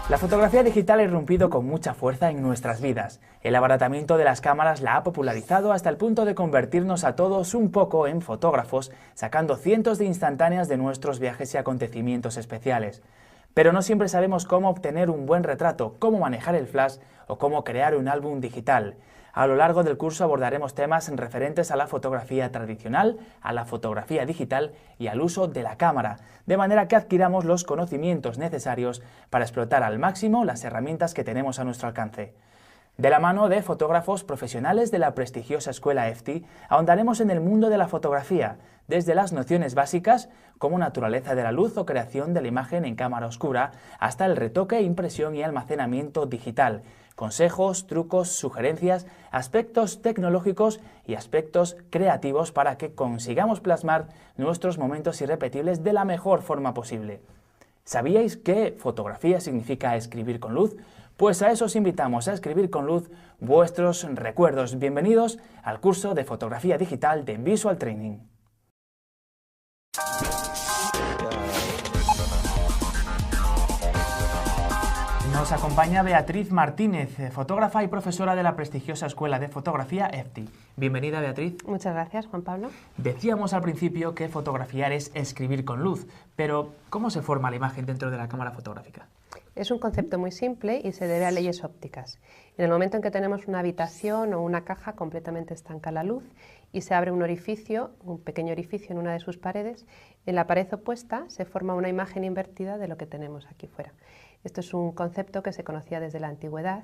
La fotografía digital ha irrumpido con mucha fuerza en nuestras vidas. El abaratamiento de las cámaras la ha popularizado hasta el punto de convertirnos a todos un poco en fotógrafos, sacando cientos de instantáneas de nuestros viajes y acontecimientos especiales. Pero no siempre sabemos cómo obtener un buen retrato, cómo manejar el flash o cómo crear un álbum digital. A lo largo del curso abordaremos temas referentes a la fotografía tradicional, a la fotografía digital y al uso de la cámara, de manera que adquiramos los conocimientos necesarios para explotar al máximo las herramientas que tenemos a nuestro alcance. De la mano de fotógrafos profesionales de la prestigiosa escuela EFTI, ahondaremos en el mundo de la fotografía, desde las nociones básicas, como naturaleza de la luz o creación de la imagen en cámara oscura, hasta el retoque, impresión y almacenamiento digital, consejos, trucos, sugerencias, aspectos tecnológicos y aspectos creativos para que consigamos plasmar nuestros momentos irrepetibles de la mejor forma posible. ¿Sabíais que fotografía significa escribir con luz? Pues a eso os invitamos, a escribir con luz vuestros recuerdos. Bienvenidos al curso de fotografía digital de Visual Training. Nos acompaña Beatriz Martínez, fotógrafa y profesora de la prestigiosa Escuela de Fotografía EFTI. Bienvenida, Beatriz. Muchas gracias, Juan Pablo. Decíamos al principio que fotografiar es escribir con luz, pero ¿cómo se forma la imagen dentro de la cámara fotográfica? Es un concepto muy simple y se debe a leyes ópticas. En el momento en que tenemos una habitación o una caja completamente estanca la luz y se abre un orificio, un pequeño orificio en una de sus paredes, en la pared opuesta se forma una imagen invertida de lo que tenemos aquí fuera. Esto es un concepto que se conocía desde la antigüedad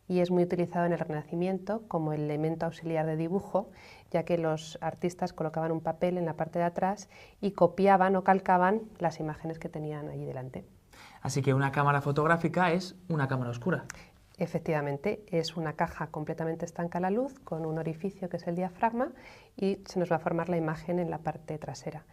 y es muy utilizado en el Renacimiento como elemento auxiliar de dibujo, ya que los artistas colocaban un papel en la parte de atrás y copiaban o calcaban las imágenes que tenían allí delante. Así que una cámara fotográfica es una cámara oscura. Efectivamente, es una caja completamente estanca a la luz con un orificio que es el diafragma y se nos va a formar la imagen en la parte trasera.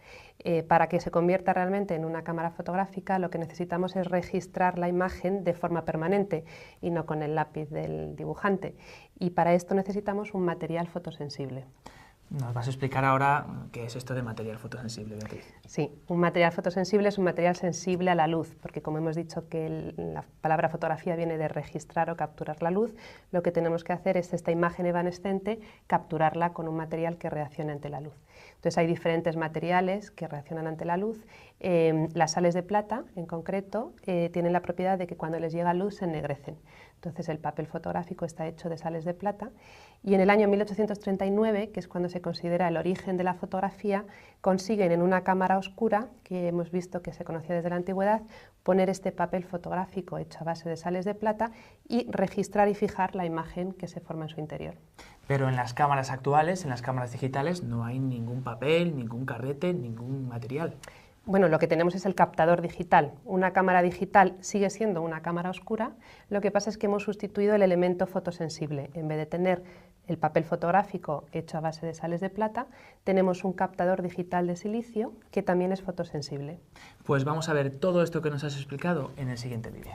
Para que se convierta realmente en una cámara fotográfica lo que necesitamos es registrar la imagen de forma permanente y no con el lápiz del dibujante. Y para esto necesitamos un material fotosensible. Nos vas a explicar ahora qué es esto de material fotosensible, Beatriz. Sí, un material fotosensible es un material sensible a la luz, porque como hemos dicho que la palabra fotografía viene de registrar o capturar la luz, lo que tenemos que hacer es esta imagen evanescente, capturarla con un material que reaccione ante la luz. Entonces hay diferentes materiales que reaccionan ante la luz. Las sales de plata, en concreto, tienen la propiedad de que cuando les llega luz se ennegrecen. Entonces el papel fotográfico está hecho de sales de plata y en el año 1839, que es cuando se considera el origen de la fotografía, consiguen en una cámara oscura, que hemos visto que se conocía desde la antigüedad, poner este papel fotográfico hecho a base de sales de plata y registrar y fijar la imagen que se forma en su interior. Pero en las cámaras actuales, en las cámaras digitales, no hay ningún papel, ningún carrete, ningún material. Bueno, lo que tenemos es el captador digital. Una cámara digital sigue siendo una cámara oscura, lo que pasa es que hemos sustituido el elemento fotosensible. En vez de tener el papel fotográfico hecho a base de sales de plata, tenemos un captador digital de silicio que también es fotosensible. Pues vamos a ver todo esto que nos has explicado en el siguiente vídeo.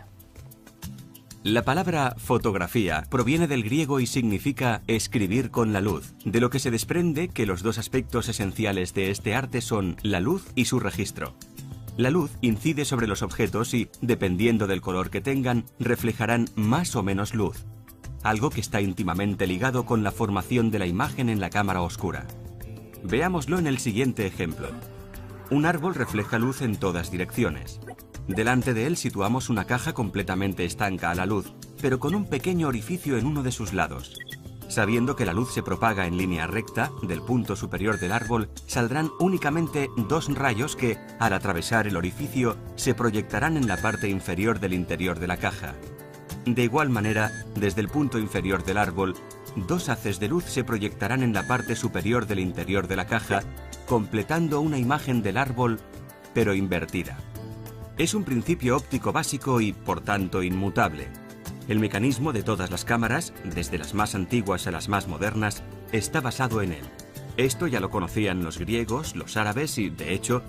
La palabra fotografía proviene del griego y significa escribir con la luz, de lo que se desprende que los dos aspectos esenciales de este arte son la luz y su registro. La luz incide sobre los objetos y, dependiendo del color que tengan, reflejarán más o menos luz, algo que está íntimamente ligado con la formación de la imagen en la cámara oscura. Veámoslo en el siguiente ejemplo. Un árbol refleja luz en todas direcciones. Delante de él situamos una caja completamente estanca a la luz, pero con un pequeño orificio en uno de sus lados. Sabiendo que la luz se propaga en línea recta, del punto superior del árbol saldrán únicamente dos rayos que, al atravesar el orificio, se proyectarán en la parte inferior del interior de la caja. De igual manera, desde el punto inferior del árbol, dos haces de luz se proyectarán en la parte superior del interior de la caja, completando una imagen del árbol, pero invertida. Es un principio óptico básico y, por tanto, inmutable. El mecanismo de todas las cámaras, desde las más antiguas a las más modernas, está basado en él. Esto ya lo conocían los griegos, los árabes y, de hecho,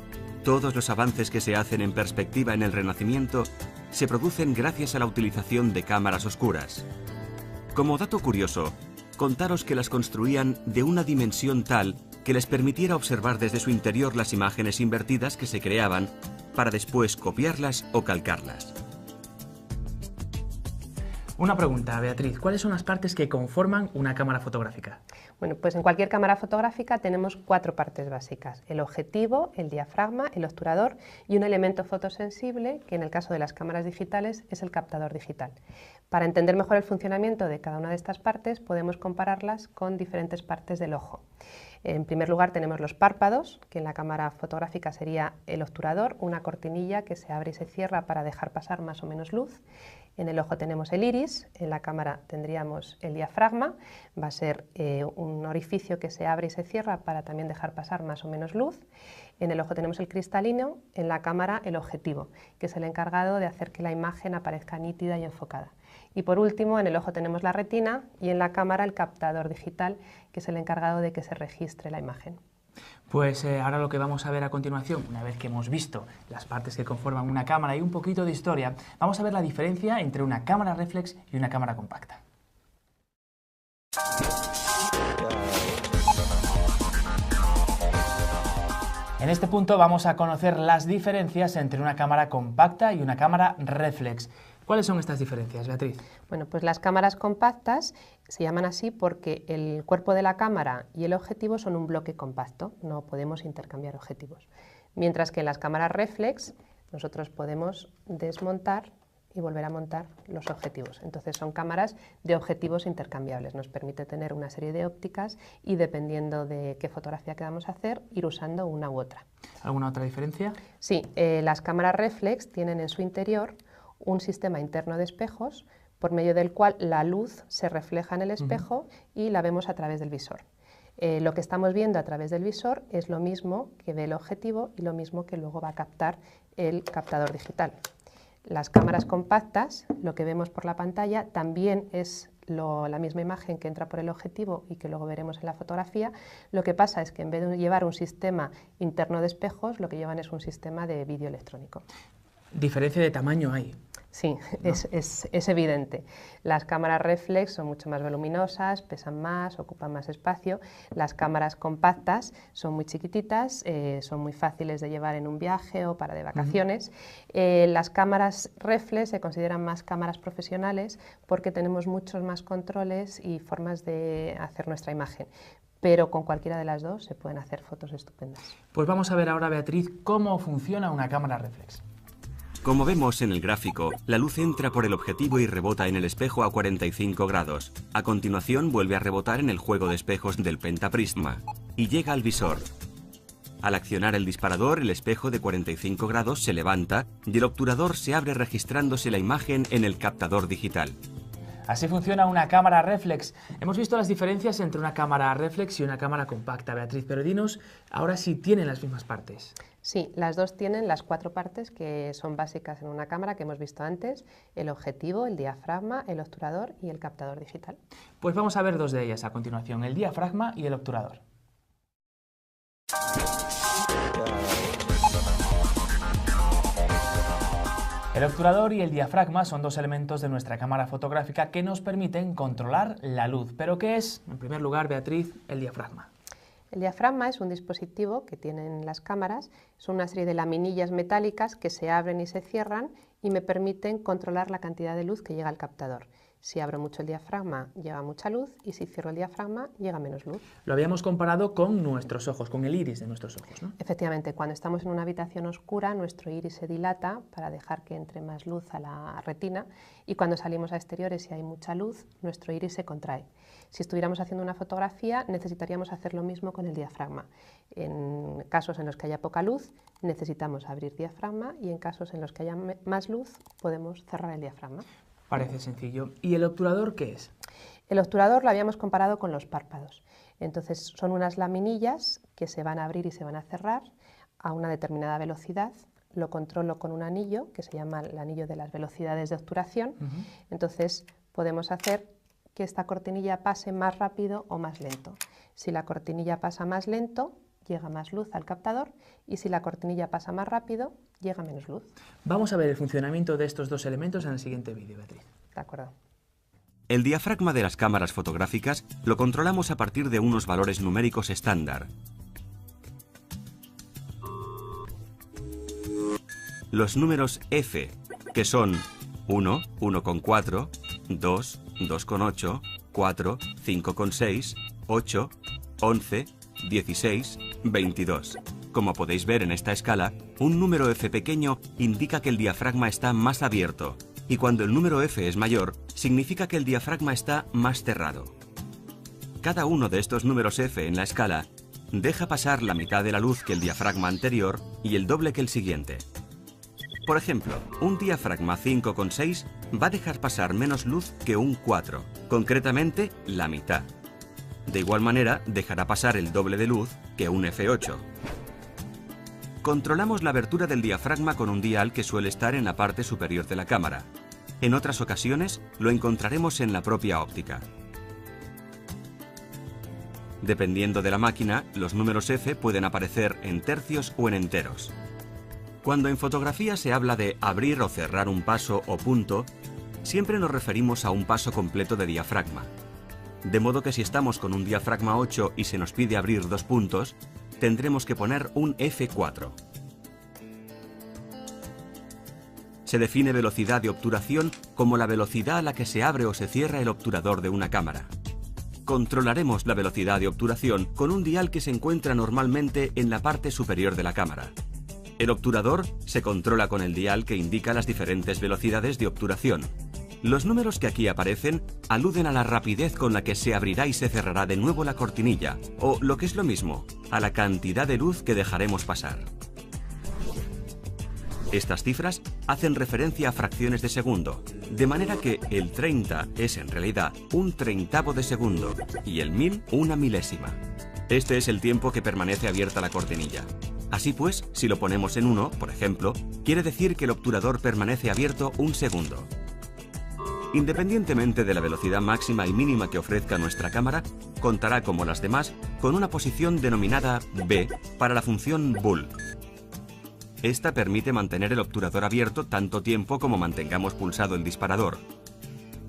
todos los avances que se hacen en perspectiva en el Renacimiento se producen gracias a la utilización de cámaras oscuras. Como dato curioso, contaros que las construían de una dimensión tal que les permitiera observar desde su interior las imágenes invertidas que se creaban para después copiarlas o calcarlas. Una pregunta, Beatriz, ¿cuáles son las partes que conforman una cámara fotográfica? Bueno, pues en cualquier cámara fotográfica tenemos 4 partes básicas: el objetivo, el diafragma, el obturador y un elemento fotosensible que en el caso de las cámaras digitales es el captador digital. Para entender mejor el funcionamiento de cada una de estas partes podemos compararlas con diferentes partes del ojo. En primer lugar tenemos los párpados, que en la cámara fotográfica sería el obturador, una cortinilla que se abre y se cierra para dejar pasar más o menos luz. En el ojo tenemos el iris, en la cámara tendríamos el diafragma, va a ser un orificio que se abre y se cierra para también dejar pasar más o menos luz. En el ojo tenemos el cristalino, en la cámara el objetivo, que es el encargado de hacer que la imagen aparezca nítida y enfocada. Y por último, en el ojo tenemos la retina y en la cámara el captador digital, que es el encargado de que se registre la imagen. Pues ahora lo que vamos a ver a continuación, una vez que hemos visto las partes que conforman una cámara y un poquito de historia, vamos a ver la diferencia entre una cámara reflex y una cámara compacta. En este punto vamos a conocer las diferencias entre una cámara compacta y una cámara reflex. ¿Cuáles son estas diferencias, Beatriz? Bueno, pues las cámaras compactas se llaman así porque el cuerpo de la cámara y el objetivo son un bloque compacto, no podemos intercambiar objetivos. Mientras que en las cámaras reflex nosotros podemos desmontar y volver a montar los objetivos. Entonces son cámaras de objetivos intercambiables, nos permite tener una serie de ópticas y dependiendo de qué fotografía queramos hacer, ir usando una u otra. ¿Alguna otra diferencia? Sí, las cámaras reflex tienen en su interior un sistema interno de espejos por medio del cual la luz se refleja en el espejo y la vemos a través del visor. Lo que estamos viendo a través del visor es lo mismo que ve el objetivo y lo mismo que luego va a captar el captador digital. Las cámaras compactas, lo que vemos por la pantalla, también es la misma imagen que entra por el objetivo y que luego veremos en la fotografía. Lo que pasa es que en vez de llevar un sistema interno de espejos, lo que llevan es un sistema de vídeo electrónico. ¿Diferencia de tamaño hay? Sí, ¿no? es evidente. Las cámaras reflex son mucho más voluminosas, pesan más, ocupan más espacio. Las cámaras compactas son muy chiquititas, son muy fáciles de llevar en un viaje o para de vacaciones. Las cámaras reflex se consideran más cámaras profesionales porque tenemos muchos más controles y formas de hacer nuestra imagen. Pero con cualquiera de las dos se pueden hacer fotos estupendas. Pues vamos a ver ahora, Beatriz, cómo funciona una cámara reflex. Como vemos en el gráfico, la luz entra por el objetivo y rebota en el espejo a 45 grados. A continuación vuelve a rebotar en el juego de espejos del pentaprisma y llega al visor. Al accionar el disparador, el espejo de 45 grados se levanta y el obturador se abre registrándose la imagen en el captador digital. Así funciona una cámara reflex. Hemos visto las diferencias entre una cámara reflex y una cámara compacta, Beatriz, pero dinos ahora si tienen las mismas partes. Sí, las dos tienen las 4 partes que son básicas en una cámara que hemos visto antes: el objetivo, el diafragma, el obturador y el captador digital. Pues vamos a ver 2 de ellas a continuación, el diafragma y el obturador. El obturador y el diafragma son 2 elementos de nuestra cámara fotográfica que nos permiten controlar la luz. ¿Pero qué es, en primer lugar, Beatriz, el diafragma? El diafragma es un dispositivo que tienen las cámaras, son una serie de laminillas metálicas que se abren y se cierran y me permiten controlar la cantidad de luz que llega al captador. Si abro mucho el diafragma llega mucha luz y si cierro el diafragma llega menos luz. Lo habíamos comparado con nuestros ojos, con el iris de nuestros ojos, ¿no? Efectivamente, cuando estamos en una habitación oscura nuestro iris se dilata para dejar que entre más luz a la retina y cuando salimos a exteriores y hay mucha luz nuestro iris se contrae. Si estuviéramos haciendo una fotografía necesitaríamos hacer lo mismo con el diafragma. En casos en los que haya poca luz necesitamos abrir diafragma y en casos en los que haya más luz podemos cerrar el diafragma. Parece sencillo. ¿Y el obturador qué es? El obturador lo habíamos comparado con los párpados. Entonces son unas laminillas que se van a abrir y se van a cerrar a una determinada velocidad. Lo controlo con un anillo que se llama el anillo de las velocidades de obturación. Entonces podemos hacer que esta cortinilla pase más rápido o más lento. Si la cortinilla pasa más lento, llega más luz al captador y si la cortinilla pasa más rápido, llega menos luz. Vamos a ver el funcionamiento de estos 2 elementos en el siguiente vídeo, Beatriz. De acuerdo. El diafragma de las cámaras fotográficas lo controlamos a partir de unos valores numéricos estándar. los números F, que son 1, 1,4, 2, 2,8, 4, 5,6, 8, 11, 16, 22. Como podéis ver en esta escala, un número F pequeño indica que el diafragma está más abierto, y cuando el número F es mayor, significa que el diafragma está más cerrado. Cada uno de estos números F en la escala deja pasar la mitad de la luz que el diafragma anterior y el doble que el siguiente. Por ejemplo, un diafragma 5,6 va a dejar pasar menos luz que un 4, concretamente la mitad. De igual manera, dejará pasar el doble de luz que un F8. Controlamos la abertura del diafragma con un dial que suele estar en la parte superior de la cámara. En otras ocasiones, lo encontraremos en la propia óptica. Dependiendo de la máquina, los números F pueden aparecer en tercios o en enteros. Cuando en fotografía se habla de abrir o cerrar un paso o punto, siempre nos referimos a un paso completo de diafragma. De modo que si estamos con un diafragma 8 y se nos pide abrir 2 puntos, tendremos que poner un F4. Se define velocidad de obturación como la velocidad a la que se abre o se cierra el obturador de una cámara. Controlaremos la velocidad de obturación con un dial que se encuentra normalmente en la parte superior de la cámara. El obturador se controla con el dial que indica las diferentes velocidades de obturación. Los números que aquí aparecen aluden a la rapidez con la que se abrirá y se cerrará de nuevo la cortinilla, o, lo que es lo mismo, a la cantidad de luz que dejaremos pasar. Estas cifras hacen referencia a fracciones de segundo, de manera que el 30 es en realidad un treintavo de segundo y el 1000 una milésima. Este es el tiempo que permanece abierta la cortinilla. Así pues, si lo ponemos en 1, por ejemplo, quiere decir que el obturador permanece abierto un segundo. Independientemente de la velocidad máxima y mínima que ofrezca nuestra cámara, contará, como las demás, con una posición denominada B para la función Bull. Esta permite mantener el obturador abierto tanto tiempo como mantengamos pulsado el disparador.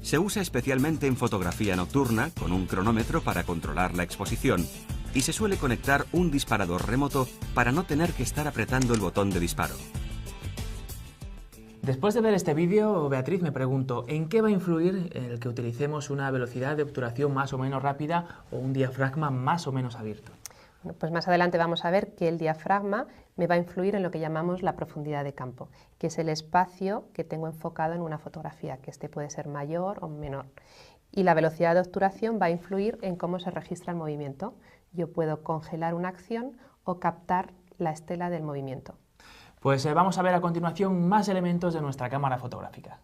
Se usa especialmente en fotografía nocturna con un cronómetro para controlar la exposición y se suele conectar un disparador remoto para no tener que estar apretando el botón de disparo. Después de ver este vídeo, Beatriz, me pregunto, ¿en qué va a influir el que utilicemos una velocidad de obturación más o menos rápida o un diafragma más o menos abierto? Bueno, pues más adelante vamos a ver que el diafragma me va a influir en lo que llamamos la profundidad de campo, que es el espacio que tengo enfocado en una fotografía, que este puede ser mayor o menor. Y la velocidad de obturación va a influir en cómo se registra el movimiento. Yo puedo congelar una acción o captar la estela del movimiento. Pues vamos a ver a continuación más elementos de nuestra cámara fotográfica.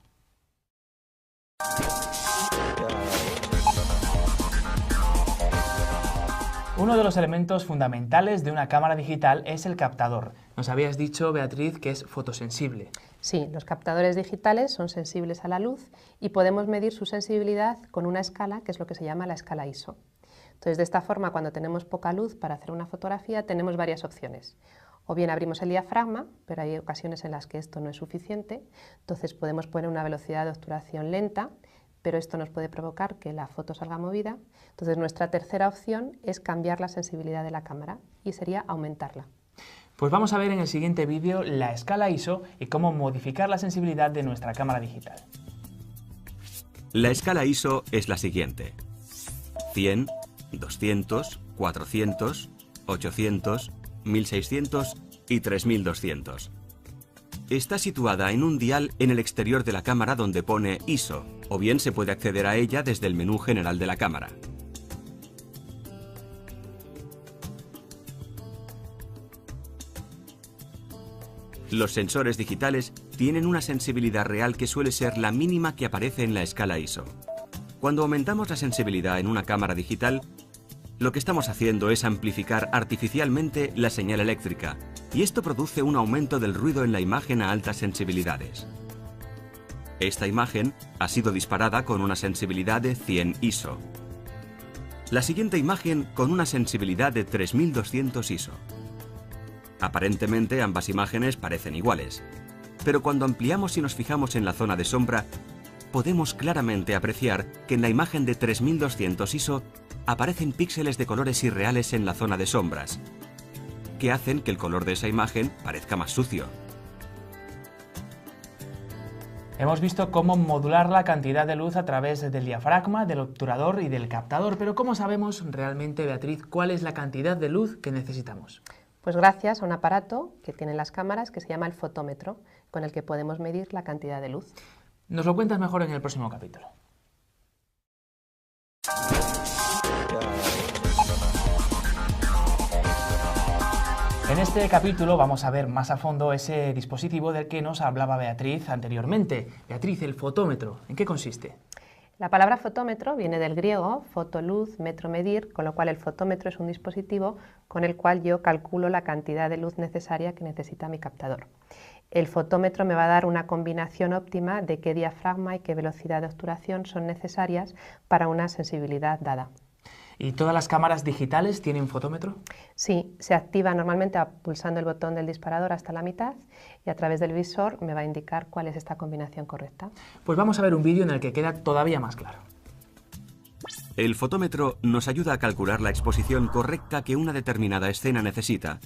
Uno de los elementos fundamentales de una cámara digital es el captador. Nos habías dicho, Beatriz, que es fotosensible. Sí, los captadores digitales son sensibles a la luz y podemos medir su sensibilidad con una escala, que es lo que se llama la escala ISO. Entonces, de esta forma, cuando tenemos poca luz para hacer una fotografía, tenemos varias opciones. O bien abrimos el diafragma, pero hay ocasiones en las que esto no es suficiente, entonces podemos poner una velocidad de obturación lenta, pero esto nos puede provocar que la foto salga movida. Entonces nuestra tercera opción es cambiar la sensibilidad de la cámara y sería aumentarla. Pues vamos a ver en el siguiente vídeo la escala ISO y cómo modificar la sensibilidad de nuestra cámara digital. La escala ISO es la siguiente: 100, 200, 400, 800, 1600 y 3200. Está situada en un dial en el exterior de la cámara donde pone ISO, o bien se puede acceder a ella desde el menú general de la cámara. Los sensores digitales tienen una sensibilidad real que suele ser la mínima que aparece en la escala ISO. Cuando aumentamos la sensibilidad en una cámara digital, lo que estamos haciendo es amplificar artificialmente la señal eléctrica, y esto produce un aumento del ruido en la imagen a altas sensibilidades. Esta imagen ha sido disparada con una sensibilidad de 100 ISO. La siguiente imagen con una sensibilidad de 3200 ISO. Aparentemente ambas imágenes parecen iguales, pero cuando ampliamos y nos fijamos en la zona de sombra, podemos claramente apreciar que en la imagen de 3200 ISO aparecen píxeles de colores irreales en la zona de sombras, que hacen que el color de esa imagen parezca más sucio. Hemos visto cómo modular la cantidad de luz a través del diafragma, del obturador y del captador, pero ¿cómo sabemos realmente, Beatriz, cuál es la cantidad de luz que necesitamos? Pues gracias a un aparato que tienen las cámaras que se llama el fotómetro, con el que podemos medir la cantidad de luz. Nos lo cuentas mejor en el próximo capítulo. En este capítulo vamos a ver más a fondo ese dispositivo del que nos hablaba Beatriz anteriormente. Beatriz, el fotómetro, ¿en qué consiste? La palabra fotómetro viene del griego, foto, luz, metro, medir, con lo cual el fotómetro es un dispositivo con el cual yo calculo la cantidad de luz necesaria que necesita mi captador. El fotómetro me va a dar una combinación óptima de qué diafragma y qué velocidad de obturación son necesarias para una sensibilidad dada. ¿Y todas las cámaras digitales tienen fotómetro? Sí, se activa normalmente pulsando el botón del disparador hasta la mitad y a través del visor me va a indicar cuál es esta combinación correcta. Pues vamos a ver un vídeo en el que queda todavía más claro. El fotómetro nos ayuda a calcular la exposición correcta que una determinada escena necesita,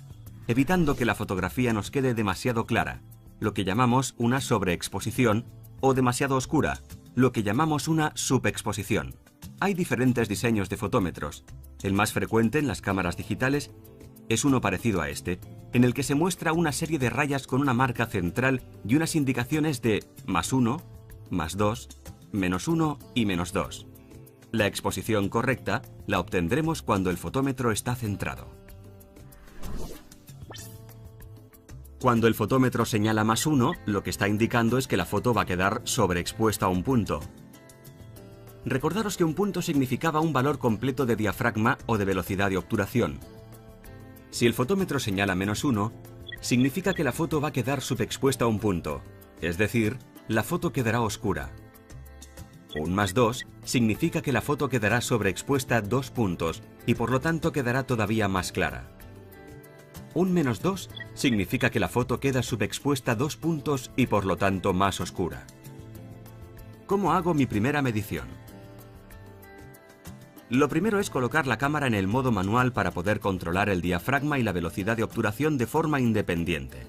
evitando que la fotografía nos quede demasiado clara, lo que llamamos una sobreexposición, o demasiado oscura, lo que llamamos una subexposición. Hay diferentes diseños de fotómetros. El más frecuente en las cámaras digitales es uno parecido a este, en el que se muestra una serie de rayas con una marca central y unas indicaciones de +1, +2, -1 y -2. La exposición correcta la obtendremos cuando el fotómetro está centrado. Cuando el fotómetro señala +1, lo que está indicando es que la foto va a quedar sobreexpuesta a un punto. Recordaros que un punto significaba un valor completo de diafragma o de velocidad de obturación. Si el fotómetro señala -1, significa que la foto va a quedar subexpuesta a un punto, es decir, la foto quedará oscura. Un +2 significa que la foto quedará sobreexpuesta a 2 puntos y por lo tanto quedará todavía más clara. Un -2 significa que la foto queda subexpuesta a 2 puntos y por lo tanto más oscura. ¿Cómo hago mi primera medición? Lo primero es colocar la cámara en el modo manual para poder controlar el diafragma y la velocidad de obturación de forma independiente.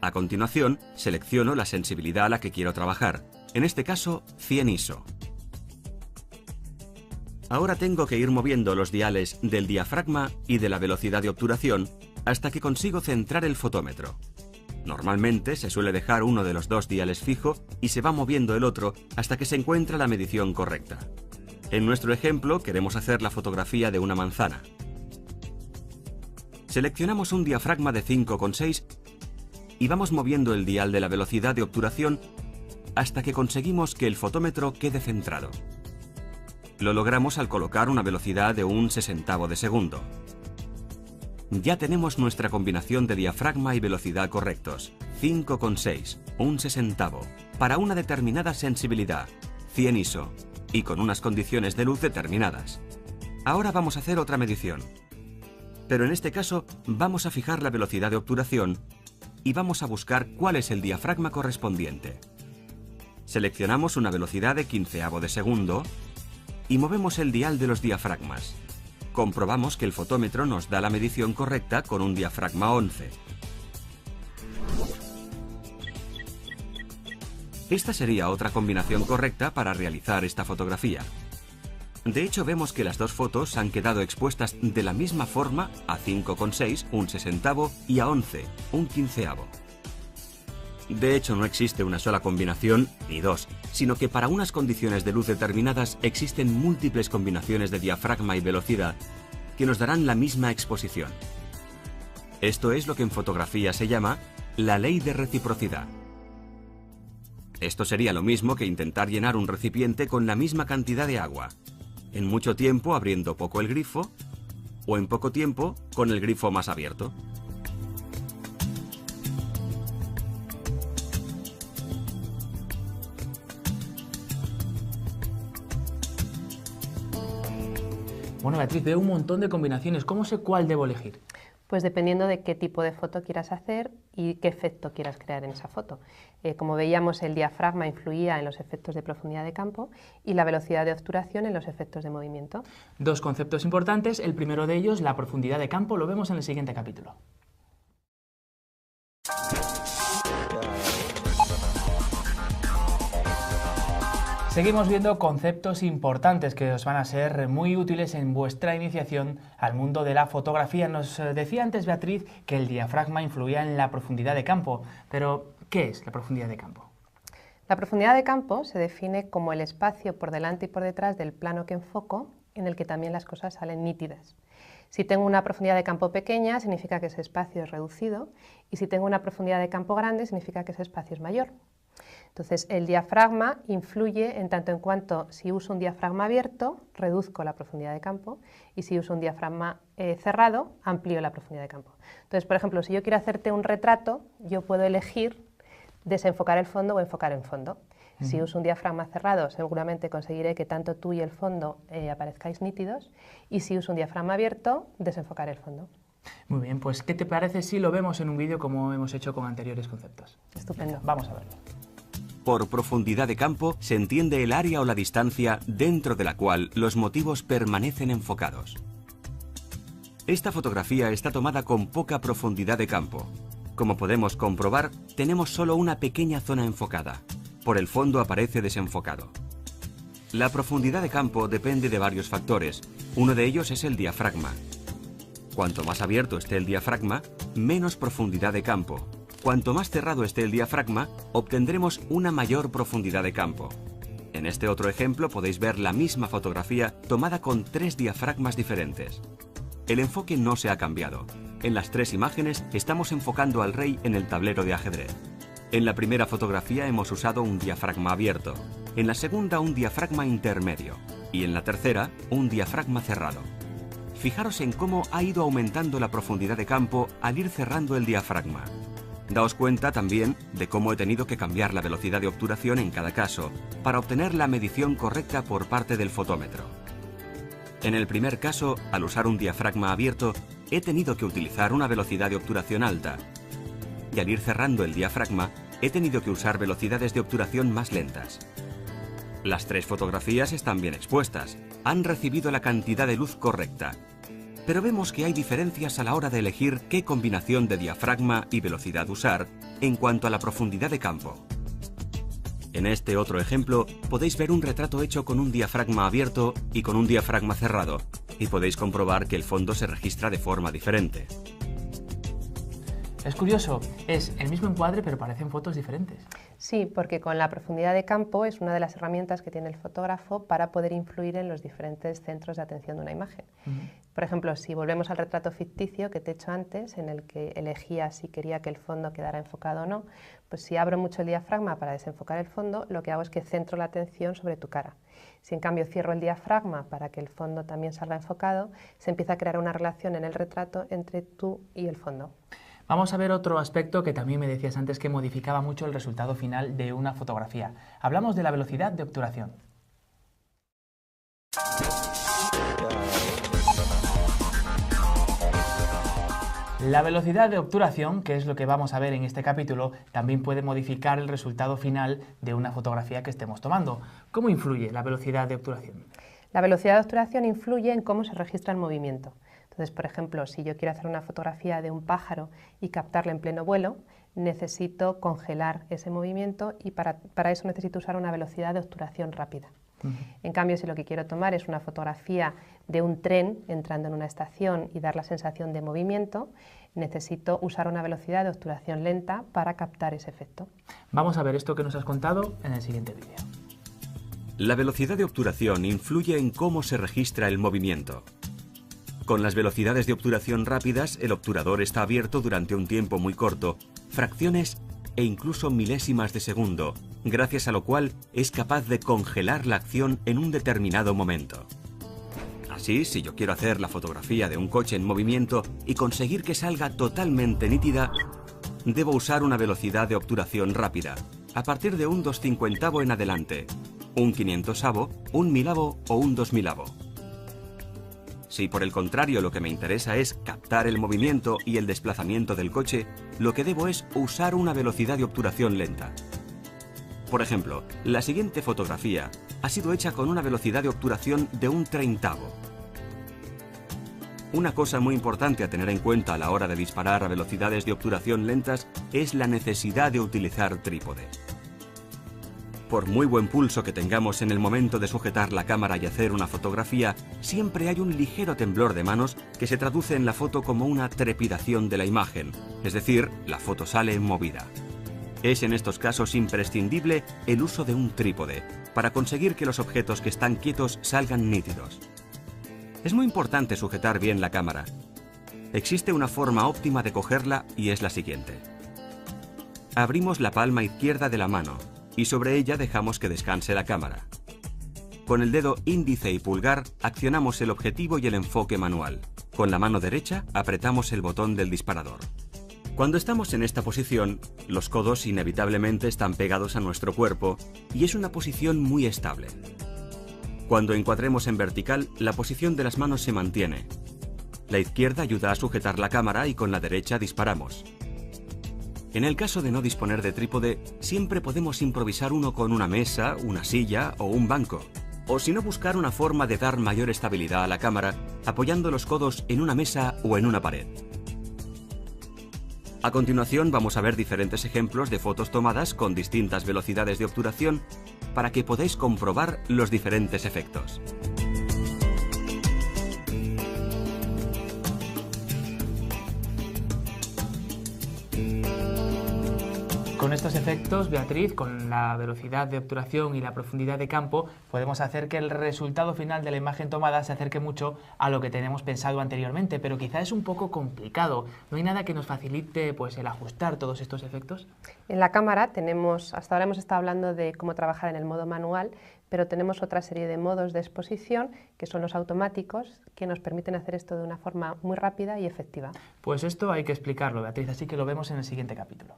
A continuación, selecciono la sensibilidad a la que quiero trabajar, en este caso 100 ISO. Ahora tengo que ir moviendo los diales del diafragma y de la velocidad de obturación hasta que consigo centrar el fotómetro. Normalmente se suele dejar uno de los dos diales fijo y se va moviendo el otro hasta que se encuentra la medición correcta. En nuestro ejemplo queremos hacer la fotografía de una manzana. Seleccionamos un diafragma de 5,6 y vamos moviendo el dial de la velocidad de obturación hasta que conseguimos que el fotómetro quede centrado. Lo logramos al colocar una velocidad de 1/60 de segundo. Ya tenemos nuestra combinación de diafragma y velocidad correctos, 5,6, 1/60, para una determinada sensibilidad, 100 ISO, y con unas condiciones de luz determinadas. Ahora vamos a hacer otra medición. Pero en este caso vamos a fijar la velocidad de obturación y vamos a buscar cuál es el diafragma correspondiente. Seleccionamos una velocidad de 1/15 de segundo y movemos el dial de los diafragmas. Comprobamos que el fotómetro nos da la medición correcta con un diafragma 11. Esta sería otra combinación correcta para realizar esta fotografía. De hecho, vemos que las dos fotos han quedado expuestas de la misma forma a 5,6, 1/60 y a 11, 1/15. De hecho, no existe una sola combinación ni dos, sino que para unas condiciones de luz determinadas existen múltiples combinaciones de diafragma y velocidad que nos darán la misma exposición. Esto es lo que en fotografía se llama la ley de reciprocidad. Esto sería lo mismo que intentar llenar un recipiente con la misma cantidad de agua, en mucho tiempo abriendo poco el grifo o en poco tiempo con el grifo más abierto. Bueno, Beatriz, veo un montón de combinaciones. ¿Cómo sé cuál debo elegir? Pues dependiendo de qué tipo de foto quieras hacer y qué efecto quieras crear en esa foto. Como veíamos, el diafragma influía en los efectos de profundidad de campo y la velocidad de obturación en los efectos de movimiento. Dos conceptos importantes. El primero de ellos, la profundidad de campo, lo vemos en el siguiente capítulo. Seguimos viendo conceptos importantes que os van a ser muy útiles en vuestra iniciación al mundo de la fotografía. Nos decía antes Beatriz que el diafragma influía en la profundidad de campo, pero ¿qué es la profundidad de campo? La profundidad de campo se define como el espacio por delante y por detrás del plano que enfoco, en el que también las cosas salen nítidas. Si tengo una profundidad de campo pequeña, significa que ese espacio es reducido, y si tengo una profundidad de campo grande, significa que ese espacio es mayor. Entonces, el diafragma influye en tanto en cuanto si uso un diafragma abierto, reduzco la profundidad de campo, y si uso un diafragma cerrado, amplío la profundidad de campo. Entonces, por ejemplo, si yo quiero hacerte un retrato, yo puedo elegir desenfocar el fondo o enfocar en fondo. Si uso un diafragma cerrado, seguramente conseguiré que tanto tú y el fondo aparezcáis nítidos, y si uso un diafragma abierto, desenfocar el fondo. Muy bien, pues ¿qué te parece si lo vemos en un vídeo como hemos hecho con anteriores conceptos? Estupendo. Venga, vamos a verlo. Por profundidad de campo se entiende el área o la distancia dentro de la cual los motivos permanecen enfocados. Esta fotografía está tomada con poca profundidad de campo. Como podemos comprobar, tenemos solo una pequeña zona enfocada. Por el fondo aparece desenfocado. La profundidad de campo depende de varios factores. Uno de ellos es el diafragma. Cuanto más abierto esté el diafragma, menos profundidad de campo. Cuanto más cerrado esté el diafragma, obtendremos una mayor profundidad de campo. En este otro ejemplo podéis ver la misma fotografía tomada con 3 diafragmas diferentes. El enfoque no se ha cambiado. En las 3 imágenes estamos enfocando al rey en el tablero de ajedrez. En la primera fotografía hemos usado un diafragma abierto, en la segunda un diafragma intermedio y en la tercera un diafragma cerrado. Fijaros en cómo ha ido aumentando la profundidad de campo al ir cerrando el diafragma. Daos cuenta también de cómo he tenido que cambiar la velocidad de obturación en cada caso para obtener la medición correcta por parte del fotómetro. En el primer caso, al usar un diafragma abierto, he tenido que utilizar una velocidad de obturación alta, y al ir cerrando el diafragma, he tenido que usar velocidades de obturación más lentas. Las 3 fotografías están bien expuestas, han recibido la cantidad de luz correcta, pero vemos que hay diferencias a la hora de elegir qué combinación de diafragma y velocidad usar en cuanto a la profundidad de campo. En este otro ejemplo podéis ver un retrato hecho con un diafragma abierto y con un diafragma cerrado, y podéis comprobar que el fondo se registra de forma diferente. Es curioso, es el mismo encuadre pero parecen fotos diferentes. Sí, porque con la profundidad de campo es una de las herramientas que tiene el fotógrafo para poder influir en los diferentes centros de atención de una imagen. Por ejemplo, si volvemos al retrato ficticio que te he hecho antes, en el que elegía si quería que el fondo quedara enfocado o no, pues si abro mucho el diafragma para desenfocar el fondo, lo que hago es que centro la atención sobre tu cara. Si en cambio cierro el diafragma para que el fondo también salga enfocado, se empieza a crear una relación en el retrato entre tú y el fondo. Vamos a ver otro aspecto que también me decías antes que modificaba mucho el resultado final de una fotografía. Hablamos de la velocidad de obturación. La velocidad de obturación, que es lo que vamos a ver en este capítulo, también puede modificar el resultado final de una fotografía que estemos tomando. ¿Cómo influye la velocidad de obturación? La velocidad de obturación influye en cómo se registra el movimiento. Entonces, por ejemplo, si yo quiero hacer una fotografía de un pájaro y captarla en pleno vuelo, necesito congelar ese movimiento y para eso necesito usar una velocidad de obturación rápida. En cambio, si lo que quiero tomar es una fotografía de un tren entrando en una estación y dar la sensación de movimiento, necesito usar una velocidad de obturación lenta para captar ese efecto. Vamos a ver esto que nos has contado en el siguiente vídeo. La velocidad de obturación influye en cómo se registra el movimiento. Con las velocidades de obturación rápidas, el obturador está abierto durante un tiempo muy corto, fracciones e incluso milésimas de segundo, gracias a lo cual es capaz de congelar la acción en un determinado momento. Así, si yo quiero hacer la fotografía de un coche en movimiento y conseguir que salga totalmente nítida, debo usar una velocidad de obturación rápida, a partir de un 2/50 en adelante, un 500avo, un 1000avo o un 2000avo. Si por el contrario lo que me interesa es captar el movimiento y el desplazamiento del coche, lo que debo es usar una velocidad de obturación lenta. Por ejemplo, la siguiente fotografía ha sido hecha con una velocidad de obturación de un 30avo. Una cosa muy importante a tener en cuenta a la hora de disparar a velocidades de obturación lentas es la necesidad de utilizar trípode. Por muy buen pulso que tengamos en el momento de sujetar la cámara y hacer una fotografía, siempre hay un ligero temblor de manos que se traduce en la foto como una trepidación de la imagen, es decir, la foto sale movida. Es en estos casos imprescindible el uso de un trípode, para conseguir que los objetos que están quietos salgan nítidos. Es muy importante sujetar bien la cámara. Existe una forma óptima de cogerla y es la siguiente. Abrimos la palma izquierda de la mano y sobre ella dejamos que descanse la cámara. Con el dedo índice y pulgar accionamos el objetivo y el enfoque manual. Con la mano derecha apretamos el botón del disparador. Cuando estamos en esta posición, los codos inevitablemente están pegados a nuestro cuerpo y es una posición muy estable. Cuando encuadremos en vertical, la posición de las manos se mantiene. La izquierda ayuda a sujetar la cámara y con la derecha disparamos. En el caso de no disponer de trípode, siempre podemos improvisar uno con una mesa, una silla o un banco. O si no, buscar una forma de dar mayor estabilidad a la cámara, apoyando los codos en una mesa o en una pared. A continuación vamos a ver diferentes ejemplos de fotos tomadas con distintas velocidades de obturación para que podáis comprobar los diferentes efectos. Con estos efectos, Beatriz, con la velocidad de obturación y la profundidad de campo, podemos hacer que el resultado final de la imagen tomada se acerque mucho a lo que tenemos pensado anteriormente, pero quizá es un poco complicado. ¿No hay nada que nos facilite pues, el ajustar todos estos efectos? En la cámara tenemos, hasta ahora hemos estado hablando de cómo trabajar en el modo manual, pero tenemos otra serie de modos de exposición, que son los automáticos, que nos permiten hacer esto de una forma muy rápida y efectiva. Pues esto hay que explicarlo, Beatriz, así que lo vemos en el siguiente capítulo.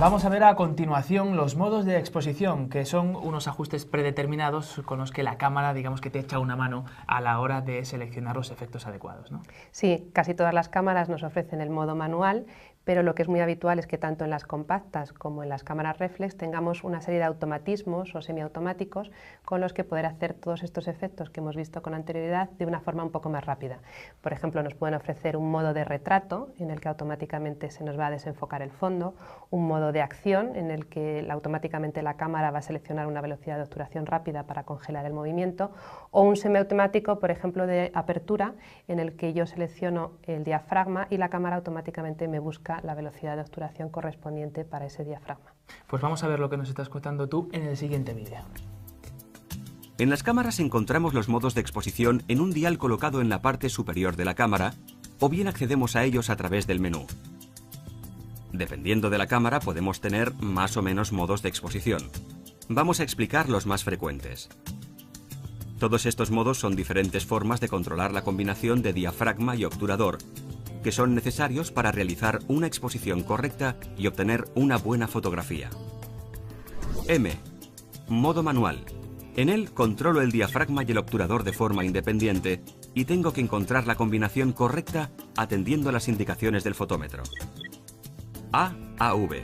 Vamos a ver a continuación los modos de exposición, que son unos ajustes predeterminados con los que la cámara, digamos que te echa una mano a la hora de seleccionar los efectos adecuados, ¿no? Sí, casi todas las cámaras nos ofrecen el modo manual, pero lo que es muy habitual es que tanto en las compactas como en las cámaras reflex tengamos una serie de automatismos o semiautomáticos con los que poder hacer todos estos efectos que hemos visto con anterioridad de una forma un poco más rápida. Por ejemplo, nos pueden ofrecer un modo de retrato en el que automáticamente se nos va a desenfocar el fondo, un modo de acción en el que automáticamente la cámara va a seleccionar una velocidad de obturación rápida para congelar el movimiento, o un semiautomático, por ejemplo, de apertura en el que yo selecciono el diafragma y la cámara automáticamente me busca la velocidad de obturación correspondiente para ese diafragma. Pues vamos a ver lo que nos estás contando tú en el siguiente vídeo. En las cámaras encontramos los modos de exposición en un dial colocado en la parte superior de la cámara, o bien accedemos a ellos a través del menú. Dependiendo de la cámara podemos tener más o menos modos de exposición. Vamos a explicar los más frecuentes. Todos estos modos son diferentes formas de controlar la combinación de diafragma y obturador, que son necesarios para realizar una exposición correcta y obtener una buena fotografía. M. Modo manual. En él controlo el diafragma y el obturador de forma independiente y tengo que encontrar la combinación correcta atendiendo a las indicaciones del fotómetro. AAV.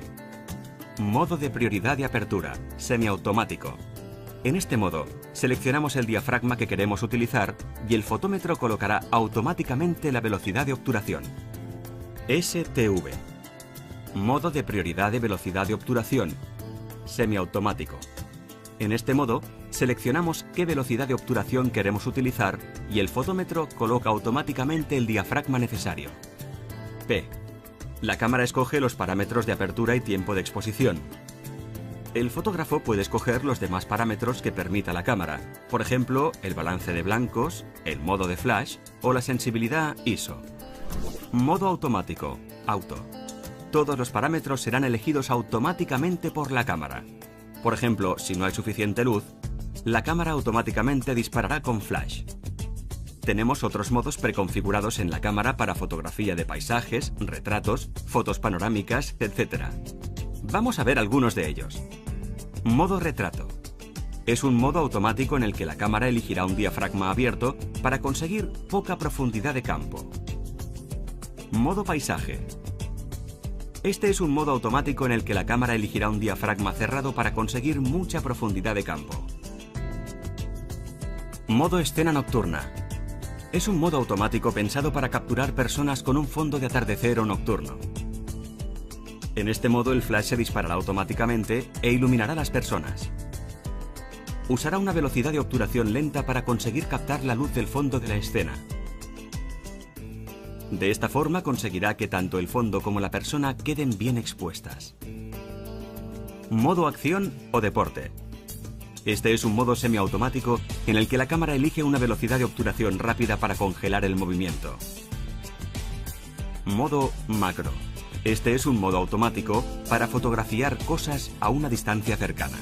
Modo de prioridad de apertura, semiautomático. En este modo, seleccionamos el diafragma que queremos utilizar y el fotómetro colocará automáticamente la velocidad de obturación. STV. Modo de prioridad de velocidad de obturación, semiautomático. En este modo, seleccionamos qué velocidad de obturación queremos utilizar y el fotómetro coloca automáticamente el diafragma necesario. P. La cámara escoge los parámetros de apertura y tiempo de exposición. El fotógrafo puede escoger los demás parámetros que permita la cámara, por ejemplo, el balance de blancos, el modo de flash o la sensibilidad ISO. Modo automático, auto. Todos los parámetros serán elegidos automáticamente por la cámara. Por ejemplo, si no hay suficiente luz, la cámara automáticamente disparará con flash. Tenemos otros modos preconfigurados en la cámara para fotografía de paisajes, retratos, fotos panorámicas, etc. Vamos a ver algunos de ellos. Modo retrato. Es un modo automático en el que la cámara elegirá un diafragma abierto para conseguir poca profundidad de campo. Modo paisaje. Este es un modo automático en el que la cámara elegirá un diafragma cerrado para conseguir mucha profundidad de campo. Modo escena nocturna. Es un modo automático pensado para capturar personas con un fondo de atardecer o nocturno. En este modo el flash se disparará automáticamente e iluminará a las personas. Usará una velocidad de obturación lenta para conseguir captar la luz del fondo de la escena. De esta forma conseguirá que tanto el fondo como la persona queden bien expuestas. Modo acción o deporte. Este es un modo semiautomático en el que la cámara elige una velocidad de obturación rápida para congelar el movimiento. Modo macro. Este es un modo automático para fotografiar cosas a una distancia cercana.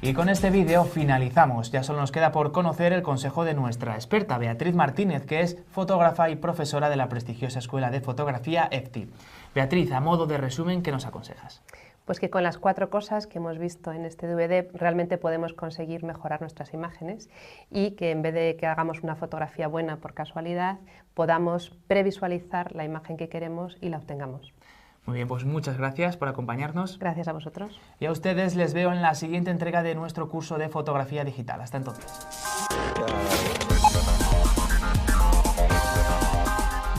Y con este vídeo finalizamos. Ya solo nos queda por conocer el consejo de nuestra experta, Beatriz Martínez, que es fotógrafa y profesora de la prestigiosa Escuela de Fotografía EFTI. Beatriz, a modo de resumen, ¿qué nos aconsejas? Pues que con las 4 cosas que hemos visto en este DVD realmente podemos conseguir mejorar nuestras imágenes y que en vez de que hagamos una fotografía buena por casualidad, podamos previsualizar la imagen que queremos y la obtengamos. Muy bien, pues muchas gracias por acompañarnos. Gracias a vosotros. Y a ustedes les veo en la siguiente entrega de nuestro curso de fotografía digital. Hasta entonces.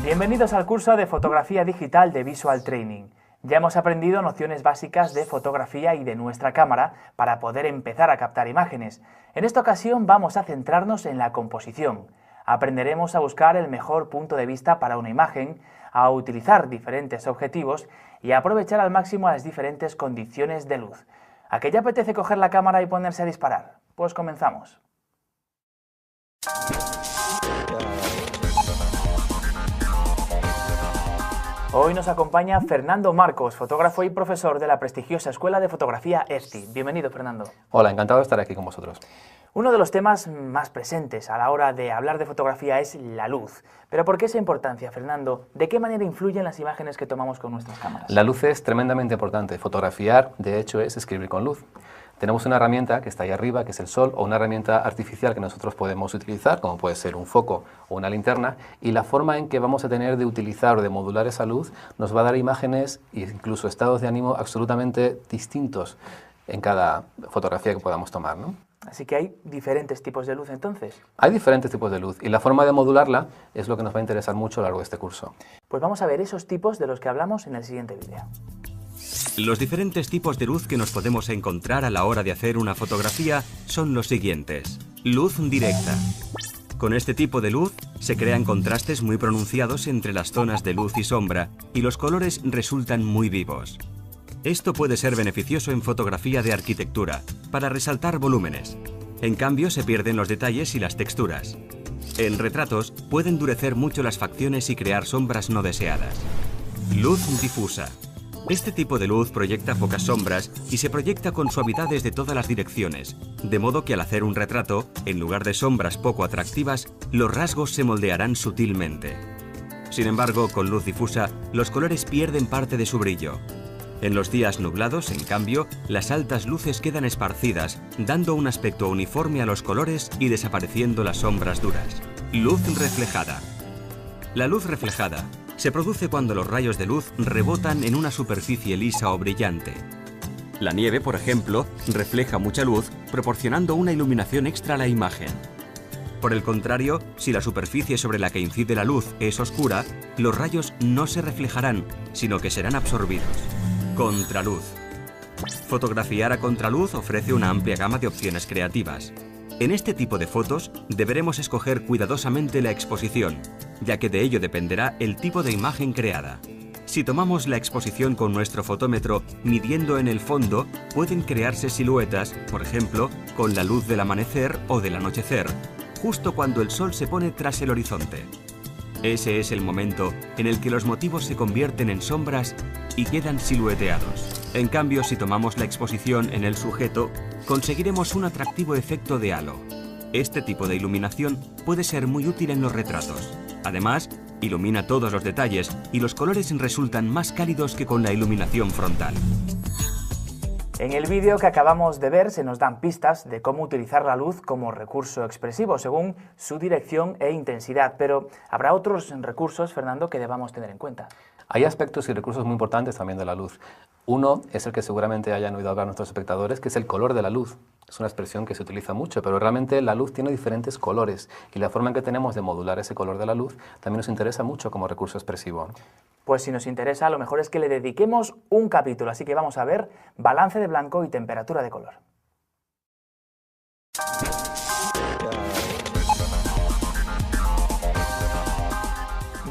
Bienvenidos al curso de fotografía digital de Visual Training. Ya hemos aprendido nociones básicas de fotografía y de nuestra cámara para poder empezar a captar imágenes. En esta ocasión vamos a centrarnos en la composición. Aprenderemos a buscar el mejor punto de vista para una imagen, a utilizar diferentes objetivos y a aprovechar al máximo las diferentes condiciones de luz. ¿A qué ya apetece coger la cámara y ponerse a disparar? Pues comenzamos. Hoy nos acompaña Fernando Marcos, fotógrafo y profesor de la prestigiosa Escuela de Fotografía EFTI. Bienvenido, Fernando. Hola, encantado de estar aquí con vosotros. Uno de los temas más presentes a la hora de hablar de fotografía es la luz. ¿Pero por qué esa importancia, Fernando? ¿De qué manera influyen las imágenes que tomamos con nuestras cámaras? La luz es tremendamente importante. Fotografiar, de hecho, es escribir con luz. Tenemos una herramienta que está ahí arriba, que es el sol, o una herramienta artificial que nosotros podemos utilizar, como puede ser un foco o una linterna, y la forma en que vamos a tener de utilizar o de modular esa luz nos va a dar imágenes e incluso estados de ánimo absolutamente distintos en cada fotografía que podamos tomar, ¿no? Así que hay diferentes tipos de luz, entonces. Hay diferentes tipos de luz y la forma de modularla es lo que nos va a interesar mucho a lo largo de este curso. Pues vamos a ver esos tipos de los que hablamos en el siguiente vídeo. Los diferentes tipos de luz que nos podemos encontrar a la hora de hacer una fotografía son los siguientes. Luz directa. Con este tipo de luz se crean contrastes muy pronunciados entre las zonas de luz y sombra y los colores resultan muy vivos. Esto puede ser beneficioso en fotografía de arquitectura, para resaltar volúmenes. En cambio, se pierden los detalles y las texturas. En retratos, puede endurecer mucho las facciones y crear sombras no deseadas. Luz difusa. Este tipo de luz proyecta pocas sombras y se proyecta con suavidad desde todas las direcciones, de modo que al hacer un retrato, en lugar de sombras poco atractivas, los rasgos se moldearán sutilmente. Sin embargo, con luz difusa, los colores pierden parte de su brillo. En los días nublados, en cambio, las altas luces quedan esparcidas, dando un aspecto uniforme a los colores y desapareciendo las sombras duras. Luz reflejada. La luz reflejada se produce cuando los rayos de luz rebotan en una superficie lisa o brillante. La nieve, por ejemplo, refleja mucha luz, proporcionando una iluminación extra a la imagen. Por el contrario, si la superficie sobre la que incide la luz es oscura, los rayos no se reflejarán, sino que serán absorbidos. Contraluz. Fotografiar a contraluz ofrece una amplia gama de opciones creativas. En este tipo de fotos deberemos escoger cuidadosamente la exposición, ya que de ello dependerá el tipo de imagen creada. Si tomamos la exposición con nuestro fotómetro midiendo en el fondo, pueden crearse siluetas, por ejemplo, con la luz del amanecer o del anochecer, justo cuando el sol se pone tras el horizonte. Ese es el momento en el que los motivos se convierten en sombras y quedan silueteados. En cambio, si tomamos la exposición en el sujeto, conseguiremos un atractivo efecto de halo. Este tipo de iluminación puede ser muy útil en los retratos. Además, ilumina todos los detalles y los colores resultan más cálidos que con la iluminación frontal. En el vídeo que acabamos de ver se nos dan pistas de cómo utilizar la luz como recurso expresivo según su dirección e intensidad, pero habrá otros recursos, Fernando, que debamos tener en cuenta. Hay aspectos y recursos muy importantes también de la luz. Uno es el que seguramente hayan oído hablar nuestros espectadores, que es el color de la luz. Es una expresión que se utiliza mucho, pero realmente la luz tiene diferentes colores y la forma en que tenemos de modular ese color de la luz también nos interesa mucho como recurso expresivo. Pues si nos interesa, lo mejor es que le dediquemos un capítulo, así que vamos a ver balance de blanco y temperatura de color.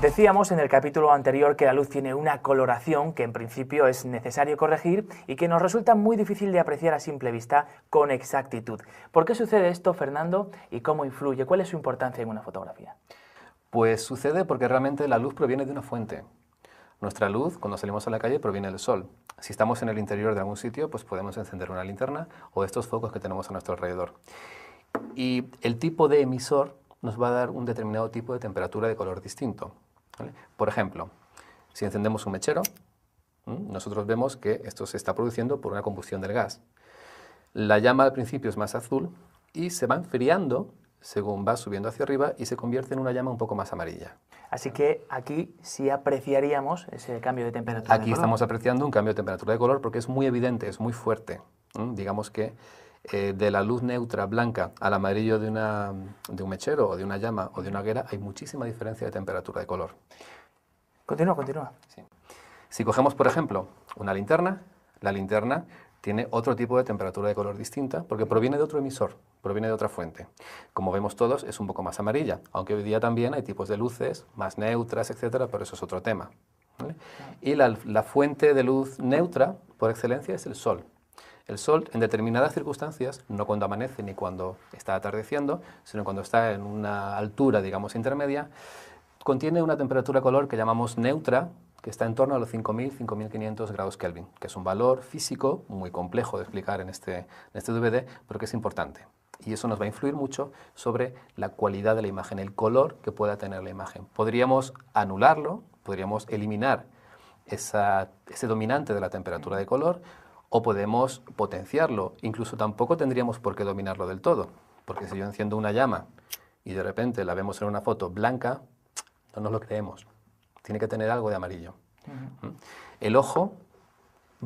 Decíamos en el capítulo anterior que la luz tiene una coloración que en principio es necesario corregir y que nos resulta muy difícil de apreciar a simple vista con exactitud. ¿Por qué sucede esto, Fernando, y cómo influye? ¿Cuál es su importancia en una fotografía? Pues sucede porque realmente la luz proviene de una fuente. Nuestra luz, cuando salimos a la calle, proviene del sol. Si estamos en el interior de algún sitio, pues podemos encender una linterna o estos focos que tenemos a nuestro alrededor. Y el tipo de emisor nos va a dar un determinado tipo de temperatura de color distinto, ¿vale? Por ejemplo, si encendemos un mechero, nosotros vemos que esto se está produciendo por una combustión del gas. La llama al principio es más azul y se va enfriando según va subiendo hacia arriba y se convierte en una llama un poco más amarilla. Así que aquí sí apreciaríamos ese cambio de temperatura Aquí de color. estamos apreciando un cambio de temperatura de color porque es muy evidente, es muy fuerte. Digamos que de la luz neutra blanca al amarillo de un mechero o de una llama o de una hoguera hay muchísima diferencia de temperatura de color. Continúa. Sí. Si cogemos, por ejemplo, una linterna, la linterna tiene otro tipo de temperatura de color distinta porque proviene de otro emisor, proviene de otra fuente. Como vemos todos, es un poco más amarilla, aunque hoy día también hay tipos de luces más neutras, etcétera, pero eso es otro tema, ¿vale? Y la fuente de luz neutra, por excelencia, es el sol. El sol, en determinadas circunstancias, no cuando amanece ni cuando está atardeciendo, sino cuando está en una altura, digamos, intermedia, contiene una temperatura de color que llamamos neutra, que está en torno a los 5.000, 5.500 grados Kelvin, que es un valor físico muy complejo de explicar en este DVD, pero que es importante. Y eso nos va a influir mucho sobre la cualidad de la imagen, el color que pueda tener la imagen. Podríamos anularlo, podríamos eliminar ese dominante de la temperatura de color, o podemos potenciarlo. Incluso tampoco tendríamos por qué dominarlo del todo, porque si yo enciendo una llama y de repente la vemos en una foto blanca, no nos lo creemos. Tiene que tener algo de amarillo. El ojo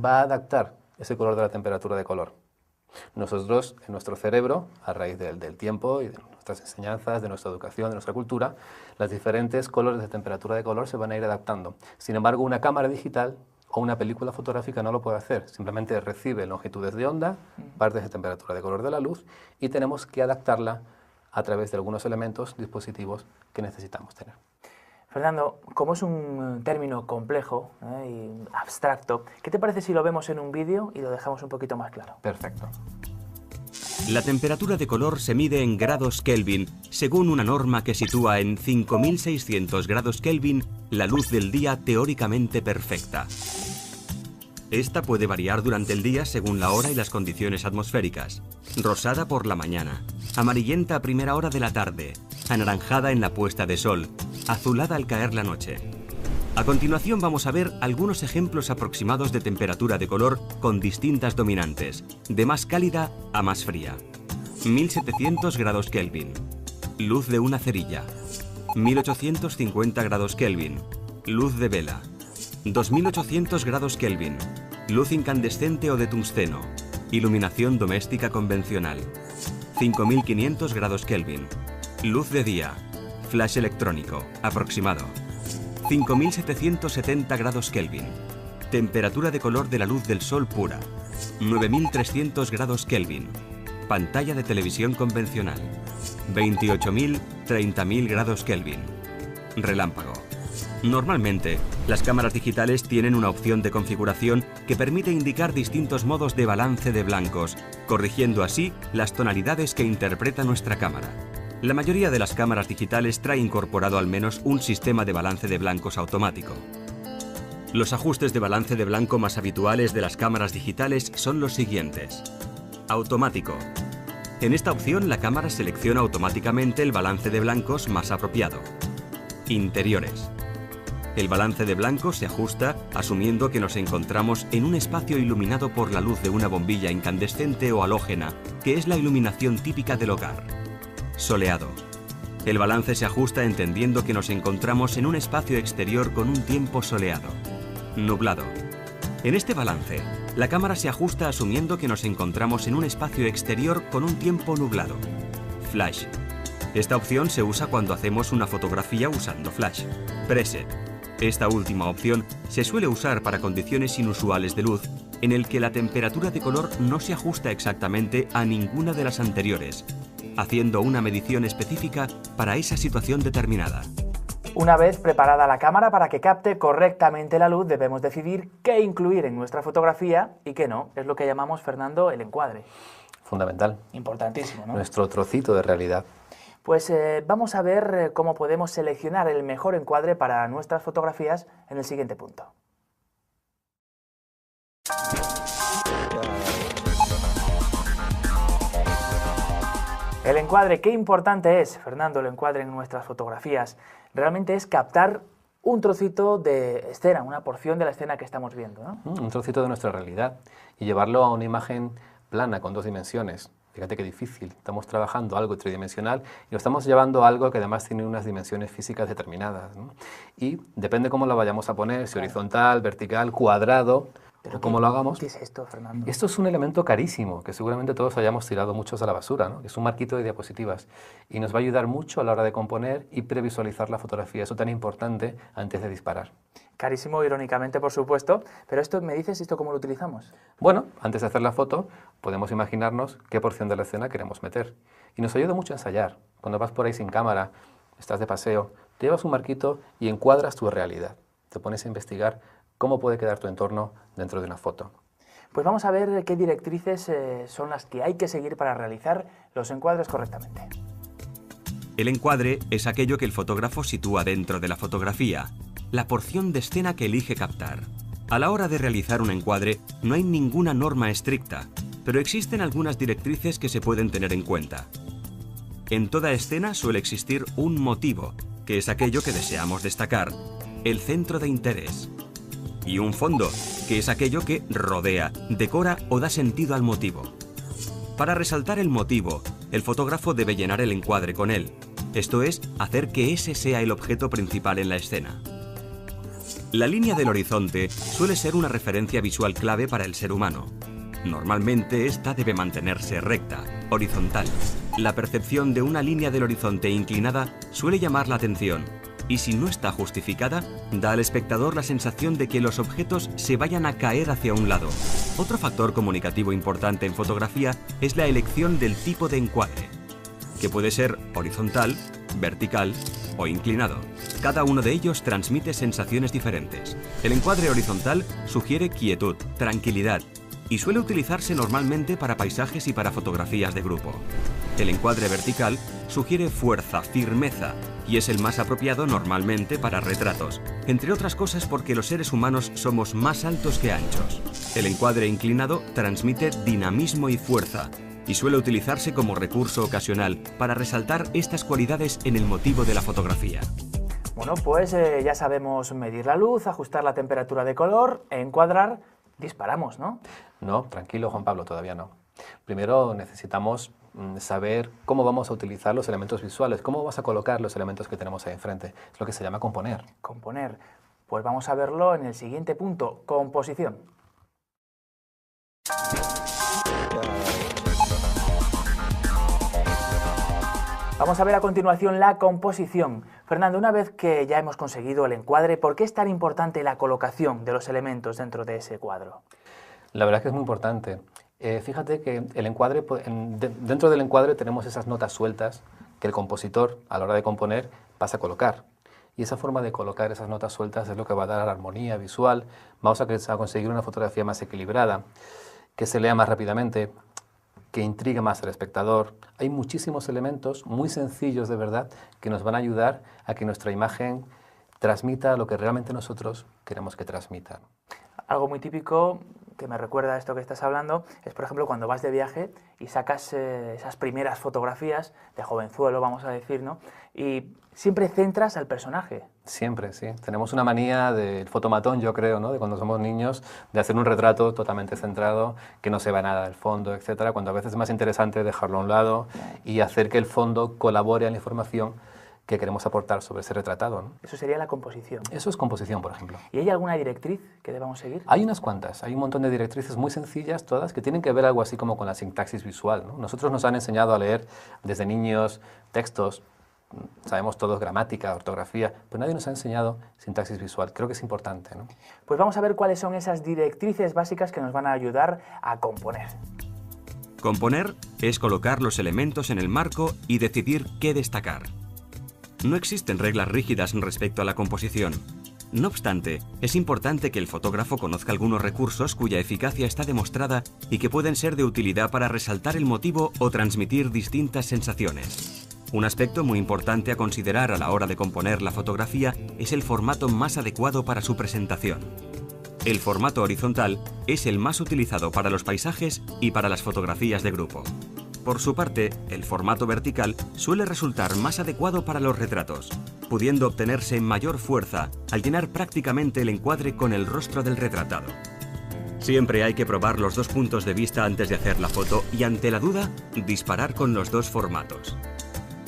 va a adaptar ese color de la temperatura de color. Nosotros, en nuestro cerebro, a raíz del tiempo y de nuestras enseñanzas, de nuestra educación, de nuestra cultura, los diferentes colores de temperatura de color se van a ir adaptando. Sin embargo, una cámara digital o una película fotográfica no lo puede hacer. Simplemente recibe longitudes de onda, partes de temperatura de color de la luz y tenemos que adaptarla a través de algunos elementos, dispositivos que necesitamos tener. Fernando, como es un término complejo y abstracto, ¿qué te parece si lo vemos en un vídeo y lo dejamos un poquito más claro? Perfecto. La temperatura de color se mide en grados Kelvin, según una norma que sitúa en 5.600 grados Kelvin la luz del día teóricamente perfecta. Esta puede variar durante el día según la hora y las condiciones atmosféricas. Rosada por la mañana, amarillenta a primera hora de la tarde, anaranjada en la puesta de sol, azulada al caer la noche. A continuación vamos a ver algunos ejemplos aproximados de temperatura de color con distintas dominantes, de más cálida a más fría. 1700 grados Kelvin, luz de una cerilla. 1850 grados Kelvin, luz de vela. 2800 grados Kelvin, luz incandescente o de tungsteno, iluminación doméstica convencional. 5500 grados Kelvin, luz de día, flash electrónico, aproximado. 5770 grados Kelvin, temperatura de color de la luz del sol pura. 9300 grados Kelvin, pantalla de televisión convencional. 28.000, 30.000 grados Kelvin, relámpago. Normalmente, las cámaras digitales tienen una opción de configuración que permite indicar distintos modos de balance de blancos, corrigiendo así las tonalidades que interpreta nuestra cámara. La mayoría de las cámaras digitales trae incorporado al menos un sistema de balance de blancos automático. Los ajustes de balance de blanco más habituales de las cámaras digitales son los siguientes. Automático. En esta opción la cámara selecciona automáticamente el balance de blancos más apropiado. Interiores. El balance de blancos se ajusta asumiendo que nos encontramos en un espacio iluminado por la luz de una bombilla incandescente o halógena, que es la iluminación típica del hogar. Soleado. El balance se ajusta entendiendo que nos encontramos en un espacio exterior con un tiempo soleado. Nublado. En este balance, la cámara se ajusta asumiendo que nos encontramos en un espacio exterior con un tiempo nublado. Flash. Esta opción se usa cuando hacemos una fotografía usando flash. Preset. Esta última opción se suele usar para condiciones inusuales de luz, en el que la temperatura de color no se ajusta exactamente a ninguna de las anteriores, haciendo una medición específica para esa situación determinada. Una vez preparada la cámara para que capte correctamente la luz, debemos decidir qué incluir en nuestra fotografía y qué no. Es lo que llamamos, Fernando, el encuadre. Fundamental. Importantísimo, ¿no? Nuestro trocito de realidad. Pues vamos a ver cómo podemos seleccionar el mejor encuadre para nuestras fotografías en el siguiente punto. El encuadre, qué importante es, Fernando, el encuadre en nuestras fotografías. Realmente es captar un trocito de escena, una porción de la escena que estamos viendo, ¿no? Un trocito de nuestra realidad y llevarlo a una imagen plana con 2 dimensiones. Fíjate qué difícil. Estamos trabajando algo tridimensional y lo estamos llevando a algo que además tiene unas dimensiones físicas determinadas, ¿no? Y depende cómo lo vayamos a poner, si horizontal, vertical, cuadrado, o cómo lo hagamos. ¿Qué es esto, Fernando? Esto es un elemento carísimo que seguramente todos hayamos tirado muchos a la basura, ¿no? Es un marquito de diapositivas y nos va a ayudar mucho a la hora de componer y previsualizar la fotografía. Eso tan importante antes de disparar. Carísimo, irónicamente, por supuesto, pero esto, ¿me dices esto cómo lo utilizamos? Bueno, antes de hacer la foto, podemos imaginarnos qué porción de la escena queremos meter. Y nos ayuda mucho a ensayar. Cuando vas por ahí sin cámara, estás de paseo, te llevas un marquito y encuadras tu realidad. Te pones a investigar cómo puede quedar tu entorno dentro de una foto. Pues vamos a ver qué directrices son las que hay que seguir para realizar los encuadres correctamente. El encuadre es aquello que el fotógrafo sitúa dentro de la fotografía, la porción de escena que elige captar. A la hora de realizar un encuadre no hay ninguna norma estricta, pero existen algunas directrices que se pueden tener en cuenta. En toda escena suele existir un motivo, que es aquello que deseamos destacar, el centro de interés. Y un fondo, que es aquello que rodea, decora o da sentido al motivo. Para resaltar el motivo, el fotógrafo debe llenar el encuadre con él, esto es, hacer que ese sea el objeto principal en la escena. La línea del horizonte suele ser una referencia visual clave para el ser humano. Normalmente esta debe mantenerse recta, horizontal. La percepción de una línea del horizonte inclinada suele llamar la atención, y si no está justificada, da al espectador la sensación de que los objetos se vayan a caer hacia un lado. Otro factor comunicativo importante en fotografía es la elección del tipo de encuadre, que puede ser horizontal, vertical o inclinado. Cada uno de ellos transmite sensaciones diferentes. El encuadre horizontal sugiere quietud, tranquilidad, y suele utilizarse normalmente para paisajes y para fotografías de grupo. El encuadre vertical sugiere fuerza, firmeza, y es el más apropiado normalmente para retratos, entre otras cosas porque los seres humanos somos más altos que anchos. El encuadre inclinado transmite dinamismo y fuerza, y suele utilizarse como recurso ocasional para resaltar estas cualidades en el motivo de la fotografía. Bueno, pues ya sabemos medir la luz, ajustar la temperatura de color, encuadrar, disparamos, ¿no? No, tranquilo, Juan Pablo, todavía no. Primero necesitamos saber cómo vamos a utilizar los elementos visuales, cómo vamos a colocar los elementos que tenemos ahí enfrente. Es lo que se llama componer. Componer. Pues vamos a verlo en el siguiente punto, composición. Vamos a ver a continuación la composición. Fernando, una vez que ya hemos conseguido el encuadre, ¿por qué es tan importante la colocación de los elementos dentro de ese cuadro? La verdad es que es muy importante. Fíjate que el encuadre, dentro del encuadre tenemos esas notas sueltas que el compositor, a la hora de componer, pasa a colocar. Y esa forma de colocar esas notas sueltas es lo que va a dar armonía visual. Vamos a conseguir una fotografía más equilibrada, que se lea más rápidamente, que intrigue más al espectador. Hay muchísimos elementos muy sencillos de verdad que nos van a ayudar a que nuestra imagen transmita lo que realmente nosotros queremos que transmita. Algo muy típico que me recuerda a esto que estás hablando es, por ejemplo, cuando vas de viaje y sacas esas primeras fotografías de jovenzuelo, vamos a decir, ¿no? Y siempre centras al personaje. Siempre, sí. Tenemos una manía del fotomatón, yo creo, ¿no? De cuando somos niños, de hacer un retrato totalmente centrado, que no se vea nada del fondo, etcétera, cuando a veces es más interesante dejarlo a un lado y hacer que el fondo colabore a la información que queremos aportar sobre ese retratado, ¿no? Eso sería la composición. Eso es composición, por ejemplo. ¿Y hay alguna directriz que debamos seguir? Hay unas cuantas, hay un montón de directrices muy sencillas, todas, que tienen que ver algo así como con la sintaxis visual, ¿no? Nosotros nos han enseñado a leer desde niños textos, sabemos todos gramática, ortografía, pero nadie nos ha enseñado sintaxis visual. Creo que es importante, ¿no? Pues vamos a ver cuáles son esas directrices básicas que nos van a ayudar a componer. Componer es colocar los elementos en el marco y decidir qué destacar. No existen reglas rígidas respecto a la composición. No obstante, es importante que el fotógrafo conozca algunos recursos cuya eficacia está demostrada y que pueden ser de utilidad para resaltar el motivo o transmitir distintas sensaciones. Un aspecto muy importante a considerar a la hora de componer la fotografía es el formato más adecuado para su presentación. El formato horizontal es el más utilizado para los paisajes y para las fotografías de grupo. Por su parte, el formato vertical suele resultar más adecuado para los retratos, pudiendo obtenerse mayor fuerza al llenar prácticamente el encuadre con el rostro del retratado. Siempre hay que probar los dos puntos de vista antes de hacer la foto y, ante la duda, disparar con los dos formatos.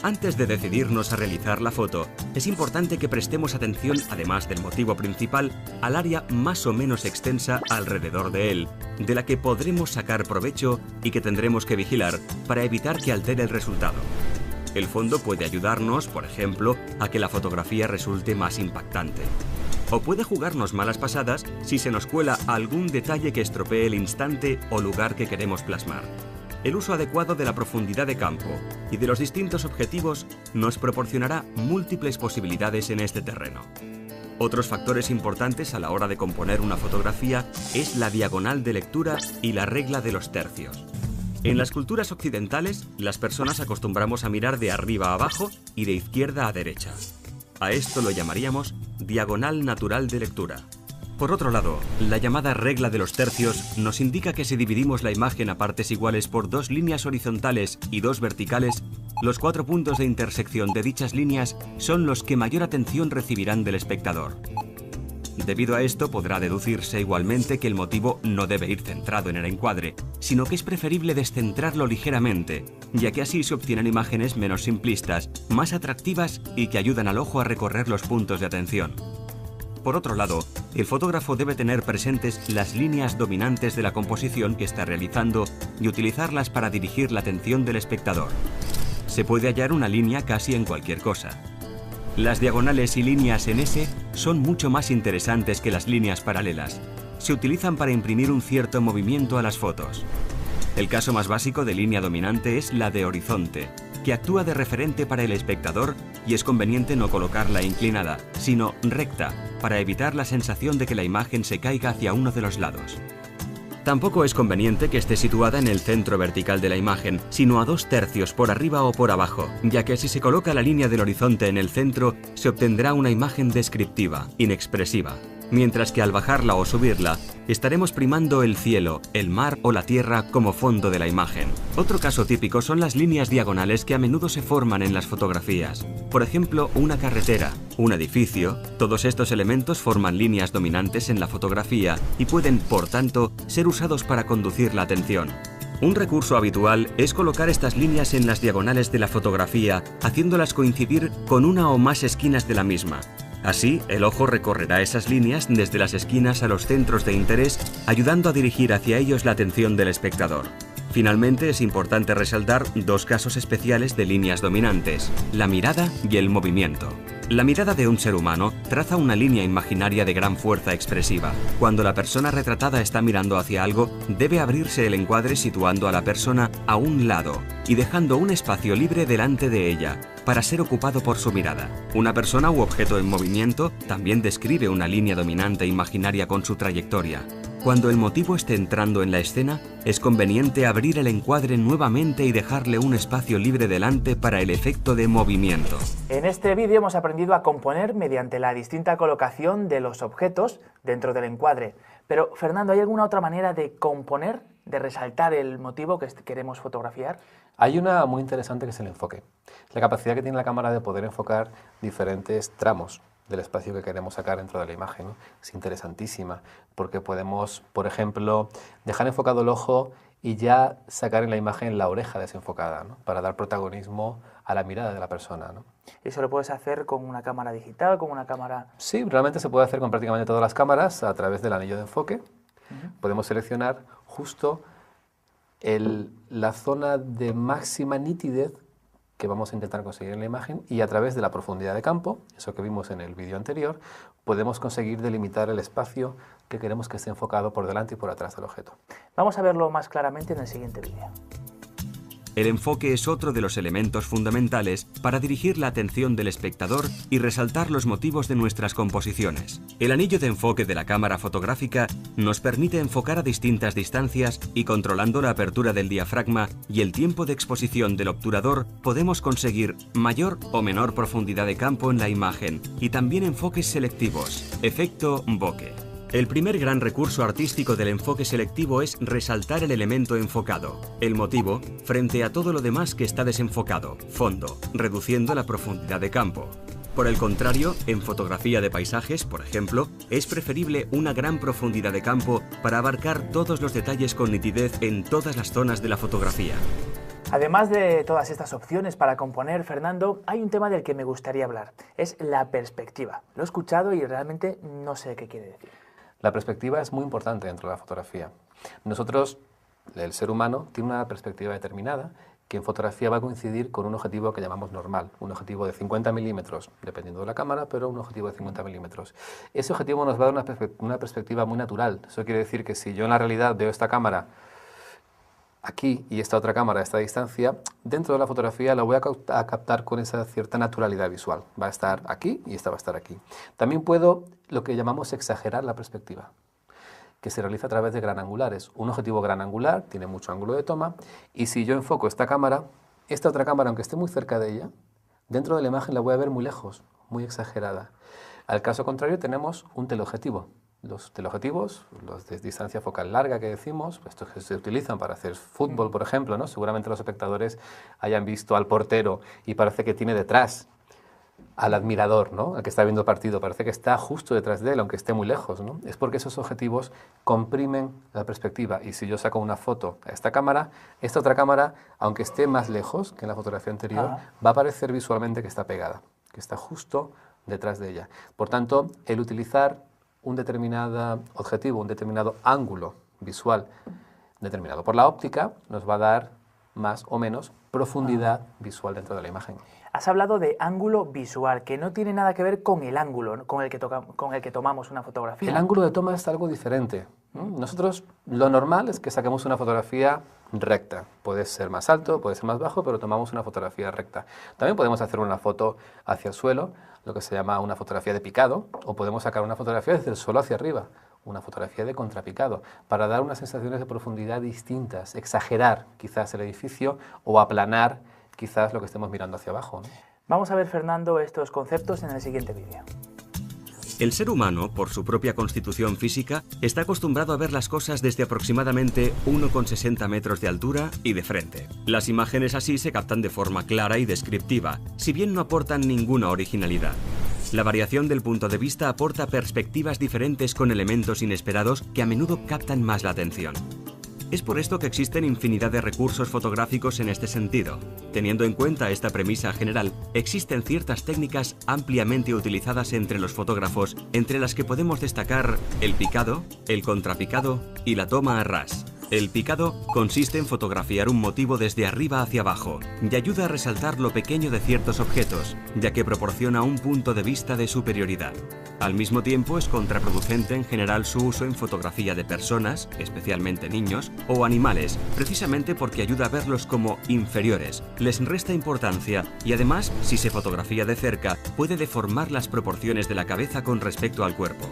Antes de decidirnos a realizar la foto, es importante que prestemos atención, además del motivo principal, al área más o menos extensa alrededor de él, de la que podremos sacar provecho y que tendremos que vigilar para evitar que altere el resultado. El fondo puede ayudarnos, por ejemplo, a que la fotografía resulte más impactante. O puede jugarnos malas pasadas si se nos cuela algún detalle que estropee el instante o lugar que queremos plasmar. El uso adecuado de la profundidad de campo y de los distintos objetivos nos proporcionará múltiples posibilidades en este terreno. Otros factores importantes a la hora de componer una fotografía es la diagonal de lectura y la regla de los tercios. En las culturas occidentales, las personas acostumbramos a mirar de arriba a abajo y de izquierda a derecha. A esto lo llamaríamos diagonal natural de lectura. Por otro lado, la llamada regla de los tercios nos indica que si dividimos la imagen a partes iguales por dos líneas horizontales y dos verticales, los 4 puntos de intersección de dichas líneas son los que mayor atención recibirán del espectador. Debido a esto, podrá deducirse igualmente que el motivo no debe ir centrado en el encuadre, sino que es preferible descentrarlo ligeramente, ya que así se obtienen imágenes menos simplistas, más atractivas y que ayudan al ojo a recorrer los puntos de atención. Por otro lado, el fotógrafo debe tener presentes las líneas dominantes de la composición que está realizando y utilizarlas para dirigir la atención del espectador. Se puede hallar una línea casi en cualquier cosa. Las diagonales y líneas en S son mucho más interesantes que las líneas paralelas. Se utilizan para imprimir un cierto movimiento a las fotos. El caso más básico de línea dominante es la de horizonte, que actúa de referente para el espectador y es conveniente no colocarla inclinada, sino recta, para evitar la sensación de que la imagen se caiga hacia uno de los lados. Tampoco es conveniente que esté situada en el centro vertical de la imagen, sino a 2 tercios por arriba o por abajo, ya que si se coloca la línea del horizonte en el centro, se obtendrá una imagen descriptiva, inexpresiva. Mientras que al bajarla o subirla, estaremos primando el cielo, el mar o la tierra como fondo de la imagen. Otro caso típico son las líneas diagonales que a menudo se forman en las fotografías. Por ejemplo, una carretera, un edificio, todos estos elementos forman líneas dominantes en la fotografía y pueden, por tanto, ser usados para conducir la atención. Un recurso habitual es colocar estas líneas en las diagonales de la fotografía, haciéndolas coincidir con una o más esquinas de la misma. Así, el ojo recorrerá esas líneas desde las esquinas a los centros de interés, ayudando a dirigir hacia ellos la atención del espectador. Finalmente, es importante resaltar 2 casos especiales de líneas dominantes: la mirada y el movimiento. La mirada de un ser humano traza una línea imaginaria de gran fuerza expresiva. Cuando la persona retratada está mirando hacia algo, debe abrirse el encuadre situando a la persona a un lado y dejando un espacio libre delante de ella, para ser ocupado por su mirada. Una persona u objeto en movimiento también describe una línea dominante imaginaria con su trayectoria. Cuando el motivo esté entrando en la escena, es conveniente abrir el encuadre nuevamente y dejarle un espacio libre delante para el efecto de movimiento. En este vídeo hemos aprendido a componer mediante la distinta colocación de los objetos dentro del encuadre. Pero, Fernando, ¿hay alguna otra manera de componer, de resaltar el motivo que queremos fotografiar? Hay una muy interesante que es el enfoque. La capacidad que tiene la cámara de poder enfocar diferentes tramos del espacio que queremos sacar dentro de la imagen, ¿no? Es interesantísima porque podemos, por ejemplo, dejar enfocado el ojo y ya sacar en la imagen la oreja desenfocada, ¿no? Para dar protagonismo a la mirada de la persona, ¿no? ¿Eso lo puedes hacer con una cámara digital, con una cámara...? Sí, realmente se puede hacer con prácticamente todas las cámaras a través del anillo de enfoque. Podemos seleccionar justo la zona de máxima nitidez que vamos a intentar conseguir en la imagen, y a través de la profundidad de campo, eso que vimos en el vídeo anterior, podemos conseguir delimitar el espacio que queremos que esté enfocado por delante y por atrás del objeto. Vamos a verlo más claramente en el siguiente vídeo. El enfoque es otro de los elementos fundamentales para dirigir la atención del espectador y resaltar los motivos de nuestras composiciones. El anillo de enfoque de la cámara fotográfica nos permite enfocar a distintas distancias y, controlando la apertura del diafragma y el tiempo de exposición del obturador, podemos conseguir mayor o menor profundidad de campo en la imagen y también enfoques selectivos. Efecto bokeh. El primer gran recurso artístico del enfoque selectivo es resaltar el elemento enfocado, el motivo, frente a todo lo demás que está desenfocado, fondo, reduciendo la profundidad de campo. Por el contrario, en fotografía de paisajes, por ejemplo, es preferible una gran profundidad de campo para abarcar todos los detalles con nitidez en todas las zonas de la fotografía. Además de todas estas opciones para componer, Fernando, hay un tema del que me gustaría hablar, es la perspectiva. Lo he escuchado y realmente no sé qué quiere decir. La perspectiva es muy importante dentro de la fotografía. Nosotros, el ser humano, tiene una perspectiva determinada que en fotografía va a coincidir con un objetivo que llamamos normal, un objetivo de 50 milímetros, dependiendo de la cámara, pero un objetivo de 50 milímetros. Ese objetivo nos va a dar una perspectiva muy natural. Eso quiere decir que si yo en la realidad veo esta cámara aquí y esta otra cámara a esta distancia, dentro de la fotografía la voy a captar con esa cierta naturalidad visual. Va a estar aquí y esta va a estar aquí. También puedo lo que llamamos exagerar la perspectiva, que se realiza a través de gran angulares. Un objetivo gran angular tiene mucho ángulo de toma, y si yo enfoco esta cámara, esta otra cámara, aunque esté muy cerca de ella, dentro de la imagen la voy a ver muy lejos, muy exagerada. Al caso contrario tenemos un teleobjetivo. Los teleobjetivos, los de distancia focal larga que decimos, estos que se utilizan para hacer fútbol, por ejemplo, ¿no? Seguramente los espectadores hayan visto al portero y parece que tiene detrás al admirador, ¿no? Al que está viendo el partido, parece que está justo detrás de él, aunque esté muy lejos, ¿no? Es porque esos objetivos comprimen la perspectiva, y si yo saco una foto a esta cámara, esta otra cámara, aunque esté más lejos que en la fotografía anterior, va a parecer visualmente que está pegada, que está justo detrás de ella. Por tanto, el utilizar un determinado objetivo, un determinado ángulo visual determinado por la óptica, nos va a dar más o menos profundidad visual dentro de la imagen. Has hablado de ángulo visual, que no tiene nada que ver con el ángulo, ¿no? con el que tomamos una fotografía. El ángulo de toma es algo diferente, ¿no? Nosotros, lo normal es que saquemos una fotografía recta. Puede ser más alto, puede ser más bajo, pero tomamos una fotografía recta. También podemos hacer una foto hacia el suelo, lo que se llama una fotografía de picado, o podemos sacar una fotografía desde el suelo hacia arriba, una fotografía de contrapicado, para dar unas sensaciones de profundidad distintas, exagerar quizás el edificio o aplanar quizás lo que estemos mirando hacia abajo, ¿no? Vamos a ver, Fernando, estos conceptos en el siguiente vídeo. El ser humano, por su propia constitución física, está acostumbrado a ver las cosas desde aproximadamente 1,60 metros de altura y de frente. Las imágenes así se captan de forma clara y descriptiva, si bien no aportan ninguna originalidad. La variación del punto de vista aporta perspectivas diferentes con elementos inesperados que a menudo captan más la atención. Es por esto que existen infinidad de recursos fotográficos en este sentido. Teniendo en cuenta esta premisa general, existen ciertas técnicas ampliamente utilizadas entre los fotógrafos, entre las que podemos destacar el picado, el contrapicado y la toma a ras. El picado consiste en fotografiar un motivo desde arriba hacia abajo y ayuda a resaltar lo pequeño de ciertos objetos, ya que proporciona un punto de vista de superioridad. Al mismo tiempo, es contraproducente en general su uso en fotografía de personas, especialmente niños, o animales, precisamente porque ayuda a verlos como inferiores, les resta importancia y además, si se fotografía de cerca, puede deformar las proporciones de la cabeza con respecto al cuerpo.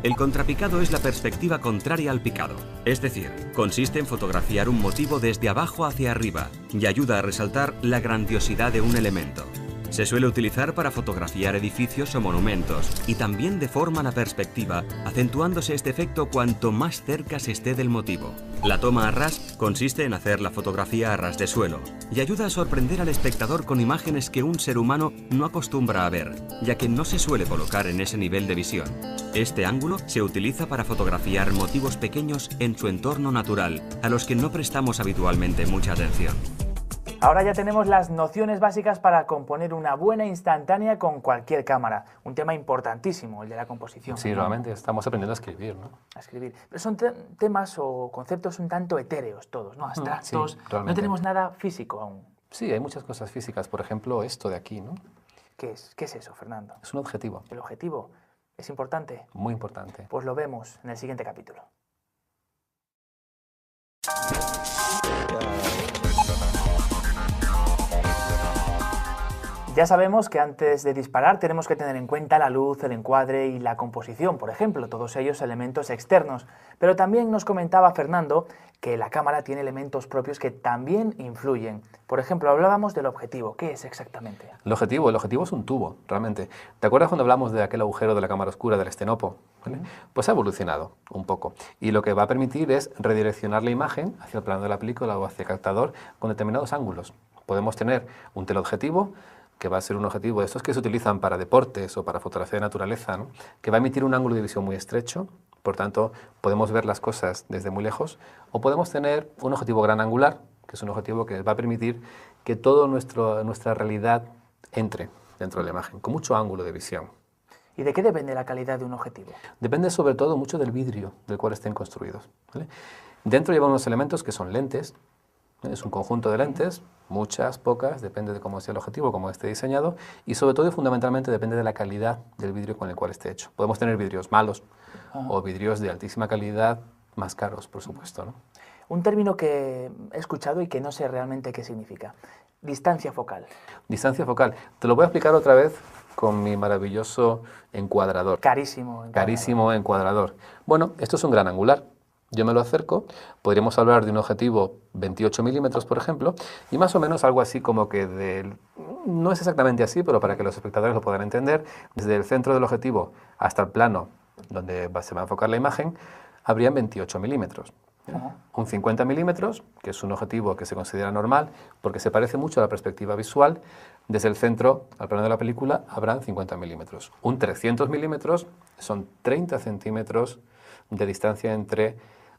El contrapicado es la perspectiva contraria al picado, es decir, consiste en fotografiar un motivo desde abajo hacia arriba y ayuda a resaltar la grandiosidad de un elemento. Se suele utilizar para fotografiar edificios o monumentos y también deforma la perspectiva, acentuándose este efecto cuanto más cerca se esté del motivo. La toma a ras consiste en hacer la fotografía a ras de suelo y ayuda a sorprender al espectador con imágenes que un ser humano no acostumbra a ver, ya que no se suele colocar en ese nivel de visión. Este ángulo se utiliza para fotografiar motivos pequeños en su entorno natural, a los que no prestamos habitualmente mucha atención. Ahora ya tenemos las nociones básicas para componer una buena instantánea con cualquier cámara. Un tema importantísimo, el de la composición. Sí, realmente estamos aprendiendo a escribir, ¿no? A escribir. Pero son temas o conceptos un tanto etéreos todos, ¿no? Abstractos. Sí, no realmente. tenemos nada físico aún. Sí, hay muchas cosas físicas. Por ejemplo, esto de aquí, ¿no? ¿Qué es eso, Fernando? Es un objetivo. El objetivo es importante. Muy importante. Pues lo vemos en el siguiente capítulo. Ya sabemos que antes de disparar tenemos que tener en cuenta la luz, el encuadre y la composición, por ejemplo, todos ellos elementos externos. Pero también nos comentaba Fernando que la cámara tiene elementos propios que también influyen. Por ejemplo, hablábamos del objetivo. ¿Qué es exactamente? El objetivo es un tubo, realmente. ¿Te acuerdas cuando hablamos de aquel agujero de la cámara oscura del estenopo? ¿Vale? Pues ha evolucionado un poco. Y lo que va a permitir es redireccionar la imagen hacia el plano de la película o hacia el captador con determinados ángulos. Podemos tener un teleobjetivo, que va a ser un objetivo de estos que se utilizan para deportes o para fotografía de naturaleza, ¿no? Que va a emitir un ángulo de visión muy estrecho, por tanto podemos ver las cosas desde muy lejos, o podemos tener un objetivo gran angular, que es un objetivo que va a permitir que toda nuestra realidad entre dentro de la imagen, con mucho ángulo de visión. ¿Y de qué depende la calidad de un objetivo? Depende sobre todo mucho del vidrio del cual estén construidos, ¿vale? Dentro llevan unos elementos que son lentes. Es un conjunto de lentes, muchas, pocas, depende de cómo sea el objetivo, cómo esté diseñado, y sobre todo y fundamentalmente depende de la calidad del vidrio con el cual esté hecho. Podemos tener vidrios malos o vidrios de altísima calidad más caros, por supuesto, ¿no? Un término que he escuchado y que no sé realmente qué significa. Distancia focal. Distancia focal. Te lo voy a explicar otra vez con mi maravilloso encuadrador. Carísimo. Carísimo encuadrador. Bueno, esto es un gran angular. Yo me lo acerco, podríamos hablar de un objetivo 28 milímetros, por ejemplo, y más o menos algo así como que no es exactamente así, pero para que los espectadores lo puedan entender, desde el centro del objetivo hasta el plano donde se va a enfocar la imagen, habrían 28 milímetros. Un 50 milímetros, que es un objetivo que se considera normal, porque se parece mucho a la perspectiva visual, desde el centro al plano de la película habrán 50 milímetros. Un 300 milímetros son 30 centímetros de distancia entre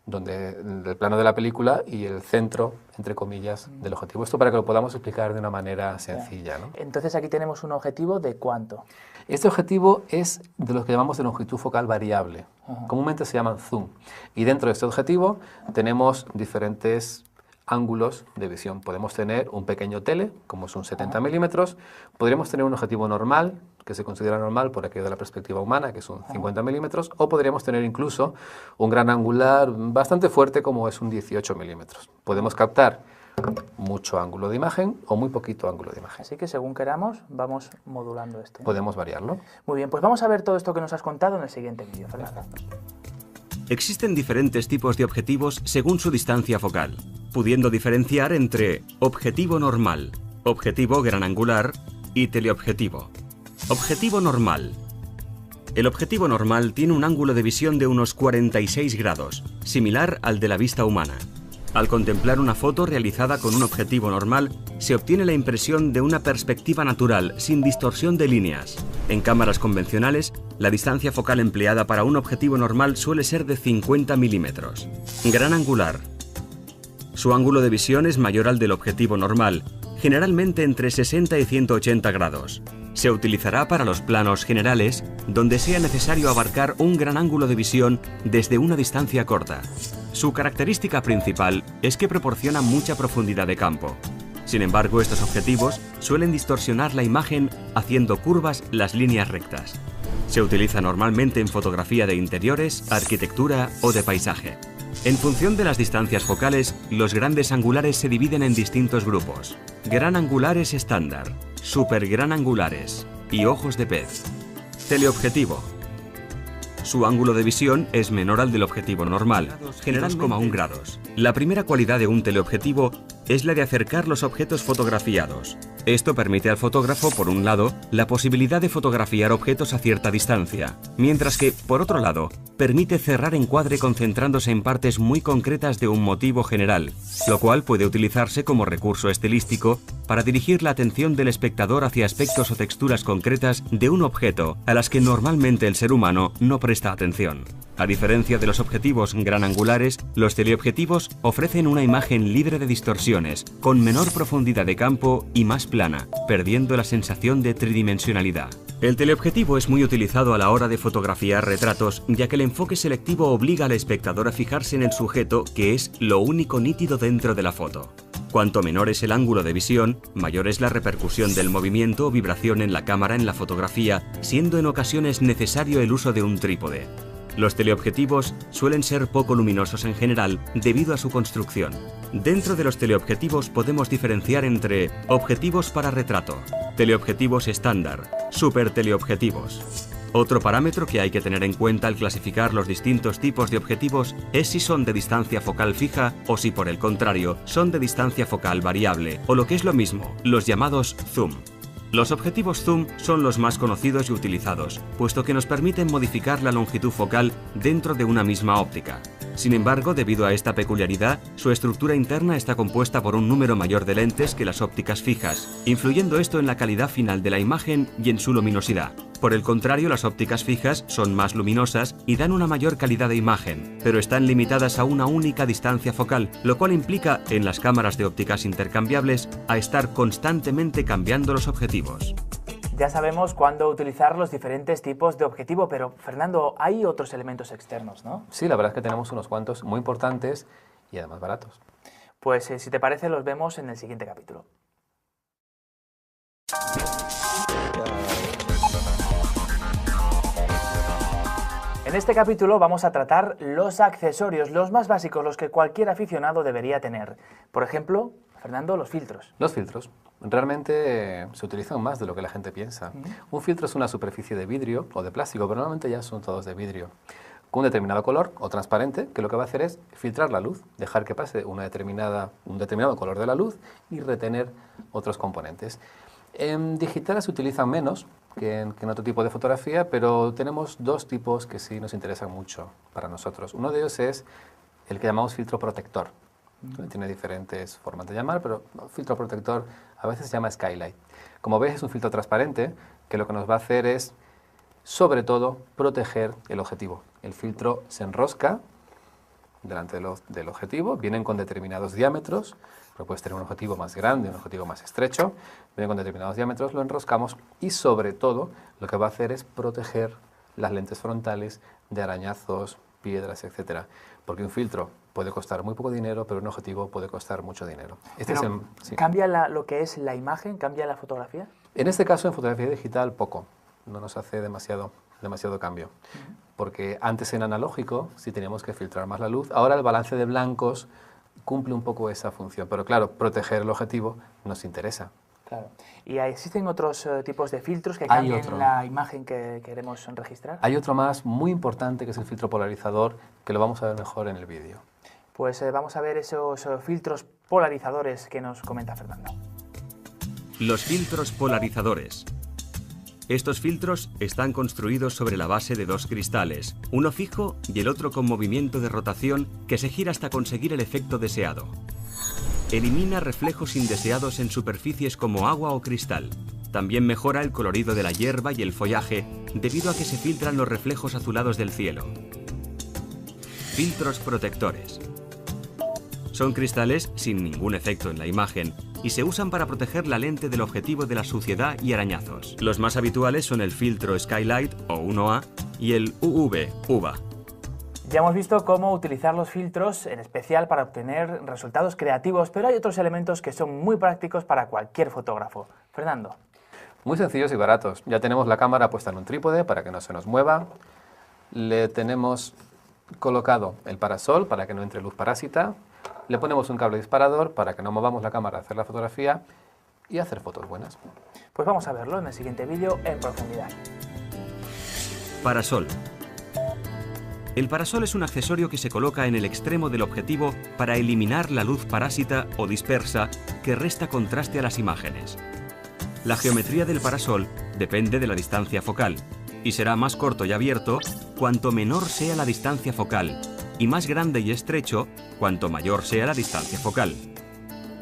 el plano de la película y el centro, entre comillas, del objetivo. Esto para que lo podamos explicar de una manera sencilla, ¿no? Entonces aquí tenemos un objetivo ¿de cuánto? Este objetivo es de lo que llamamos de longitud focal variable. Comúnmente se llaman zoom. Y dentro de este objetivo tenemos diferentes ángulos de visión. Podemos tener un pequeño tele, como es un 70 milímetros. Podríamos tener un objetivo normal, que se considera normal por aquello de la perspectiva humana, que es un 50 milímetros, o podríamos tener incluso un gran angular bastante fuerte, como es un 18 milímetros. Podemos captar mucho ángulo de imagen o muy poquito ángulo de imagen. Así que según queramos, vamos modulando esto. Podemos variarlo. Muy bien, pues vamos a ver todo esto que nos has contado en el siguiente vídeo, Fernando. Existen diferentes tipos de objetivos según su distancia focal, pudiendo diferenciar entre objetivo normal, objetivo gran angular y teleobjetivo. Objetivo normal. El objetivo normal tiene un ángulo de visión de unos 46 grados, similar al de la vista humana. Al contemplar una foto realizada con un objetivo normal, se obtiene la impresión de una perspectiva natural, sin distorsión de líneas. En cámaras convencionales, la distancia focal empleada para un objetivo normal suele ser de 50 milímetros. Gran angular. Su ángulo de visión es mayor al del objetivo normal, generalmente entre 60 y 180 grados. Se utilizará para los planos generales, donde sea necesario abarcar un gran ángulo de visión desde una distancia corta. Su característica principal es que proporciona mucha profundidad de campo. Sin embargo, estos objetivos suelen distorsionar la imagen haciendo curvas las líneas rectas. Se utiliza normalmente en fotografía de interiores, arquitectura o de paisaje. En función de las distancias focales, los grandes angulares se dividen en distintos grupos. Gran angulares estándar, super gran angulares y ojos de pez. Teleobjetivo. Su ángulo de visión es menor al del objetivo normal, generalmente 2,1 grados. La primera cualidad de un teleobjetivo es la de acercar los objetos fotografiados. Esto permite al fotógrafo, por un lado, la posibilidad de fotografiar objetos a cierta distancia, mientras que, por otro lado, permite cerrar encuadre concentrándose en partes muy concretas de un motivo general, lo cual puede utilizarse como recurso estilístico para dirigir la atención del espectador hacia aspectos o texturas concretas de un objeto a las que normalmente el ser humano no presta atención. A diferencia de los objetivos gran angulares, los teleobjetivos ofrecen una imagen libre de distorsiones, con menor profundidad de campo y más plana, perdiendo la sensación de tridimensionalidad. El teleobjetivo es muy utilizado a la hora de fotografiar retratos, ya que el enfoque selectivo obliga al espectador a fijarse en el sujeto, que es lo único nítido dentro de la foto. Cuanto menor es el ángulo de visión, mayor es la repercusión del movimiento o vibración en la cámara en la fotografía, siendo en ocasiones necesario el uso de un trípode. Los teleobjetivos suelen ser poco luminosos en general debido a su construcción. Dentro de los teleobjetivos podemos diferenciar entre objetivos para retrato, teleobjetivos estándar, superteleobjetivos. Otro parámetro que hay que tener en cuenta al clasificar los distintos tipos de objetivos es si son de distancia focal fija o si, por el contrario, son de distancia focal variable, o lo que es lo mismo, los llamados zoom. Los objetivos zoom son los más conocidos y utilizados, puesto que nos permiten modificar la longitud focal dentro de una misma óptica. Sin embargo, debido a esta peculiaridad, su estructura interna está compuesta por un número mayor de lentes que las ópticas fijas, influyendo esto en la calidad final de la imagen y en su luminosidad. Por el contrario, las ópticas fijas son más luminosas y dan una mayor calidad de imagen, pero están limitadas a una única distancia focal, lo cual implica, en las cámaras de ópticas intercambiables, a estar constantemente cambiando los objetivos. Ya sabemos cuándo utilizar los diferentes tipos de objetivo, pero Fernando, hay otros elementos externos, ¿no? Sí, la verdad es que tenemos unos cuantos muy importantes y además baratos. Pues si te parece, los vemos en el siguiente capítulo. En este capítulo vamos a tratar los accesorios, los más básicos, los que cualquier aficionado debería tener. Por ejemplo, Fernando, los filtros. Los filtros realmente se utilizan más de lo que la gente piensa. Un filtro es una superficie de vidrio o de plástico, pero normalmente ya son todos de vidrio, con un determinado color o transparente, que lo que va a hacer es filtrar la luz, dejar que pase un determinado color de la luz y retener otros componentes. En digital se utilizan menos que en otro tipo de fotografía, pero tenemos dos tipos que sí nos interesan mucho para nosotros. Uno de ellos es el que llamamos filtro protector. Tiene diferentes formas de llamar, pero filtro protector a veces se llama skylight. Como ves, es un filtro transparente que lo que nos va a hacer es, sobre todo, proteger el objetivo. El filtro se enrosca delante del objetivo, vienen con determinados diámetros, pero puedes tener un objetivo más grande, un objetivo más estrecho, vienen con determinados diámetros, lo enroscamos y, sobre todo, lo que va a hacer es proteger las lentes frontales de arañazos, piedras, etcétera. Porque un filtro puede costar muy poco dinero, pero un objetivo puede costar mucho dinero. Sí. ¿Cambia lo que es la imagen? ¿Cambia la fotografía? En este caso, en fotografía digital, poco. No nos hace demasiado cambio. Porque antes en analógico sí teníamos que filtrar más la luz. Ahora el balance de blancos cumple un poco esa función. Pero claro, proteger el objetivo nos interesa. Claro. ¿Y existen otros tipos de filtros que cambien la imagen que queremos registrar? Hay otro más muy importante que es el filtro polarizador, que lo vamos a ver mejor en el vídeo. Pues vamos a ver esos filtros polarizadores que nos comenta Fernando. Los filtros polarizadores. Estos filtros están construidos sobre la base de dos cristales, uno fijo y el otro con movimiento de rotación que se gira hasta conseguir el efecto deseado. Elimina reflejos indeseados en superficies como agua o cristal. También mejora el colorido de la hierba y el follaje debido a que se filtran los reflejos azulados del cielo. Filtros protectores. Son cristales sin ningún efecto en la imagen y se usan para proteger la lente del objetivo de la suciedad y arañazos. Los más habituales son el filtro Skylight o 1A y el UV, UVA. Ya hemos visto cómo utilizar los filtros, en especial para obtener resultados creativos, pero hay otros elementos que son muy prácticos para cualquier fotógrafo. Fernando. Muy sencillos y baratos. Ya tenemos la cámara puesta en un trípode para que no se nos mueva. Le tenemos colocado el parasol para que no entre luz parásita. Le ponemos un cable disparador para que no movamos la cámara a hacer la fotografía y hacer fotos buenas. Pues vamos a verlo en el siguiente vídeo en profundidad. Parasol. El parasol es un accesorio que se coloca en el extremo del objetivo para eliminar la luz parásita o dispersa que resta contraste a las imágenes. La geometría del parasol depende de la distancia focal y será más corto y abierto cuanto menor sea la distancia focal y más grande y estrecho cuanto mayor sea la distancia focal.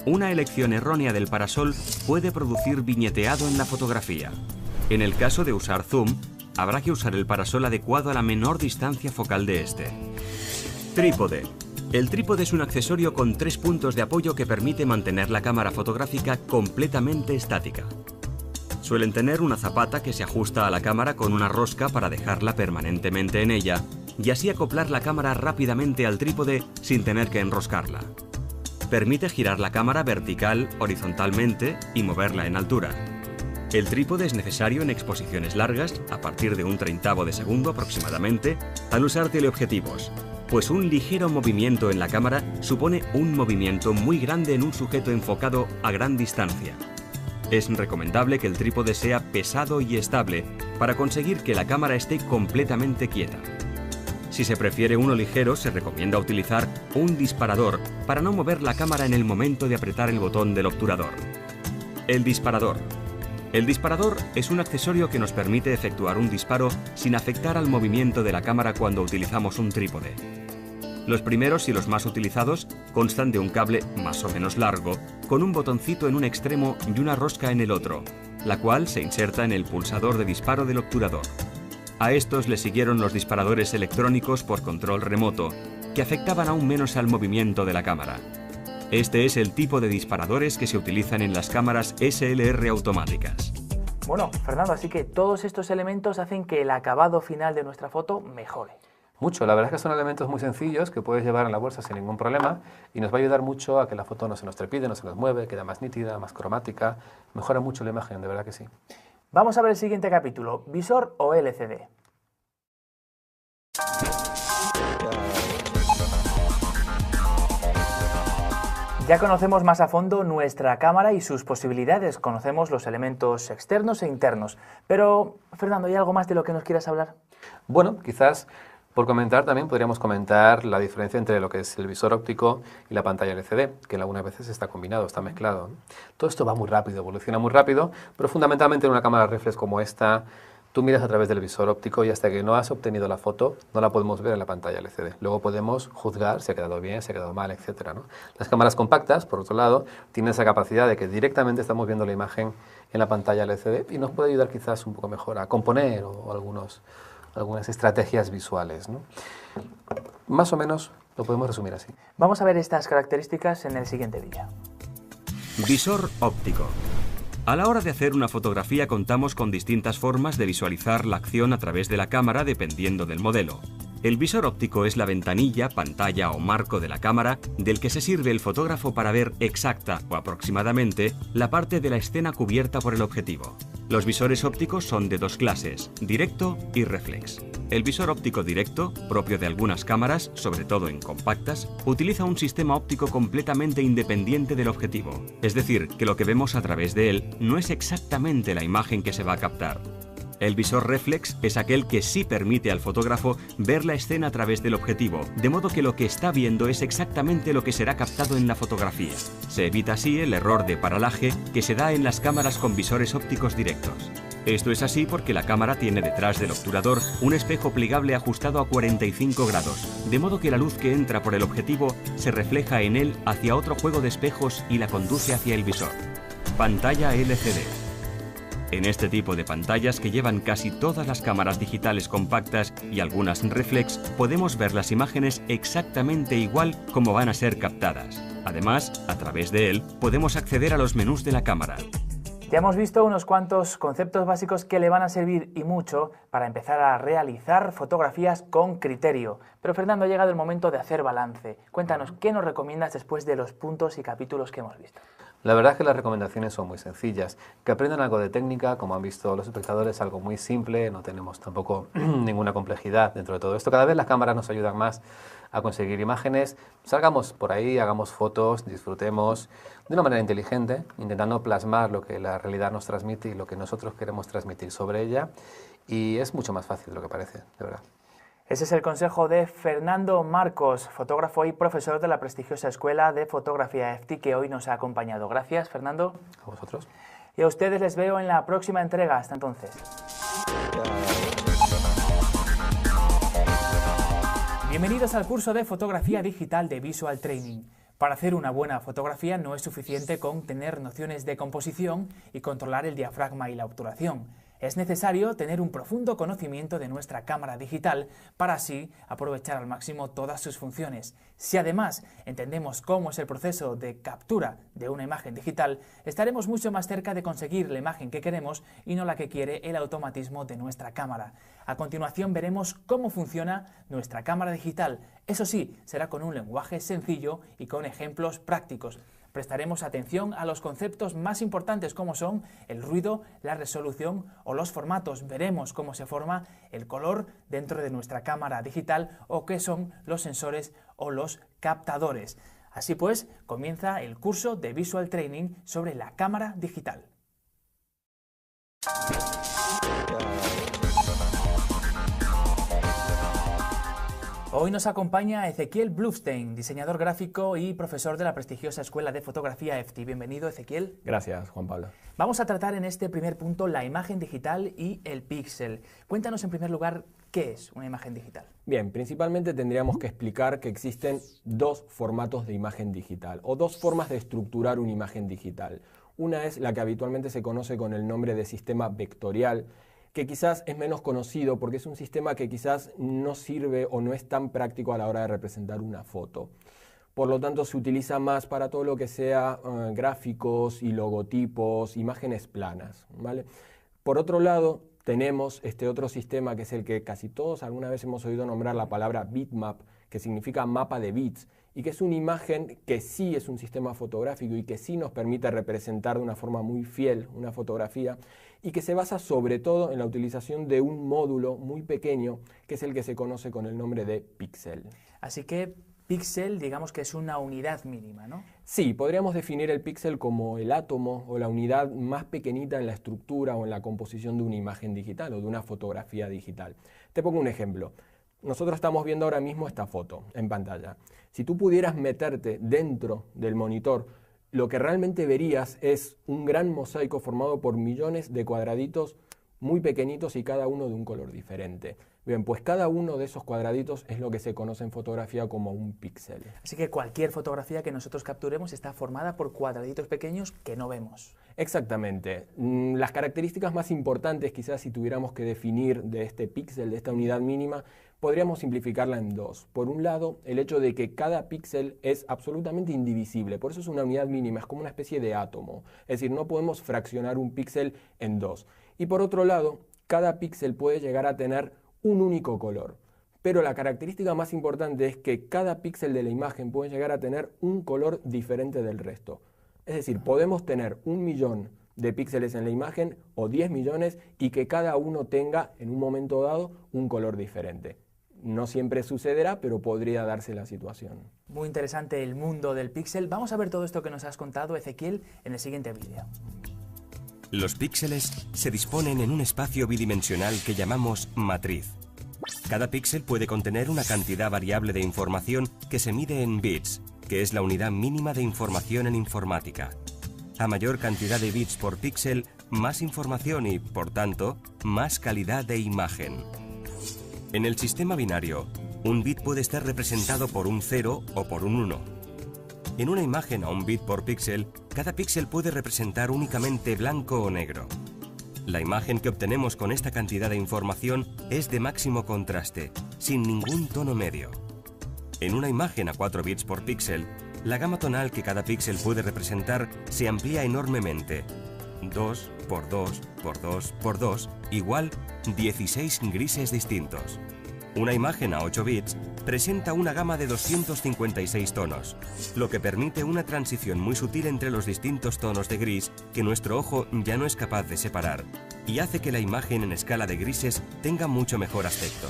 Una elección errónea del parasol puede producir viñeteado en la fotografía. En el caso de usar zoom, habrá que usar el parasol adecuado a la menor distancia focal de este. Trípode. El trípode es un accesorio con 3 puntos de apoyo que permite mantener la cámara fotográfica completamente estática. Suelen tener una zapata que se ajusta a la cámara con una rosca para dejarla permanentemente en ella y así acoplar la cámara rápidamente al trípode sin tener que enroscarla. Permite girar la cámara vertical, horizontalmente y moverla en altura. El trípode es necesario en exposiciones largas, a partir de un 1/30 de segundo aproximadamente, al usar teleobjetivos, pues un ligero movimiento en la cámara supone un movimiento muy grande en un sujeto enfocado a gran distancia. Es recomendable que el trípode sea pesado y estable para conseguir que la cámara esté completamente quieta. Si se prefiere uno ligero, se recomienda utilizar un disparador para no mover la cámara en el momento de apretar el botón del obturador. El disparador. El disparador es un accesorio que nos permite efectuar un disparo sin afectar al movimiento de la cámara cuando utilizamos un trípode. Los primeros y los más utilizados constan de un cable más o menos largo, con un botoncito en un extremo y una rosca en el otro, la cual se inserta en el pulsador de disparo del obturador. A estos le siguieron los disparadores electrónicos por control remoto, que afectaban aún menos al movimiento de la cámara. Este es el tipo de disparadores que se utilizan en las cámaras SLR automáticas. Bueno, Fernando, así que todos estos elementos hacen que el acabado final de nuestra foto mejore. Mucho, la verdad es que son elementos muy sencillos que puedes llevar en la bolsa sin ningún problema y nos va a ayudar mucho a que la foto no se nos trepide, no se nos mueve, queda más nítida, más cromática, mejora mucho la imagen, de verdad que sí. Vamos a ver el siguiente capítulo, ¿visor o LCD? Ya conocemos más a fondo nuestra cámara y sus posibilidades, conocemos los elementos externos e internos. Pero, Fernando, ¿hay algo más de lo que nos quieras hablar? Bueno, quizás por comentar también podríamos comentar la diferencia entre lo que es el visor óptico y la pantalla LCD, que algunas veces está combinado, está mezclado. Todo esto va muy rápido, evoluciona muy rápido, pero fundamentalmente en una cámara reflex como esta, tú miras a través del visor óptico y hasta que no has obtenido la foto no la podemos ver en la pantalla LCD. Luego podemos juzgar si ha quedado bien, si ha quedado mal, etc., ¿no? Las cámaras compactas, por otro lado, tienen esa capacidad de que directamente estamos viendo la imagen en la pantalla LCD y nos puede ayudar quizás un poco mejor a componer o algunas estrategias visuales, ¿no? Más o menos lo podemos resumir así. Vamos a ver estas características en el siguiente vídeo. Visor óptico. A la hora de hacer una fotografía contamos con distintas formas de visualizar la acción a través de la cámara dependiendo del modelo. El visor óptico es la ventanilla, pantalla o marco de la cámara del que se sirve el fotógrafo para ver exacta o aproximadamente la parte de la escena cubierta por el objetivo. Los visores ópticos son de 2 clases, directo y reflex. El visor óptico directo, propio de algunas cámaras, sobre todo en compactas, utiliza un sistema óptico completamente independiente del objetivo. Es decir, que lo que vemos a través de él no es exactamente la imagen que se va a captar. El visor reflex es aquel que sí permite al fotógrafo ver la escena a través del objetivo, de modo que lo que está viendo es exactamente lo que será captado en la fotografía. Se evita así el error de paralaje que se da en las cámaras con visores ópticos directos. Esto es así porque la cámara tiene detrás del obturador un espejo plegable ajustado a 45 grados, de modo que la luz que entra por el objetivo se refleja en él hacia otro juego de espejos y la conduce hacia el visor. Pantalla LCD. En este tipo de pantallas que llevan casi todas las cámaras digitales compactas y algunas reflex, podemos ver las imágenes exactamente igual como van a ser captadas. Además, a través de él, podemos acceder a los menús de la cámara. Ya hemos visto unos cuantos conceptos básicos que le van a servir y mucho para empezar a realizar fotografías con criterio. Pero Fernando, ha llegado el momento de hacer balance. Cuéntanos, ¿qué nos recomiendas después de los puntos y capítulos que hemos visto? La verdad es que las recomendaciones son muy sencillas, que aprendan algo de técnica, como han visto los espectadores, algo muy simple, no tenemos tampoco ninguna complejidad dentro de todo esto. Cada vez las cámaras nos ayudan más a conseguir imágenes, salgamos por ahí, hagamos fotos, disfrutemos de una manera inteligente, intentando plasmar lo que la realidad nos transmite y lo que nosotros queremos transmitir sobre ella, y es mucho más fácil de lo que parece, de verdad. Ese es el consejo de Fernando Marcos, fotógrafo y profesor de la prestigiosa Escuela de Fotografía EFTI, que hoy nos ha acompañado. Gracias, Fernando. A vosotros. Y a ustedes les veo en la próxima entrega. Hasta entonces. Bienvenidos al curso de fotografía digital de Visual Training. Para hacer una buena fotografía no es suficiente con tener nociones de composición y controlar el diafragma y la obturación. Es necesario tener un profundo conocimiento de nuestra cámara digital para así aprovechar al máximo todas sus funciones. Si además entendemos cómo es el proceso de captura de una imagen digital, estaremos mucho más cerca de conseguir la imagen que queremos y no la que quiere el automatismo de nuestra cámara. A continuación veremos cómo funciona nuestra cámara digital. Eso sí, será con un lenguaje sencillo y con ejemplos prácticos. Prestaremos atención a los conceptos más importantes como son el ruido, la resolución o los formatos. Veremos cómo se forma el color dentro de nuestra cámara digital o qué son los sensores o los captadores. Así pues, comienza el curso de Visual Training sobre la cámara digital. Hoy nos acompaña Ezequiel Blufstein, diseñador gráfico y profesor de la prestigiosa Escuela de Fotografía EFTI. Bienvenido, Ezequiel. Gracias, Juan Pablo. Vamos a tratar en este primer punto la imagen digital y el píxel. Cuéntanos en primer lugar qué es una imagen digital. Bien, principalmente tendríamos que explicar que existen dos formatos de imagen digital o dos formas de estructurar una imagen digital. Una es la que habitualmente se conoce con el nombre de sistema vectorial, que quizás es menos conocido porque es un sistema que quizás no sirve o no es tan práctico a la hora de representar una foto. Por lo tanto, se utiliza más para todo lo que sea gráficos y logotipos, imágenes planas, ¿vale? Por otro lado, tenemos este otro sistema que es el que casi todos alguna vez hemos oído nombrar la palabra bitmap, que significa mapa de bits, y que es una imagen que sí es un sistema fotográfico y que sí nos permite representar de una forma muy fiel una fotografía y que se basa sobre todo en la utilización de un módulo muy pequeño que es el que se conoce con el nombre de píxel. Así que píxel, digamos que es una unidad mínima, ¿no? Sí, podríamos definir el píxel como el átomo o la unidad más pequeñita en la estructura o en la composición de una imagen digital o de una fotografía digital. Te pongo un ejemplo. Nosotros estamos viendo ahora mismo esta foto en pantalla. Si tú pudieras meterte dentro del monitor, lo que realmente verías es un gran mosaico formado por millones de cuadraditos muy pequeñitos y cada uno de un color diferente. Bien, pues cada uno de esos cuadraditos es lo que se conoce en fotografía como un píxel. Así que cualquier fotografía que nosotros capturemos está formada por cuadraditos pequeños que no vemos. Exactamente. Las características más importantes, quizás si tuviéramos que definir de este píxel, de esta unidad mínima, podríamos simplificarla en dos. Por un lado, el hecho de que cada píxel es absolutamente indivisible, por eso es una unidad mínima, es como una especie de átomo. Es decir, no podemos fraccionar un píxel en dos. Y por otro lado, cada píxel puede llegar a tener un único color. Pero la característica más importante es que cada píxel de la imagen puede llegar a tener un color diferente del resto. Es decir, podemos tener 1 millón de píxeles en la imagen o 10 millones y que cada uno tenga en un momento dado un color diferente. No siempre sucederá, pero podría darse la situación. Muy interesante el mundo del píxel. Vamos a ver todo esto que nos has contado, Ezequiel, en el siguiente vídeo. Los píxeles se disponen en un espacio bidimensional que llamamos matriz. Cada píxel puede contener una cantidad variable de información que se mide en bits, que es la unidad mínima de información en informática. A mayor cantidad de bits por píxel, más información y, por tanto, más calidad de imagen. En el sistema binario, un bit puede estar representado por un 0 o por un 1. En una imagen a un bit por píxel, cada píxel puede representar únicamente blanco o negro. La imagen que obtenemos con esta cantidad de información es de máximo contraste, sin ningún tono medio. En una imagen a 4 bits por píxel, la gama tonal que cada píxel puede representar se amplía enormemente. 2 por 2 por 2 por 2 igual 16 grises distintos. Una imagen a 8 bits presenta una gama de 256 tonos, lo que permite una transición muy sutil entre los distintos tonos de gris que nuestro ojo ya no es capaz de separar, y hace que la imagen en escala de grises tenga mucho mejor aspecto.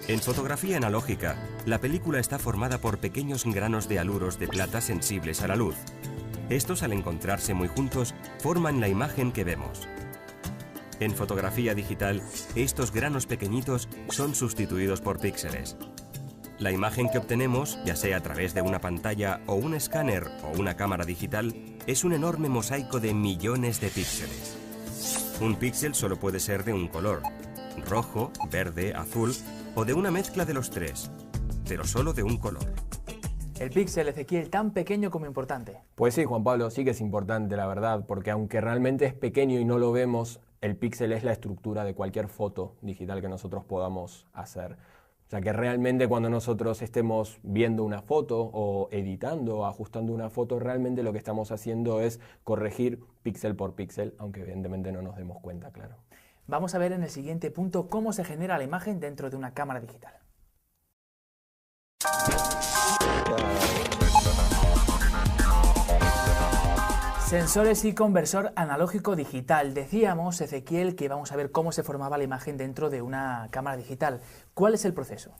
En fotografía analógica, la película está formada por pequeños granos de haluros de plata sensibles a la luz. Estos, al encontrarse muy juntos, forman la imagen que vemos. En fotografía digital, estos granos pequeñitos son sustituidos por píxeles. La imagen que obtenemos, ya sea a través de una pantalla o un escáner o una cámara digital, es un enorme mosaico de millones de píxeles. Un píxel solo puede ser de un color, rojo, verde, azul o de una mezcla de los tres, pero solo de un color. El píxel, Ezequiel, tan pequeño como importante. Pues sí, Juan Pablo, sí que es importante, la verdad, porque aunque realmente es pequeño y no lo vemos, el píxel es la estructura de cualquier foto digital que nosotros podamos hacer. O sea que realmente cuando nosotros estemos viendo una foto o editando o ajustando una foto, realmente lo que estamos haciendo es corregir píxel por píxel, aunque evidentemente no nos demos cuenta, claro. Vamos a ver en el siguiente punto cómo se genera la imagen dentro de una cámara digital. Sensores y conversor analógico digital. Decíamos, Ezequiel, que vamos a ver cómo se formaba la imagen dentro de una cámara digital. ¿Cuál es el proceso?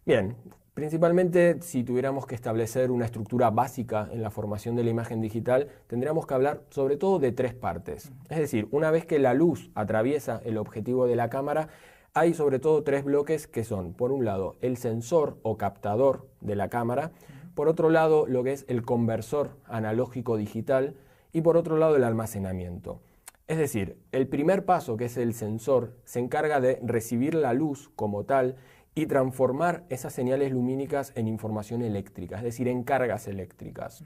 Bien, principalmente si tuviéramos que establecer una estructura básica en la formación de la imagen digital, tendríamos que hablar sobre todo de tres partes. Es decir, una vez que la luz atraviesa el objetivo de la cámara, hay sobre todo tres bloques que son, por un lado, el sensor o captador de la cámara, por otro lado, lo que es el conversor analógico digital, y por otro lado el almacenamiento. Es decir, el primer paso, que es el sensor, se encarga de recibir la luz como tal y transformar esas señales lumínicas en información eléctrica, es decir, en cargas eléctricas.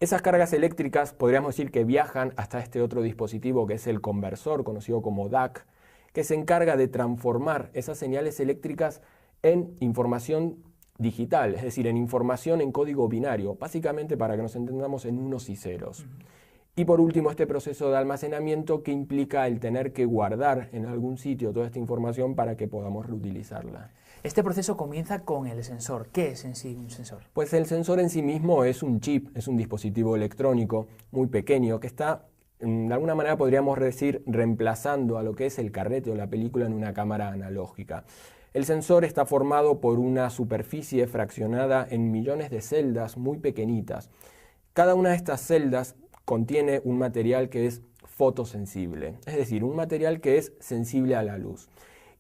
Esas cargas eléctricas podríamos decir que viajan hasta este otro dispositivo que es el conversor, conocido como DAC, que se encarga de transformar esas señales eléctricas en información digital, es decir, en información en código binario, básicamente para que nos entendamos en unos y ceros. Y por último, este proceso de almacenamiento que implica el tener que guardar en algún sitio toda esta información para que podamos reutilizarla. Este proceso comienza con el sensor. ¿Qué es en sí un sensor? Pues el sensor en sí mismo es un chip, es un dispositivo electrónico muy pequeño que está, de alguna manera podríamos decir, reemplazando a lo que es el carrete o la película en una cámara analógica. El sensor está formado por una superficie fraccionada en millones de celdas muy pequeñitas. Cada una de estas celdas contiene un material que es fotosensible, es decir, un material que es sensible a la luz.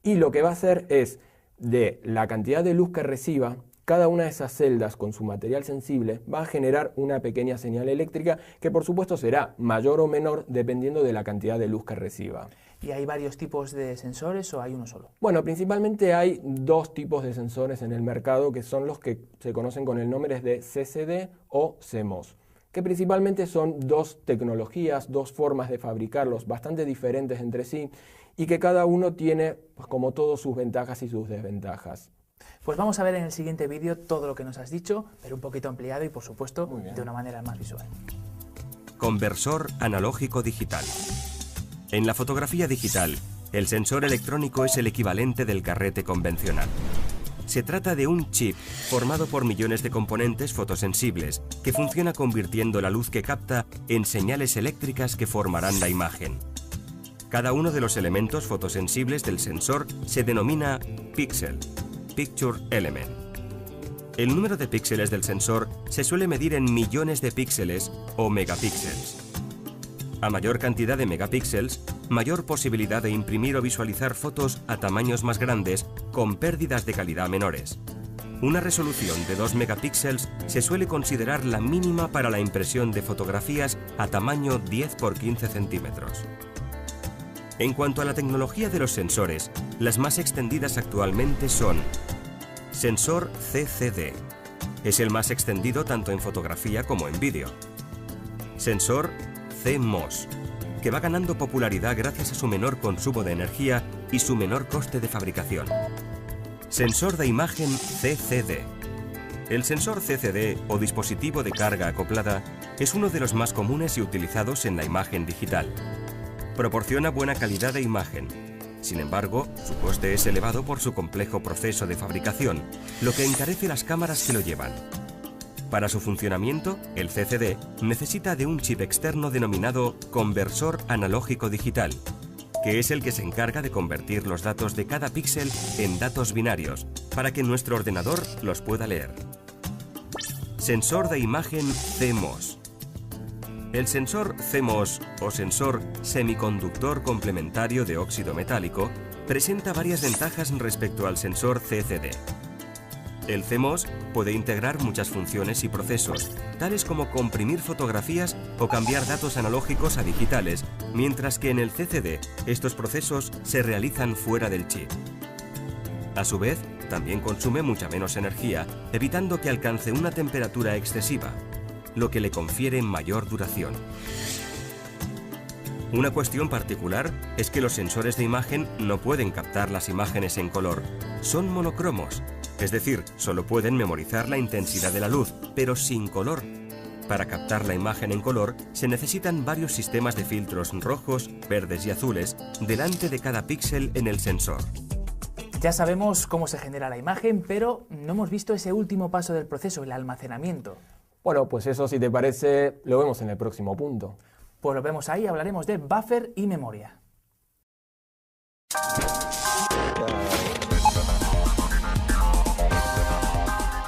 Y lo que va a hacer es, de la cantidad de luz que reciba, cada una de esas celdas con su material sensible va a generar una pequeña señal eléctrica que por supuesto será mayor o menor dependiendo de la cantidad de luz que reciba. ¿Y hay varios tipos de sensores o hay uno solo? Bueno, principalmente hay dos tipos de sensores en el mercado que son los que se conocen con el nombre de CCD o CMOS, que principalmente son dos tecnologías, dos formas de fabricarlos bastante diferentes entre sí y que cada uno tiene, pues, como todo, sus ventajas y sus desventajas. Pues vamos a ver en el siguiente vídeo todo lo que nos has dicho, pero un poquito ampliado y por supuesto de una manera más visual. Conversor analógico digital. En la fotografía digital, el sensor electrónico es el equivalente del carrete convencional. Se trata de un chip formado por millones de componentes fotosensibles que funciona convirtiendo la luz que capta en señales eléctricas que formarán la imagen. Cada uno de los elementos fotosensibles del sensor se denomina píxel, Picture Element. El número de píxeles del sensor se suele medir en millones de píxeles o megapíxeles. A mayor cantidad de megapíxeles, mayor posibilidad de imprimir o visualizar fotos a tamaños más grandes con pérdidas de calidad menores. Una resolución de 2 megapíxeles se suele considerar la mínima para la impresión de fotografías a tamaño 10 por 15 centímetros. En cuanto a la tecnología de los sensores, las más extendidas actualmente son sensor CCD. Es el más extendido tanto en fotografía como en vídeo. Sensor CMOS, que va ganando popularidad gracias a su menor consumo de energía y su menor coste de fabricación. Sensor de imagen CCD. El sensor CCD o dispositivo de carga acoplada es uno de los más comunes y utilizados en la imagen digital. Proporciona buena calidad de imagen. Sin embargo, su coste es elevado por su complejo proceso de fabricación, lo que encarece las cámaras que lo llevan. Para su funcionamiento, el CCD necesita de un chip externo denominado conversor analógico digital, que es el que se encarga de convertir los datos de cada píxel en datos binarios, para que nuestro ordenador los pueda leer. Sensor de imagen CMOS. El sensor CMOS o sensor semiconductor complementario de óxido metálico presenta varias ventajas respecto al sensor CCD. El CMOS puede integrar muchas funciones y procesos, tales como comprimir fotografías o cambiar datos analógicos a digitales, mientras que en el CCD estos procesos se realizan fuera del chip. A su vez, también consume mucha menos energía, evitando que alcance una temperatura excesiva, lo que le confiere mayor duración. Una cuestión particular es que los sensores de imagen no pueden captar las imágenes en color, son monocromos. Es decir, solo pueden memorizar la intensidad de la luz, pero sin color. Para captar la imagen en color, se necesitan varios sistemas de filtros rojos, verdes y azules delante de cada píxel en el sensor. Ya sabemos cómo se genera la imagen, pero no hemos visto ese último paso del proceso, el almacenamiento. Bueno, pues eso, si te parece, lo vemos en el próximo punto. Pues lo vemos ahí, hablaremos de buffer y memoria.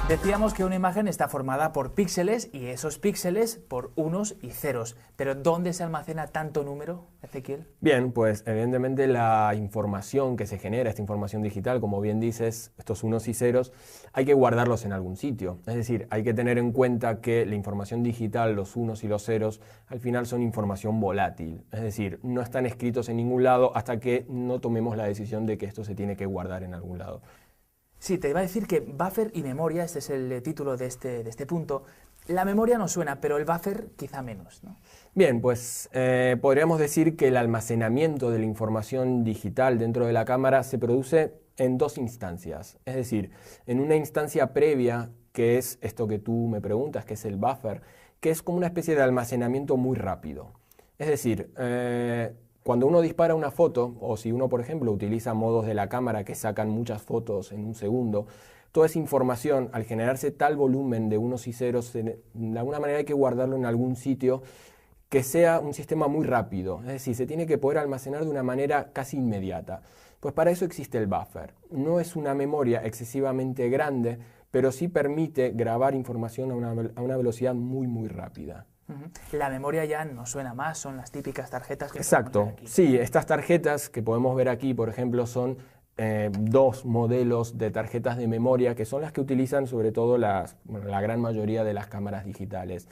Decíamos que una imagen está formada por píxeles y esos píxeles por unos y ceros. Pero ¿dónde se almacena tanto número, Ezequiel? Bien, pues evidentemente la información que se genera, esta información digital, como bien dices, estos unos y ceros, hay que guardarlos en algún sitio. Es decir, hay que tener en cuenta que la información digital, los unos y los ceros, al final son información volátil. Es decir, no están escritos en ningún lado hasta que no tomemos la decisión de que esto se tiene que guardar en algún lado. Sí, te iba a decir que buffer y memoria, este es el título de este punto. La memoria nos suena, pero el buffer quizá menos, ¿no? Bien, pues podríamos decir que el almacenamiento de la información digital dentro de la cámara se produce en dos instancias. Es decir, en una instancia previa, que es esto que tú me preguntas, que es el buffer, que es como una especie de almacenamiento muy rápido. Es decir, cuando uno dispara una foto, o si uno, por ejemplo, utiliza modos de la cámara que sacan muchas fotos en un segundo, toda esa información, al generarse tal volumen de unos y ceros, de alguna manera hay que guardarlo en algún sitio que sea un sistema muy rápido. Es decir, se tiene que poder almacenar de una manera casi inmediata. Pues para eso existe el buffer. No es una memoria excesivamente grande, pero sí permite grabar información a una velocidad muy, muy rápida. La memoria ya nos suena más, son las típicas tarjetas que Exacto, podemos ver aquí. sí, estas tarjetas que podemos ver aquí, por ejemplo, son dos modelos de tarjetas de memoria que son las que utilizan sobre todo la gran mayoría de las cámaras digitales.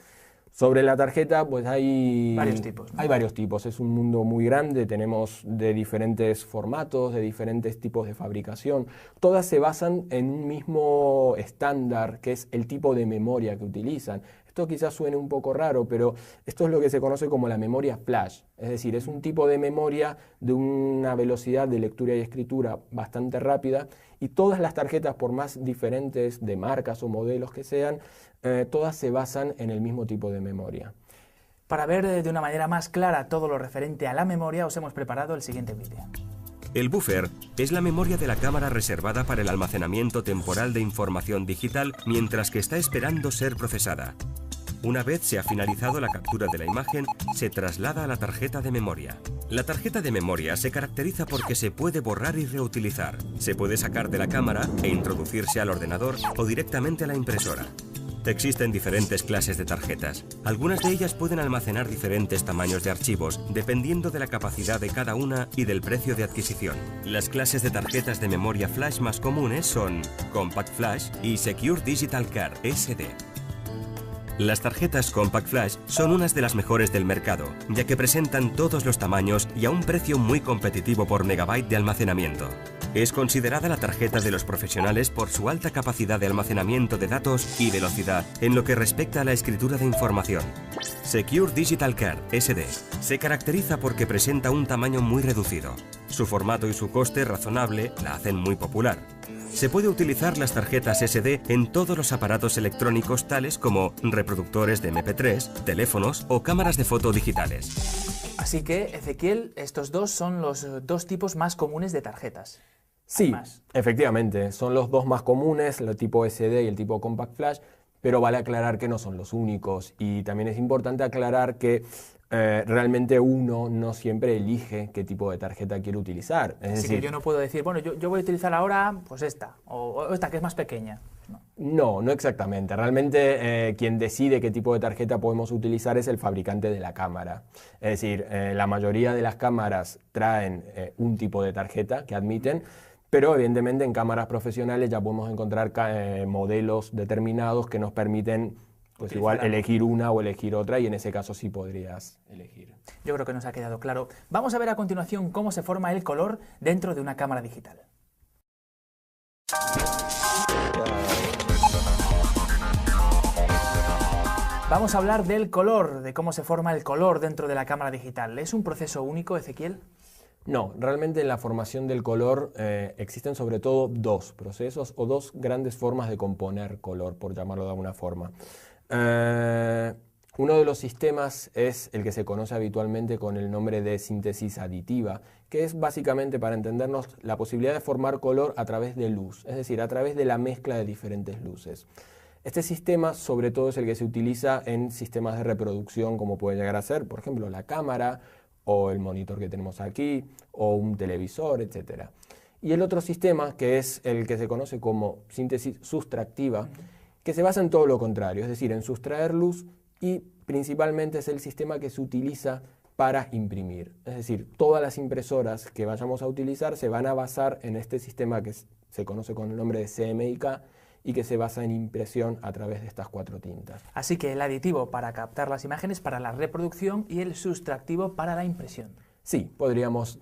Sobre la tarjeta, pues hay varios tipos, ¿no? Hay varios tipos, es un mundo muy grande, tenemos de diferentes formatos, de diferentes tipos de fabricación. Todas se basan en un mismo estándar, que es el tipo de memoria que utilizan. Esto quizás suene un poco raro, pero esto es lo que se conoce como la memoria flash. Es decir, es un tipo de memoria de una velocidad de lectura y escritura bastante rápida y todas las tarjetas, por más diferentes de marcas o modelos que sean, todas se basan en el mismo tipo de memoria. Para ver de una manera más clara todo lo referente a la memoria, os hemos preparado el siguiente vídeo. El buffer es la memoria de la cámara reservada para el almacenamiento temporal de información digital mientras que está esperando ser procesada. Una vez se ha finalizado la captura de la imagen, se traslada a la tarjeta de memoria. La tarjeta de memoria se caracteriza porque se puede borrar y reutilizar. Se puede sacar de la cámara e introducirse al ordenador o directamente a la impresora. Existen diferentes clases de tarjetas. Algunas de ellas pueden almacenar diferentes tamaños de archivos, dependiendo de la capacidad de cada una y del precio de adquisición. Las clases de tarjetas de memoria flash más comunes son Compact Flash y Secure Digital Card, SD. Las tarjetas Compact Flash son unas de las mejores del mercado, ya que presentan todos los tamaños y a un precio muy competitivo por megabyte de almacenamiento. Es considerada la tarjeta de los profesionales por su alta capacidad de almacenamiento de datos y velocidad en lo que respecta a la escritura de información. Secure Digital Card, SD, se caracteriza porque presenta un tamaño muy reducido. Su formato y su coste razonable la hacen muy popular. Se puede utilizar las tarjetas SD en todos los aparatos electrónicos tales como reproductores de MP3, teléfonos o cámaras de foto digitales. Así que, Ezequiel, estos dos son los dos tipos más comunes de tarjetas. Sí, efectivamente, son los dos más comunes, el tipo SD y el tipo Compact Flash, pero vale aclarar que no son los únicos y también es importante aclarar que realmente uno no siempre elige qué tipo de tarjeta quiere utilizar. Así que yo no puedo decir, bueno, yo voy a utilizar ahora pues esta, o esta que es más pequeña. No, no exactamente. Realmente quien decide qué tipo de tarjeta podemos utilizar es el fabricante de la cámara. Es decir, la mayoría de las cámaras traen un tipo de tarjeta que admiten, pero evidentemente en cámaras profesionales ya podemos encontrar modelos determinados que nos permiten pues igual elegir una o elegir otra, y en ese caso sí podrías elegir. Yo creo que nos ha quedado claro. Vamos a ver a continuación cómo se forma el color dentro de una cámara digital. Vamos a hablar del color, de cómo se forma el color dentro de la cámara digital. ¿Es un proceso único, Ezequiel? No, realmente en la formación del color existen sobre todo dos procesos o dos grandes formas de componer color, por llamarlo de alguna forma. Uno de los sistemas es el que se conoce habitualmente con el nombre de síntesis aditiva, que es básicamente, para entendernos, la posibilidad de formar color a través de luz, es decir, a través de la mezcla de diferentes luces. Este sistema sobre todo es el que se utiliza en sistemas de reproducción, como puede llegar a ser, por ejemplo, la cámara o el monitor que tenemos aquí, o un televisor, etc. Y el otro sistema, que es el que se conoce como síntesis sustractiva, que se basa en todo lo contrario, es decir, en sustraer luz, y principalmente es el sistema que se utiliza para imprimir. Es decir, todas las impresoras que vayamos a utilizar se van a basar en este sistema que se conoce con el nombre de CMYK, y que se basa en impresión a través de estas 4 tintas. Así que el aditivo para captar las imágenes para la reproducción y el sustractivo para la impresión. Sí, podríamos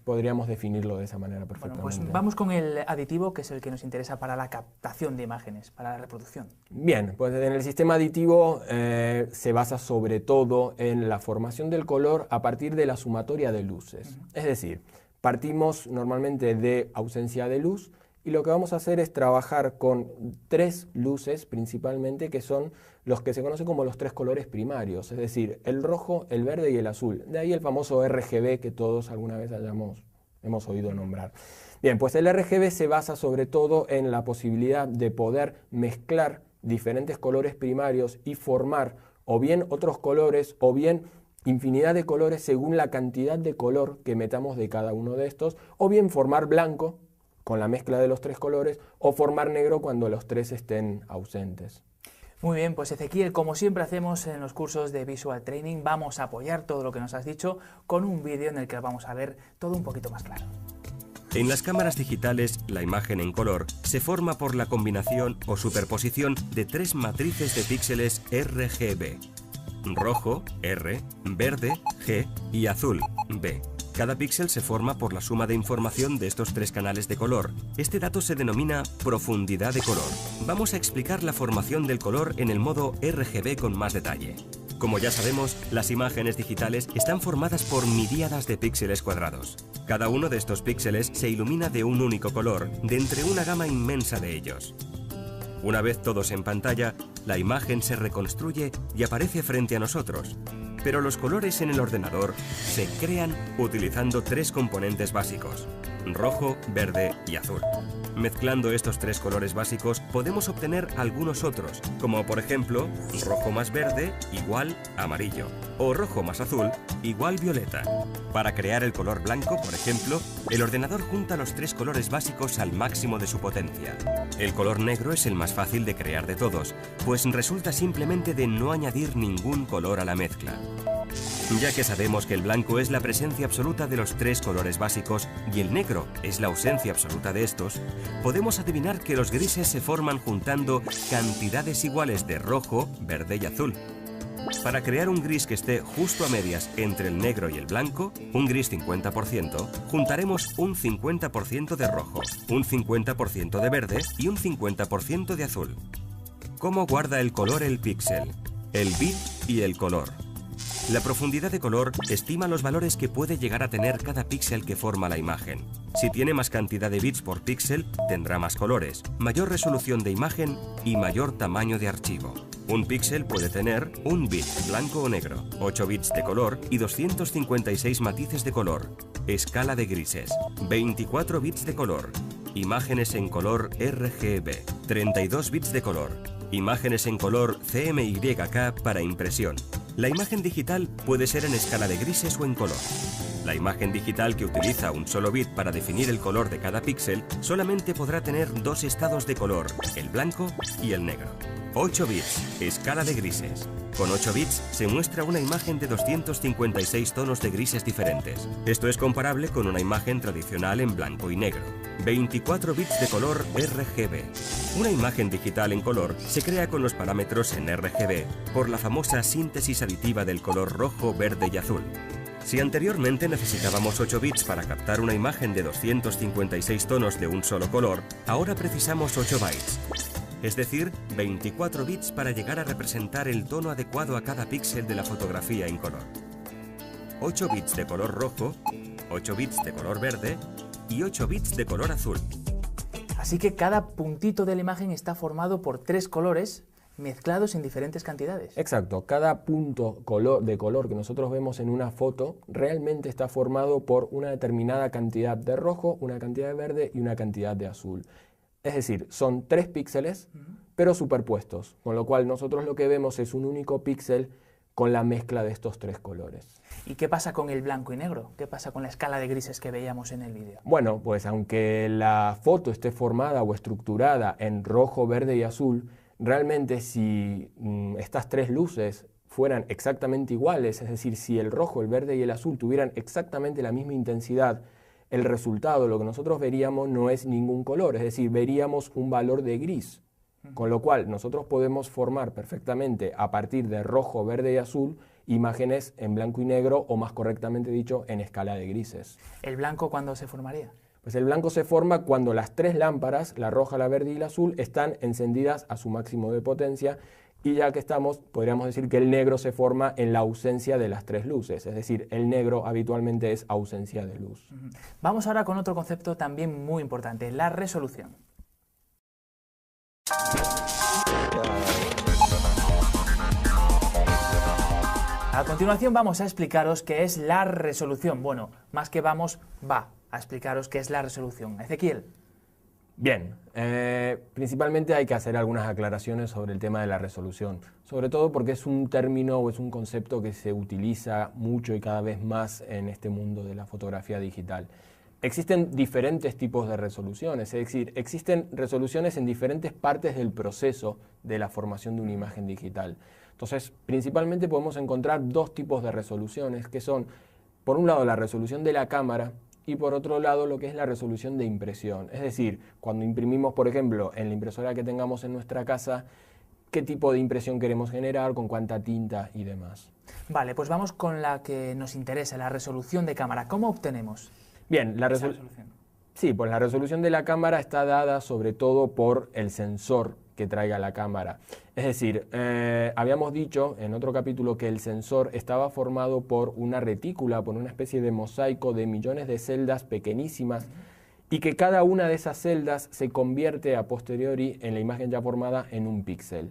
definirlo de esa manera perfectamente. Bueno, pues vamos con el aditivo, que es el que nos interesa para la captación de imágenes, para la reproducción. Bien, pues en el sistema aditivo se basa sobre todo en la formación del color a partir de la sumatoria de luces. Es decir, partimos normalmente de ausencia de luz, y lo que vamos a hacer es trabajar con 3 luces principalmente, que son los que se conocen como los 3 colores primarios, es decir, el rojo, el verde y el azul. De ahí el famoso RGB que todos alguna vez hemos oído nombrar. Bien, pues el RGB se basa sobre todo en la posibilidad de poder mezclar diferentes colores primarios y formar o bien otros colores o bien infinidad de colores según la cantidad de color que metamos de cada uno de estos, o bien formar blanco con la mezcla de los 3 colores, o formar negro cuando los 3 estén ausentes. Muy bien, pues Ezequiel, como siempre hacemos en los cursos de Visual Training, vamos a apoyar todo lo que nos has dicho con un vídeo en el que vamos a ver todo un poquito más claro. En las cámaras digitales, la imagen en color se forma por la combinación o superposición de 3 matrices de píxeles RGB: rojo, R, verde, G y azul, B. Cada píxel se forma por la suma de información de estos 3 canales de color. Este dato se denomina profundidad de color. Vamos a explicar la formación del color en el modo RGB con más detalle. Como ya sabemos, las imágenes digitales están formadas por miríadas de píxeles cuadrados. Cada uno de estos píxeles se ilumina de un único color, de entre una gama inmensa de ellos. Una vez todos en pantalla, la imagen se reconstruye y aparece frente a nosotros. Pero los colores en el ordenador se crean utilizando 3 componentes básicos: rojo, verde y azul. Mezclando estos 3 colores básicos podemos obtener algunos otros, como por ejemplo, rojo más verde igual amarillo, o rojo más azul igual violeta. Para crear el color blanco, por ejemplo, el ordenador junta los 3 colores básicos al máximo de su potencia. El color negro es el más fácil de crear de todos, pues resulta simplemente de no añadir ningún color a la mezcla. Ya que sabemos que el blanco es la presencia absoluta de los 3 colores básicos y el negro es la ausencia absoluta de estos, podemos adivinar que los grises se forman juntando cantidades iguales de rojo, verde y azul. Para crear un gris que esté justo a medias entre el negro y el blanco, un gris 50%, juntaremos un 50% de rojo, un 50% de verde y un 50% de azul. ¿Cómo guarda el color el píxel, el bit y el color? La profundidad de color estima los valores que puede llegar a tener cada píxel que forma la imagen. Si tiene más cantidad de bits por píxel, tendrá más colores, mayor resolución de imagen y mayor tamaño de archivo. Un píxel puede tener un bit blanco o negro, 8 bits de color y 256 matices de color, escala de grises, 24 bits de color, imágenes en color RGB, 32 bits de color, imágenes en color CMYK para impresión. La imagen digital puede ser en escala de grises o en color. La imagen digital que utiliza un solo bit para definir el color de cada píxel solamente podrá tener dos estados de color, el blanco y el negro. 8 bits, escala de grises. Con 8 bits se muestra una imagen de 256 tonos de grises diferentes. Esto es comparable con una imagen tradicional en blanco y negro. 24 bits de color RGB. Una imagen digital en color se crea con los parámetros en RGB por la famosa síntesis aditiva del color rojo, verde y azul. Si anteriormente necesitábamos 8 bits para captar una imagen de 256 tonos de un solo color, ahora precisamos 8 bytes. Es decir, 24 bits para llegar a representar el tono adecuado a cada píxel de la fotografía en color. 8 bits de color rojo, 8 bits de color verde y 8 bits de color azul. Así que cada puntito de la imagen está formado por 3 colores mezclados en diferentes cantidades. Exacto, cada punto de color que nosotros vemos en una foto realmente está formado por una determinada cantidad de rojo, una cantidad de verde y una cantidad de azul. Es decir, son 3 píxeles, pero superpuestos, con lo cual nosotros lo que vemos es un único píxel con la mezcla de estos 3 colores. ¿Y qué pasa con el blanco y negro? ¿Qué pasa con la escala de grises que veíamos en el vídeo? Bueno, pues aunque la foto esté formada o estructurada en rojo, verde y azul, realmente si estas 3 luces fueran exactamente iguales, es decir, si el rojo, el verde y el azul tuvieran exactamente la misma intensidad, el resultado, lo que nosotros veríamos no es ningún color, es decir, veríamos un valor de gris, con lo cual nosotros podemos formar perfectamente a partir de rojo, verde y azul imágenes en blanco y negro o más correctamente dicho en escala de grises. ¿El blanco cuándo se formaría? Pues el blanco se forma cuando las 3 lámparas, la roja, la verde y la azul, están encendidas a su máximo de potencia. Y ya que estamos, podríamos decir que el negro se forma en la ausencia de las 3 luces, es decir, el negro habitualmente es ausencia de luz. Vamos ahora con otro concepto también muy importante, la resolución. A continuación vamos a explicaros qué es la resolución. Bueno, más que vamos, va a explicaros qué es la resolución. Ezequiel. Bien, principalmente hay que hacer algunas aclaraciones sobre el tema de la resolución, sobre todo porque es un término o es un concepto que se utiliza mucho y cada vez más en este mundo de la fotografía digital. Existen diferentes tipos de resoluciones, es decir, existen resoluciones en diferentes partes del proceso de la formación de una imagen digital. Entonces, principalmente podemos encontrar 2 tipos de resoluciones, que son, por un lado, la resolución de la cámara, y por otro lado lo que es la resolución de impresión. Es decir, cuando imprimimos, por ejemplo, en la impresora que tengamos en nuestra casa, qué tipo de impresión queremos generar, con cuánta tinta y demás. Vale, pues vamos con la que nos interesa, la resolución de cámara. ¿Cómo obtenemos Bien, la resolución? Sí, pues la resolución de la cámara está dada sobre todo por el sensor que traiga la cámara. Es decir, habíamos dicho en otro capítulo que el sensor estaba formado por una retícula, por una especie de mosaico de millones de celdas pequeñísimas y que cada una de esas celdas se convierte a posteriori en la imagen ya formada en un píxel.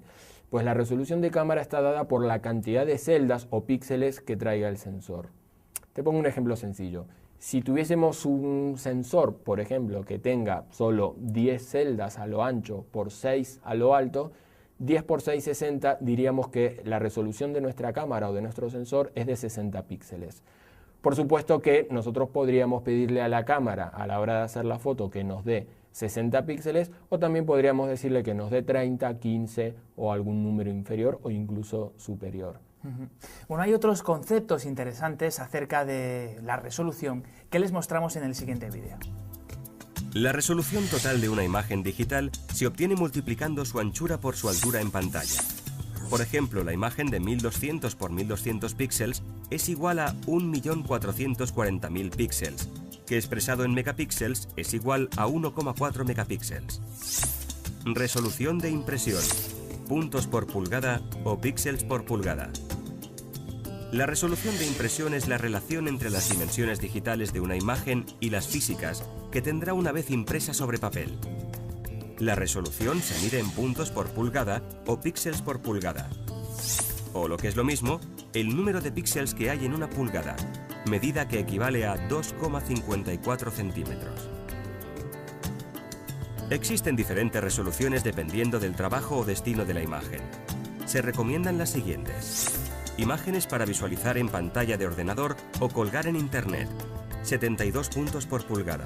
Pues la resolución de cámara está dada por la cantidad de celdas o píxeles que traiga el sensor. Te pongo un ejemplo sencillo. Si tuviésemos un sensor, por ejemplo, que tenga solo 10 celdas a lo ancho por 6 a lo alto, 10 por 6, 60, diríamos que la resolución de nuestra cámara o de nuestro sensor es de 60 píxeles. Por supuesto que nosotros podríamos pedirle a la cámara a la hora de hacer la foto que nos dé 60 píxeles o también podríamos decirle que nos dé 30, 15 o algún número inferior o incluso superior. Bueno, hay otros conceptos interesantes acerca de la resolución que les mostramos en el siguiente vídeo. La resolución total de una imagen digital se obtiene multiplicando su anchura por su altura en pantalla. Por ejemplo, la imagen de 1200 por 1200 píxeles es igual a 1.440.000 píxeles, que expresado en megapíxeles es igual a 1,4 megapíxeles. Resolución de impresión, puntos por pulgada o píxeles por pulgada. La resolución de impresión es la relación entre las dimensiones digitales de una imagen y las físicas que tendrá una vez impresa sobre papel. La resolución se mide en puntos por pulgada o píxeles por pulgada. O lo que es lo mismo, el número de píxeles que hay en una pulgada, medida que equivale a 2,54 centímetros. Existen diferentes resoluciones dependiendo del trabajo o destino de la imagen. Se recomiendan las siguientes. Imágenes para visualizar en pantalla de ordenador o colgar en Internet, 72 puntos por pulgada.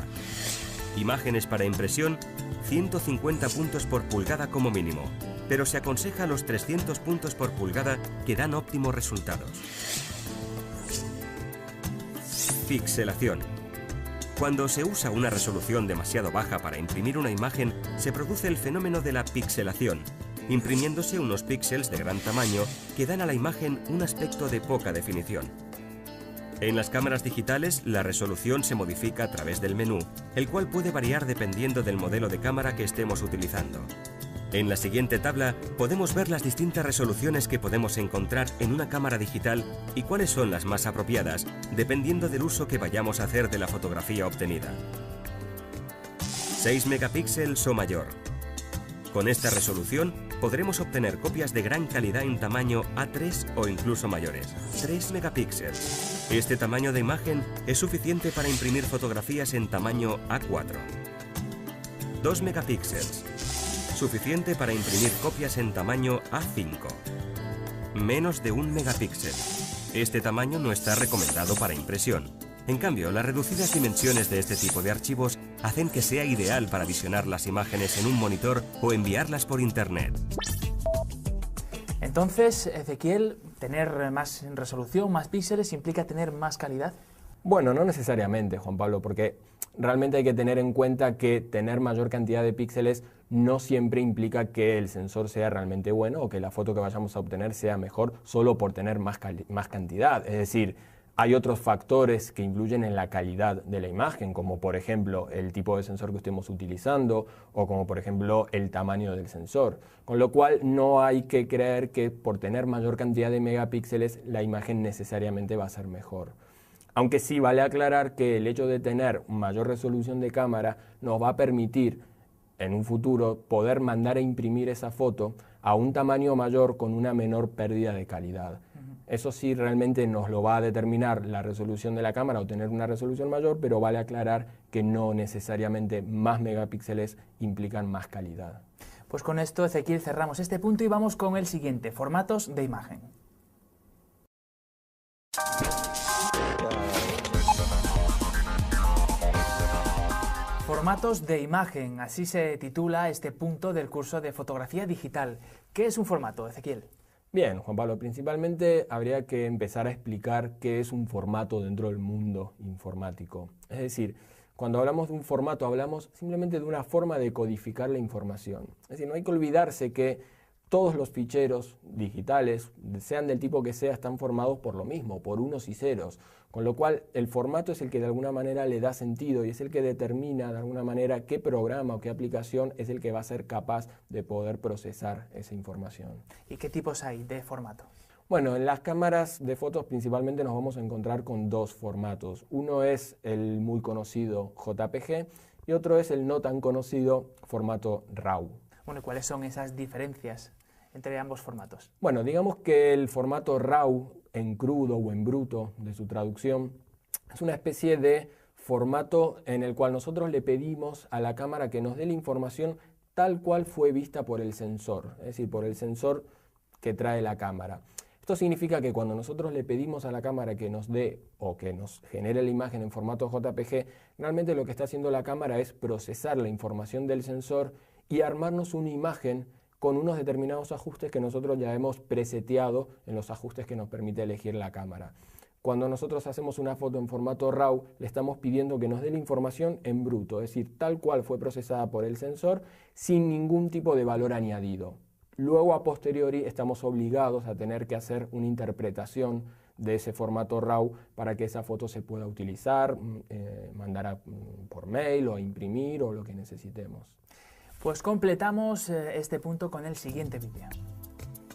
Imágenes para impresión, 150 puntos por pulgada como mínimo, pero se aconseja los 300 puntos por pulgada que dan óptimos resultados. Pixelación. Cuando se usa una resolución demasiado baja para imprimir una imagen, se produce el fenómeno de la pixelación, imprimiéndose unos píxeles de gran tamaño que dan a la imagen un aspecto de poca definición. En las cámaras digitales, la resolución se modifica a través del menú, el cual puede variar dependiendo del modelo de cámara que estemos utilizando. En la siguiente tabla podemos ver las distintas resoluciones que podemos encontrar en una cámara digital y cuáles son las más apropiadas, dependiendo del uso que vayamos a hacer de la fotografía obtenida. 6 megapíxeles o mayor. Con esta resolución podremos obtener copias de gran calidad en tamaño A3 o incluso mayores. 3 megapíxeles. Este tamaño de imagen es suficiente para imprimir fotografías en tamaño A4. 2 megapíxeles. Suficiente para imprimir copias en tamaño A5. Menos de 1 megapíxel. Este tamaño no está recomendado para impresión. En cambio, las reducidas dimensiones de este tipo de archivos hacen que sea ideal para visionar las imágenes en un monitor o enviarlas por Internet. Entonces, Ezequiel, ¿tener más resolución, más píxeles, implica tener más calidad? Bueno, no necesariamente, Juan Pablo, porque realmente hay que tener en cuenta que tener mayor cantidad de píxeles no siempre implica que el sensor sea realmente bueno o que la foto que vayamos a obtener sea mejor solo por tener más cantidad. Es decir, hay otros factores que influyen en la calidad de la imagen, como por ejemplo el tipo de sensor que estemos utilizando o como por ejemplo el tamaño del sensor. Con lo cual no hay que creer que por tener mayor cantidad de megapíxeles la imagen necesariamente va a ser mejor. Aunque sí vale aclarar que el hecho de tener mayor resolución de cámara nos va a permitir en un futuro poder mandar a imprimir esa foto a un tamaño mayor con una menor pérdida de calidad. Eso sí realmente nos lo va a determinar la resolución de la cámara o tener una resolución mayor, pero vale aclarar que no necesariamente más megapíxeles implican más calidad. Pues con esto, Ezequiel, cerramos este punto y vamos con el siguiente, formatos de imagen. Formatos de imagen, así se titula este punto del curso de fotografía digital. ¿Qué es un formato, Ezequiel? Bien, Juan Pablo, principalmente habría que empezar a explicar qué es un formato dentro del mundo informático. Es decir, cuando hablamos de un formato hablamos simplemente de una forma de codificar la información. Es decir, no hay que olvidarse que todos los ficheros digitales, sean del tipo que sea, están formados por lo mismo, por unos y ceros. Con lo cual, el formato es el que de alguna manera le da sentido y es el que determina de alguna manera qué programa o qué aplicación es el que va a ser capaz de poder procesar esa información. ¿Y qué tipos hay de formato? Bueno, en las cámaras de fotos principalmente nos vamos a encontrar con dos formatos. Uno es el muy conocido JPG y otro es el no tan conocido formato RAW. Bueno, ¿cuáles son esas diferencias entre ambos formatos? Bueno, digamos que el formato RAW, en crudo o en bruto de su traducción, es una especie de formato en el cual nosotros le pedimos a la cámara que nos dé la información tal cual fue vista por el sensor, es decir, por el sensor que trae la cámara. Esto significa que cuando nosotros le pedimos a la cámara que nos dé o que nos genere la imagen en formato JPG, realmente lo que está haciendo la cámara es procesar la información del sensor y armarnos una imagen con unos determinados ajustes que nosotros ya hemos preseteado en los ajustes que nos permite elegir la cámara. Cuando nosotros hacemos una foto en formato RAW, le estamos pidiendo que nos dé la información en bruto, es decir, tal cual fue procesada por el sensor, sin ningún tipo de valor añadido. Luego, a posteriori, estamos obligados a tener que hacer una interpretación de ese formato RAW para que esa foto se pueda utilizar, mandar por mail o a imprimir o lo que necesitemos. Pues completamos este punto con el siguiente vídeo.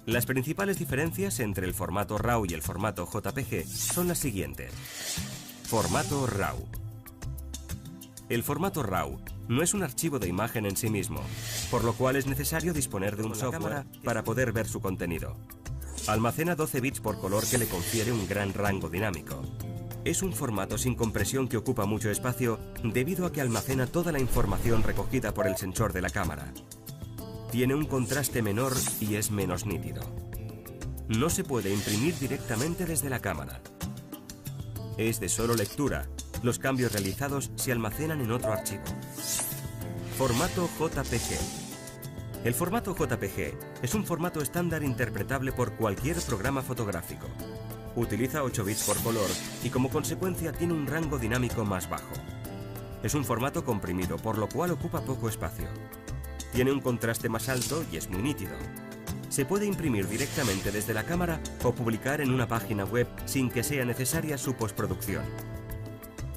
Las principales diferencias entre el formato RAW y el formato JPG son las siguientes. Formato RAW. El formato RAW no es un archivo de imagen en sí mismo, por lo cual es necesario disponer de un software para poder ver su contenido. Almacena 12 bits por color que le confiere un gran rango dinámico. Es un formato sin compresión que ocupa mucho espacio debido a que almacena toda la información recogida por el sensor de la cámara. Tiene un contraste menor y es menos nítido. No se puede imprimir directamente desde la cámara. Es de solo lectura. Los cambios realizados se almacenan en otro archivo. Formato JPG. El formato JPG es un formato estándar interpretable por cualquier programa fotográfico. Utiliza 8 bits por color y como consecuencia tiene un rango dinámico más bajo. Es un formato comprimido, por lo cual ocupa poco espacio. Tiene un contraste más alto y es muy nítido. Se puede imprimir directamente desde la cámara o publicar en una página web sin que sea necesaria su postproducción.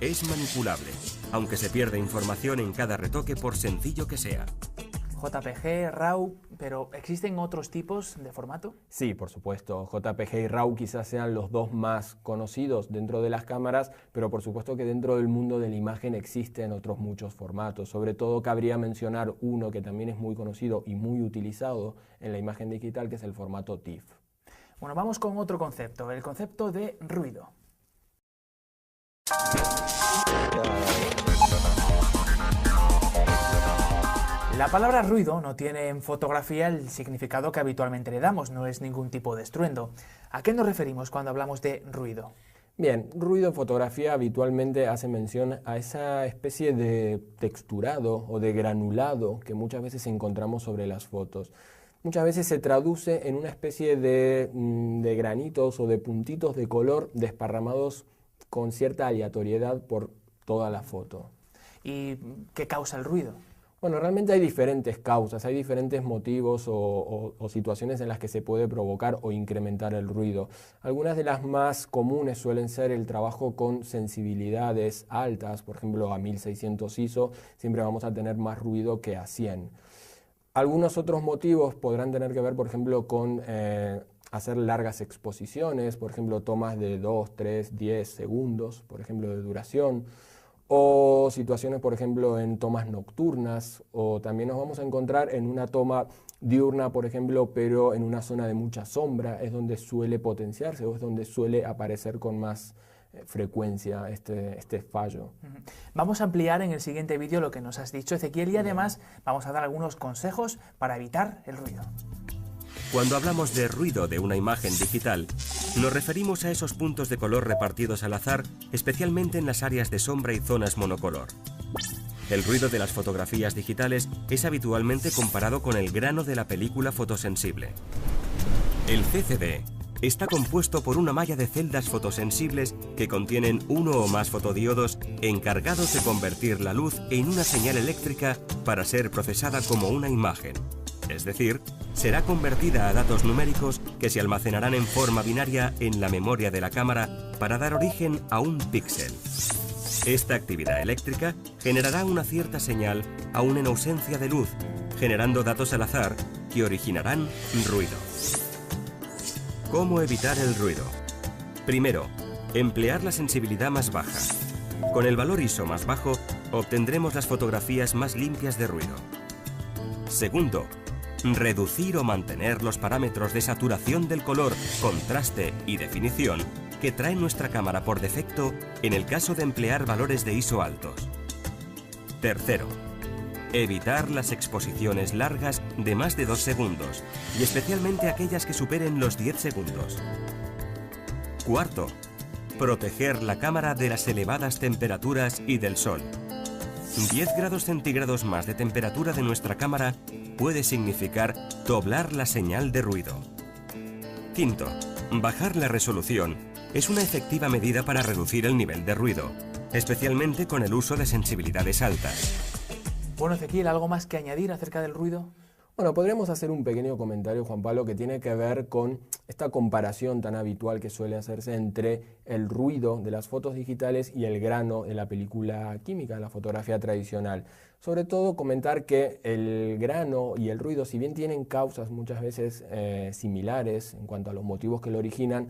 Es manipulable, aunque se pierde información en cada retoque por sencillo que sea. JPG, RAW, pero ¿existen otros tipos de formato? Sí, por supuesto. JPG y RAW quizás sean los dos más conocidos dentro de las cámaras, pero por supuesto que dentro del mundo de la imagen existen otros muchos formatos. Sobre todo cabría mencionar uno que también es muy conocido y muy utilizado en la imagen digital, que es el formato TIFF. Bueno, vamos con otro concepto, el concepto de ruido. La palabra ruido no tiene en fotografía el significado que habitualmente le damos, no es ningún tipo de estruendo. ¿A qué nos referimos cuando hablamos de ruido? Bien, ruido en fotografía habitualmente hace mención a esa especie de texturado o de granulado que muchas veces encontramos sobre las fotos. Muchas veces se traduce en una especie de granitos o de puntitos de color desparramados con cierta aleatoriedad por toda la foto. ¿Y qué causa el ruido? Bueno, realmente hay diferentes causas, hay diferentes motivos o situaciones en las que se puede provocar o incrementar el ruido. Algunas de las más comunes suelen ser el trabajo con sensibilidades altas, por ejemplo a 1600 ISO siempre vamos a tener más ruido que a 100. Algunos otros motivos podrán tener que ver, por ejemplo, con hacer largas exposiciones, por ejemplo tomas de 2, 3, 10 segundos, por ejemplo, de duración. O situaciones, por ejemplo, en tomas nocturnas, o también nos vamos a encontrar en una toma diurna, por ejemplo, pero en una zona de mucha sombra, es donde suele potenciarse o es donde suele aparecer con más frecuencia este fallo. Vamos a ampliar en el siguiente vídeo lo que nos has dicho, Ezequiel, y además vamos a dar algunos consejos para evitar el ruido. Cuando hablamos de ruido de una imagen digital, nos referimos a esos puntos de color repartidos al azar, especialmente en las áreas de sombra y zonas monocolor. El ruido de las fotografías digitales es habitualmente comparado con el grano de la película fotosensible. El CCD está compuesto por una malla de celdas fotosensibles que contienen uno o más fotodiodos encargados de convertir la luz en una señal eléctrica para ser procesada como una imagen. Es decir, será convertida a datos numéricos que se almacenarán en forma binaria en la memoria de la cámara para dar origen a un píxel. Esta actividad eléctrica generará una cierta señal aún en ausencia de luz, generando datos al azar que originarán ruido. ¿Cómo evitar el ruido? Primero, emplear la sensibilidad más baja. Con el valor ISO más bajo, obtendremos las fotografías más limpias de ruido. Segundo, reducir o mantener los parámetros de saturación del color, contraste y definición que trae nuestra cámara por defecto en el caso de emplear valores de ISO altos. Tercero, evitar las exposiciones largas de más de 2 segundos y especialmente aquellas que superen los 10 segundos. Cuarto, proteger la cámara de las elevadas temperaturas y del sol. 10 grados centígrados más de temperatura de nuestra cámara puede significar doblar la señal de ruido. Quinto, bajar la resolución es una efectiva medida para reducir el nivel de ruido, especialmente con el uso de sensibilidades altas. Bueno, Ezequiel, ¿algo más que añadir acerca del ruido? Bueno, podríamos hacer un pequeño comentario, Juan Pablo, que tiene que ver con esta comparación tan habitual que suele hacerse entre el ruido de las fotos digitales y el grano de la película química, de la fotografía tradicional. Sobre todo comentar que el grano y el ruido, si bien tienen causas muchas veces similares en cuanto a los motivos que lo originan,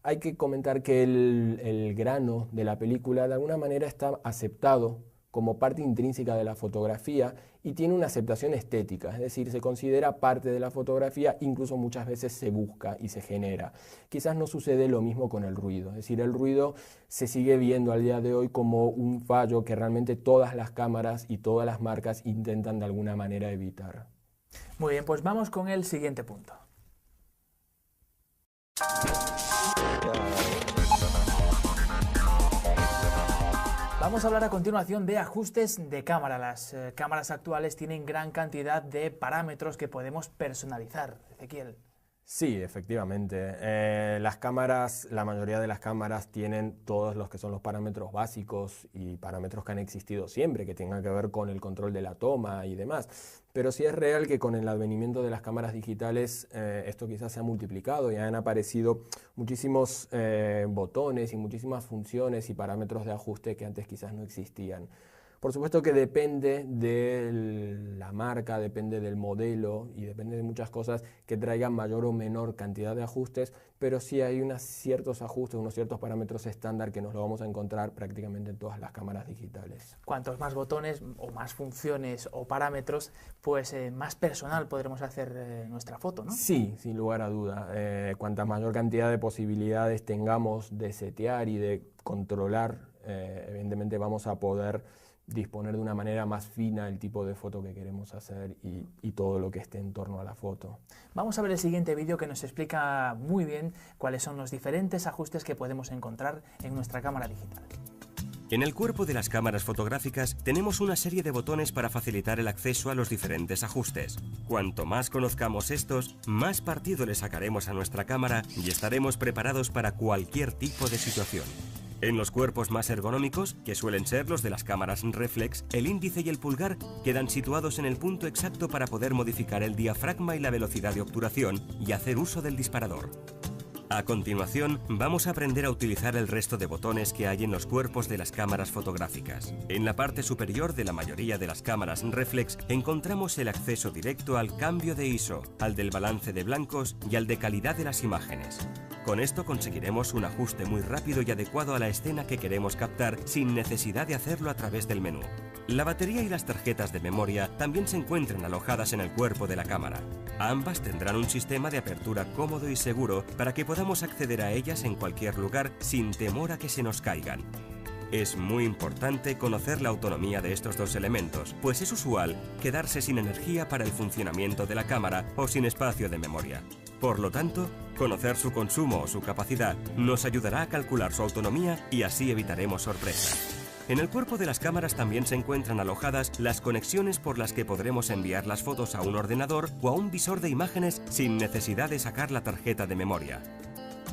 hay que comentar que el grano de la película de alguna manera está aceptado como parte intrínseca de la fotografía y tiene una aceptación estética, es decir, se considera parte de la fotografía, incluso muchas veces se busca y se genera. Quizás no sucede lo mismo con el ruido, es decir, el ruido se sigue viendo al día de hoy como un fallo que realmente todas las cámaras y todas las marcas intentan de alguna manera evitar. Muy bien, pues vamos con el siguiente punto. Vamos a hablar a continuación de ajustes de cámara. Las cámaras actuales tienen gran cantidad de parámetros que podemos personalizar. Ezequiel. Sí, efectivamente. Las cámaras, la mayoría de las cámaras tienen todos los que son los parámetros básicos y parámetros que han existido siempre, que tengan que ver con el control de la toma y demás. Pero sí es real que con el advenimiento de las cámaras digitales esto quizás se ha multiplicado y han aparecido muchísimos botones y muchísimas funciones y parámetros de ajuste que antes quizás no existían. Por supuesto que depende de la marca, depende del modelo y depende de muchas cosas que traigan mayor o menor cantidad de ajustes, pero sí hay unos ciertos ajustes, unos ciertos parámetros estándar que nos lo vamos a encontrar prácticamente en todas las cámaras digitales. Cuantos más botones o más funciones o parámetros, pues más personal podremos hacer nuestra foto, ¿no? Sí, sin lugar a duda. Cuanta mayor cantidad de posibilidades tengamos de setear y de controlar, evidentemente vamos a poder disponer de una manera más fina el tipo de foto que queremos hacer y todo lo que esté en torno a la foto. Vamos a ver el siguiente vídeo que nos explica muy bien cuáles son los diferentes ajustes que podemos encontrar en nuestra cámara digital. En el cuerpo de las cámaras fotográficas tenemos una serie de botones para facilitar el acceso a los diferentes ajustes. Cuanto más conozcamos estos, más partido le sacaremos a nuestra cámara y estaremos preparados para cualquier tipo de situación. En los cuerpos más ergonómicos, que suelen ser los de las cámaras reflex, el índice y el pulgar quedan situados en el punto exacto para poder modificar el diafragma y la velocidad de obturación y hacer uso del disparador. A continuación, vamos a aprender a utilizar el resto de botones que hay en los cuerpos de las cámaras fotográficas. En la parte superior de la mayoría de las cámaras reflex encontramos el acceso directo al cambio de ISO, al del balance de blancos y al de calidad de las imágenes. Con esto conseguiremos un ajuste muy rápido y adecuado a la escena que queremos captar sin necesidad de hacerlo a través del menú. La batería y las tarjetas de memoria también se encuentran alojadas en el cuerpo de la cámara. Ambas tendrán un sistema de apertura cómodo y seguro para que podamos acceder a ellas en cualquier lugar sin temor a que se nos caigan. Es muy importante conocer la autonomía de estos dos elementos, pues es usual quedarse sin energía para el funcionamiento de la cámara o sin espacio de memoria. Por lo tanto, conocer su consumo o su capacidad nos ayudará a calcular su autonomía y así evitaremos sorpresas. En el cuerpo de las cámaras también se encuentran alojadas las conexiones por las que podremos enviar las fotos a un ordenador o a un visor de imágenes sin necesidad de sacar la tarjeta de memoria.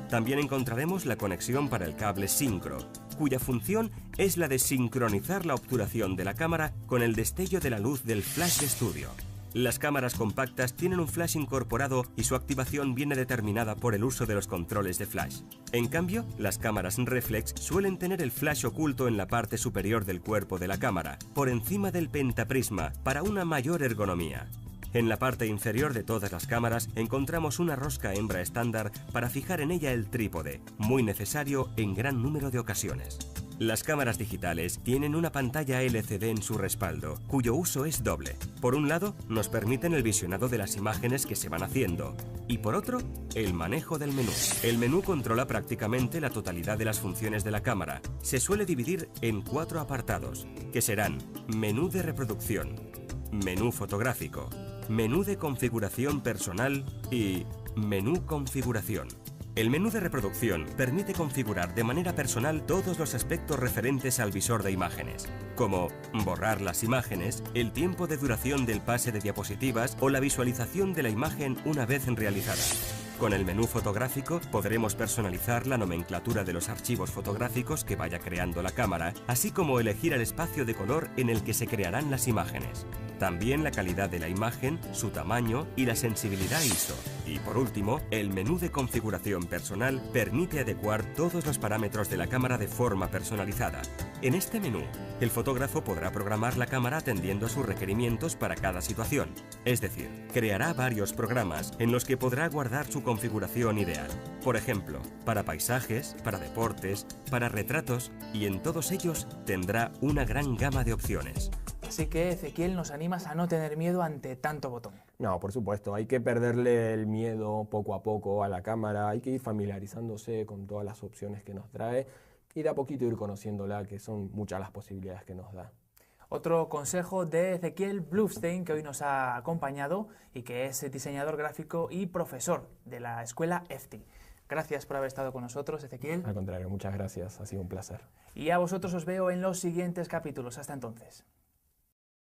También encontraremos la conexión para el cable Syncro, cuya función es la de sincronizar la obturación de la cámara con el destello de la luz del flash de estudio. Las cámaras compactas tienen un flash incorporado y su activación viene determinada por el uso de los controles de flash. En cambio, las cámaras reflex suelen tener el flash oculto en la parte superior del cuerpo de la cámara, por encima del pentaprisma, para una mayor ergonomía. En la parte inferior de todas las cámaras encontramos una rosca hembra estándar para fijar en ella el trípode, muy necesario en gran número de ocasiones. Las cámaras digitales tienen una pantalla LCD en su respaldo, cuyo uso es doble. Por un lado, nos permiten el visionado de las imágenes que se van haciendo, y por otro, el manejo del menú. El menú controla prácticamente la totalidad de las funciones de la cámara. Se suele dividir en 4 apartados, que serán menú de reproducción, menú fotográfico, menú de configuración personal y menú configuración. El menú de reproducción permite configurar de manera personal todos los aspectos referentes al visor de imágenes, como borrar las imágenes, el tiempo de duración del pase de diapositivas o la visualización de la imagen una vez realizada. Con el menú fotográfico podremos personalizar la nomenclatura de los archivos fotográficos que vaya creando la cámara, así como elegir el espacio de color en el que se crearán las imágenes. También la calidad de la imagen, su tamaño y la sensibilidad ISO. Y por último, el menú de configuración personal permite adecuar todos los parámetros de la cámara de forma personalizada. En este menú, el fotógrafo podrá programar la cámara atendiendo a sus requerimientos para cada situación. Es decir, creará varios programas en los que podrá guardar su configuración ideal. Por ejemplo, para paisajes, para deportes, para retratos, y en todos ellos tendrá una gran gama de opciones. Así que, Ezequiel, nos animas a no tener miedo ante tanto botón. No, por supuesto, hay que perderle el miedo poco a poco a la cámara, hay que ir familiarizándose con todas las opciones que nos trae y de a poquito ir conociéndola, que son muchas las posibilidades que nos da. Otro consejo de Ezequiel Blufstein, que hoy nos ha acompañado y que es diseñador gráfico y profesor de la escuela EFTI. Gracias por haber estado con nosotros, Ezequiel. Al contrario, muchas gracias, ha sido un placer. Y a vosotros os veo en los siguientes capítulos. Hasta entonces.